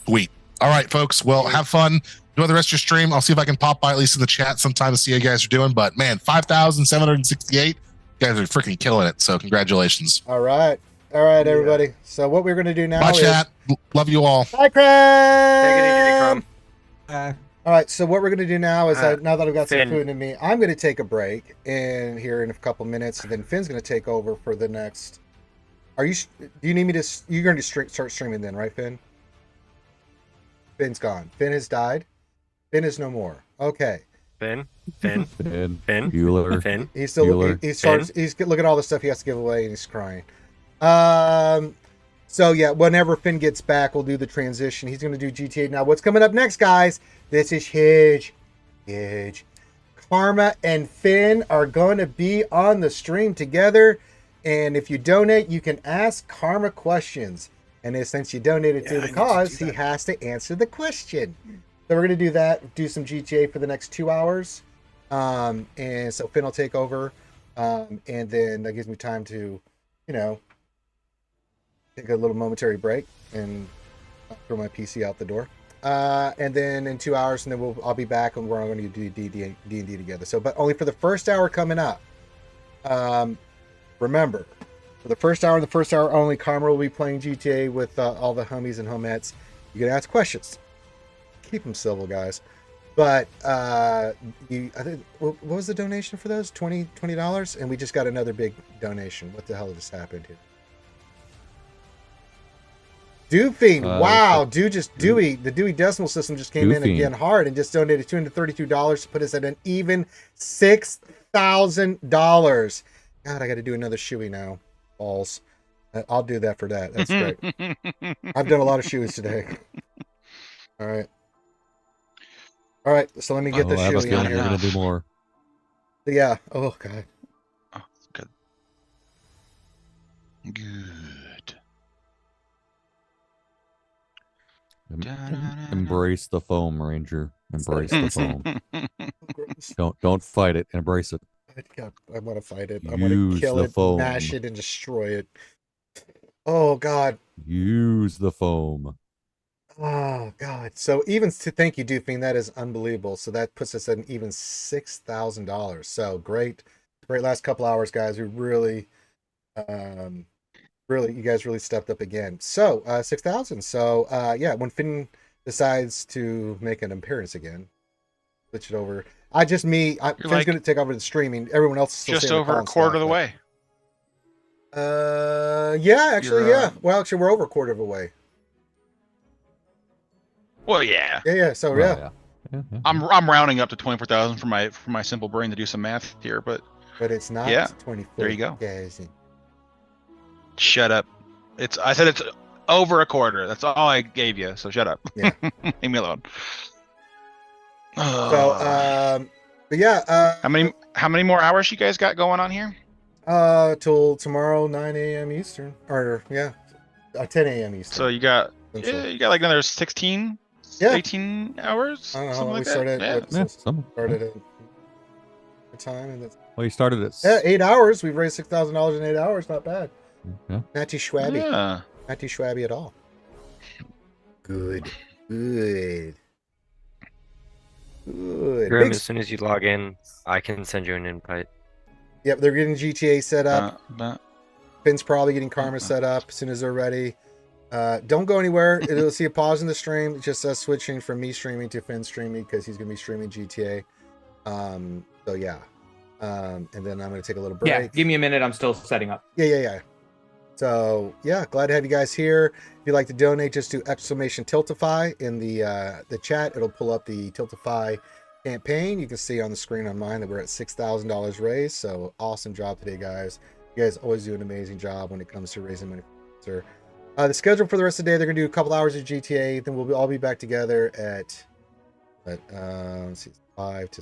Sweet. All right, folks. Well, have fun. Enjoy the rest of your stream. I'll see if I can pop by at least in the chat sometime to see how you guys are doing. But man, 5,768. You guys are freaking killing it. So congratulations. All right, everybody. So what we're going to do now is chat. Love you all. Bye, Crumb. Take it easy, Crumb. Bye. All right, so what we're going to do now is now that I've got some food in me, I'm going to take a break and here in a couple minutes, and then Finn's going to take over for the next. Do you need me to? You're going to start streaming then, right, Finn? Finn's gone. Finn has died. Finn is no more. Okay. Finn. Bueller. Finn. He's still. He's looking at all the stuff he has to give away, and he's crying. So yeah, whenever Finn gets back, we'll do the transition. He's going to do GTA now. What's coming up next, guys? This is huge. Karma and Finn are going to be on the stream together, and if you donate, you can ask Karma questions. And since you donated to the cause, he has to answer the question. So we're going to do that, do some GTA for the next 2 hours. And so Finn will take over. And then that gives me time to, take a little momentary break and throw my PC out the door. And then in 2 hours, and then I'll be back, and we're all going to do D&D together. So, but only for the first hour coming up. Remember, for the first hour and the first hour only, Karma will be playing GTA with all the homies and homettes. You can ask questions. Keep them civil, guys. But I think what was the donation for those? $20, and we just got another big donation. What the hell just happened here? Doofing. Wow, dude, just Dewey. The Dewey Decimal System just came in again hard and just donated $232 to put us at an even $6,000. God, I got to do another shoey now. Balls. I'll do that for that. That's great. I've done a lot of shoes today. All right. All right. So let me get the shoey on here. You're gonna do more. Yeah. Oh God. Oh, good. Good. Embrace the foam, Ranger. Embrace the foam. Don't fight it. Embrace it. I want to fight it. I want to kill it, foam. mash it, and destroy it. Oh God. Use the foam. Oh God. So even to thank you, Doofing, that is unbelievable. So that puts us at an even $6,000. So great last couple hours, guys. We really, you guys really stepped up again. So 6,000. So yeah, when Finn decides to make an appearance again, switch it over. Finn's gonna take over the streaming. Everyone else is still just over a quarter of the way. Yeah, actually, yeah. Well, actually, we're over a quarter of the way. Well, yeah. Yeah. So yeah. I'm rounding up to 24,000 for my simple brain to do some math here, but it's not. Yeah. 24. There you go. Yeah. Shut up. I said it's over a quarter. That's all I gave you. So shut up. Yeah. Leave me alone. So but yeah. How many more hours you guys got going on here? Till tomorrow 9 a.m. Eastern, or 10 a.m. Eastern. So you got like another 16, 18 hours. I don't know. Something like started that. started at what time? And you started at 8 hours. We've raised $6,000 in 8 hours. Not bad. Yeah. Not too shabby. Yeah. Not too shabby at all. Good. Grim, as soon as you log in, I can send you an invite. Yep, they're getting GTA set up. Finn's probably getting Karma set up as soon as they're ready. Don't go anywhere. It'll see a pause in the stream. It's just us switching from me streaming to Finn streaming because he's going to be streaming GTA. So yeah. And then I'm going to take a little break. Yeah, give me a minute. I'm still setting up. Yeah. So yeah, glad to have you guys here. If you'd like to donate, just do !Tiltify in the chat. It'll pull up the Tiltify campaign. You can see on the screen on mine that we're at $6,000 raised. So awesome job today, guys. You guys always do an amazing job when it comes to raising money for cancer. The schedule for the rest of the day, they're gonna do a couple hours of GTA. Then we'll all be back together at let's see, 5 to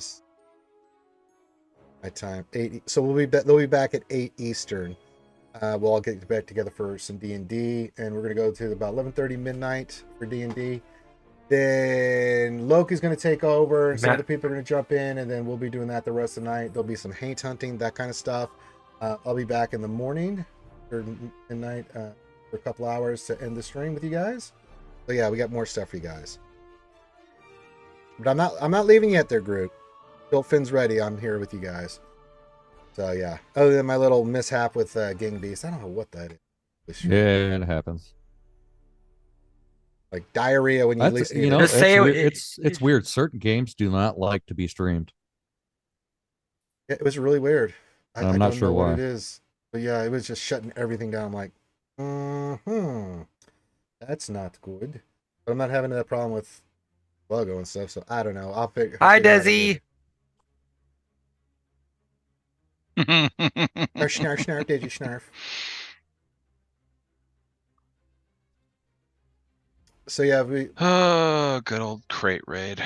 my time 8. So they'll be back at 8 Eastern. We'll all get back together for some D&D, and we're gonna go to about 11:30 midnight for D&D. Then Loki's going to take over, and some other people are going to jump in, and then we'll be doing that the rest of the night. There'll be some haint hunting, that kind of stuff. I'll be back in the morning or midnight for a couple hours to end the stream with you guys. So yeah, we got more stuff for you guys. But I'm not leaving yet, there, group. Till Finn's ready, I'm here with you guys. So yeah, other than my little mishap with Gang Beast, I don't know what that is. Yeah, it happens. Like diarrhea when you least need it's weird. Certain games do not like to be streamed. Yeah, it was really weird. I'm not sure why what it is, but yeah, it was just shutting everything down. I'm like, that's not good. But I'm not having that problem with logo and stuff, so I don't know. I'll figure. Hi, Desi. Snarf, did you snarf? So yeah, good old crate raid.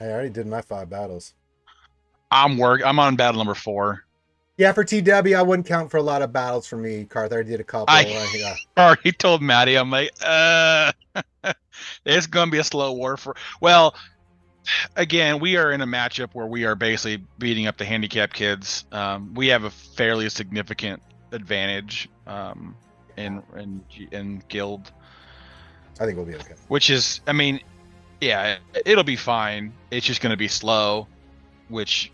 I already did my 5 battles. I'm on battle number 4. Yeah, for TW, I wouldn't count for a lot of battles for me, Carth. I already did a couple. I already told Maddie, I'm like, it's gonna be a slow war for. Well, again, we are in a matchup where we are basically beating up the handicapped kids. We have a fairly significant advantage in guild. I think we'll be okay. Which is, I mean, yeah, it'll be fine. It's just going to be slow, which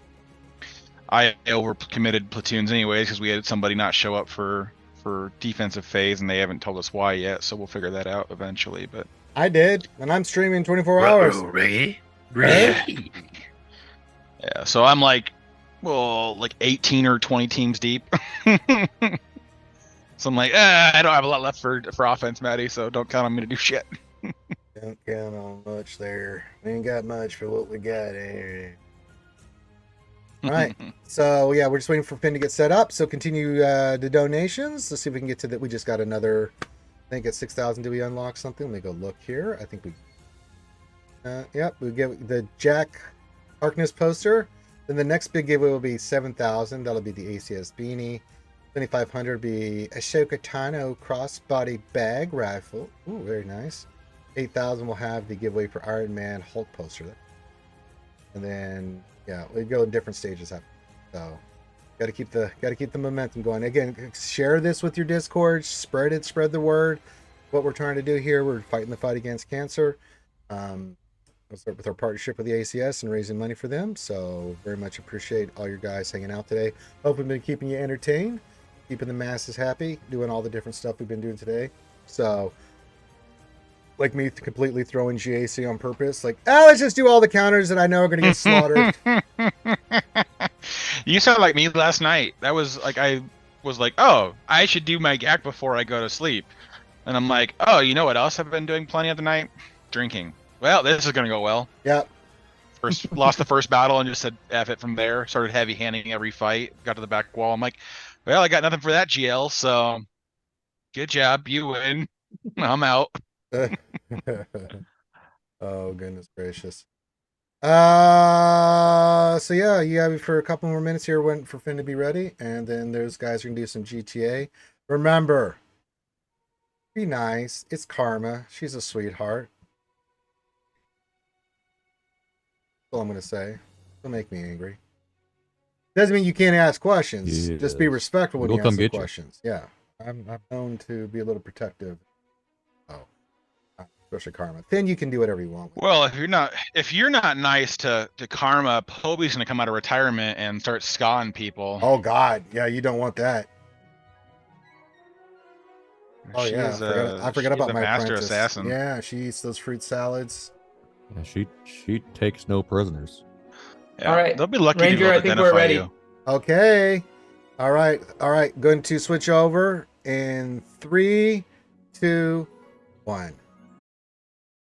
I overcommitted platoons anyways because we had somebody not show up for defensive phase and they haven't told us why yet, so we'll figure that out eventually. But I did, and I'm streaming 24 hours. Ray? Yeah, so I'm like 18 or 20 teams deep. So I'm like, I don't have a lot left for offense, Maddie. So don't count on me to do shit. Don't count on much there. We ain't got much for what we got. All right. So yeah, we're just waiting for Finn to get set up. So continue the donations. Let's see if we can get to that. We just got another. I think at 6,000. Did we unlock something? Let me go look here. I think we. Yep, we give the Jack Harkness poster. Then the next big giveaway will be 7,000. That'll be the ACS beanie. 2,500 be Ashoka Tano crossbody bag rifle. Ooh, very nice. 8,000 will have the giveaway for Iron Man Hulk poster. And then yeah, we go in different stages. So got to keep the momentum going. Again, share this with your Discord. Spread the word. What we're trying to do here, we're fighting the fight against cancer. We'll start with our partnership with the ACS and raising money for them. So very much appreciate all your guys hanging out today. Hope we've been keeping you entertained, keeping the masses happy, doing all the different stuff we've been doing today. So like me completely throwing GAC on purpose, like, let's just do all the counters that I know are going to get slaughtered. You sound like me last night. That was like, I was like, oh, I should do my GAC before I go to sleep. And I'm like, oh, you know what else I've been doing plenty of the night? Drinking. Well, this is going to go well. Yep. Lost the first battle and just said F it from there. Started heavy handing every fight. Got to the back wall. I'm like, well, I got nothing for that GL, so good job. You win. I'm out. Oh, goodness gracious. So yeah, you have for a couple more minutes here waiting for Finn to be ready, and then those guys are going to do some GTA. Remember, be nice. It's Karma. She's a sweetheart. All I'm going to say. Don't make me angry. Doesn't mean you can't ask questions. Yes. Just be respectful when We'll you come ask the get you. questions. Yeah. I'm known to be a little protective. Especially Karma. Then you can do whatever you want. Well, if you're not nice to Karma, Poby's gonna come out of retirement and start scawing people. Oh God. Yeah, you don't want that. Oh She yeah. is I forgot about she's a my master apprentice. assassin. Yeah, she eats those fruit salads. Yeah, she takes no prisoners. Yeah, All right, they'll be lucky Ranger, to I think identify we're ready. you. Okay. All right. Going to switch over in 3, 2, 1.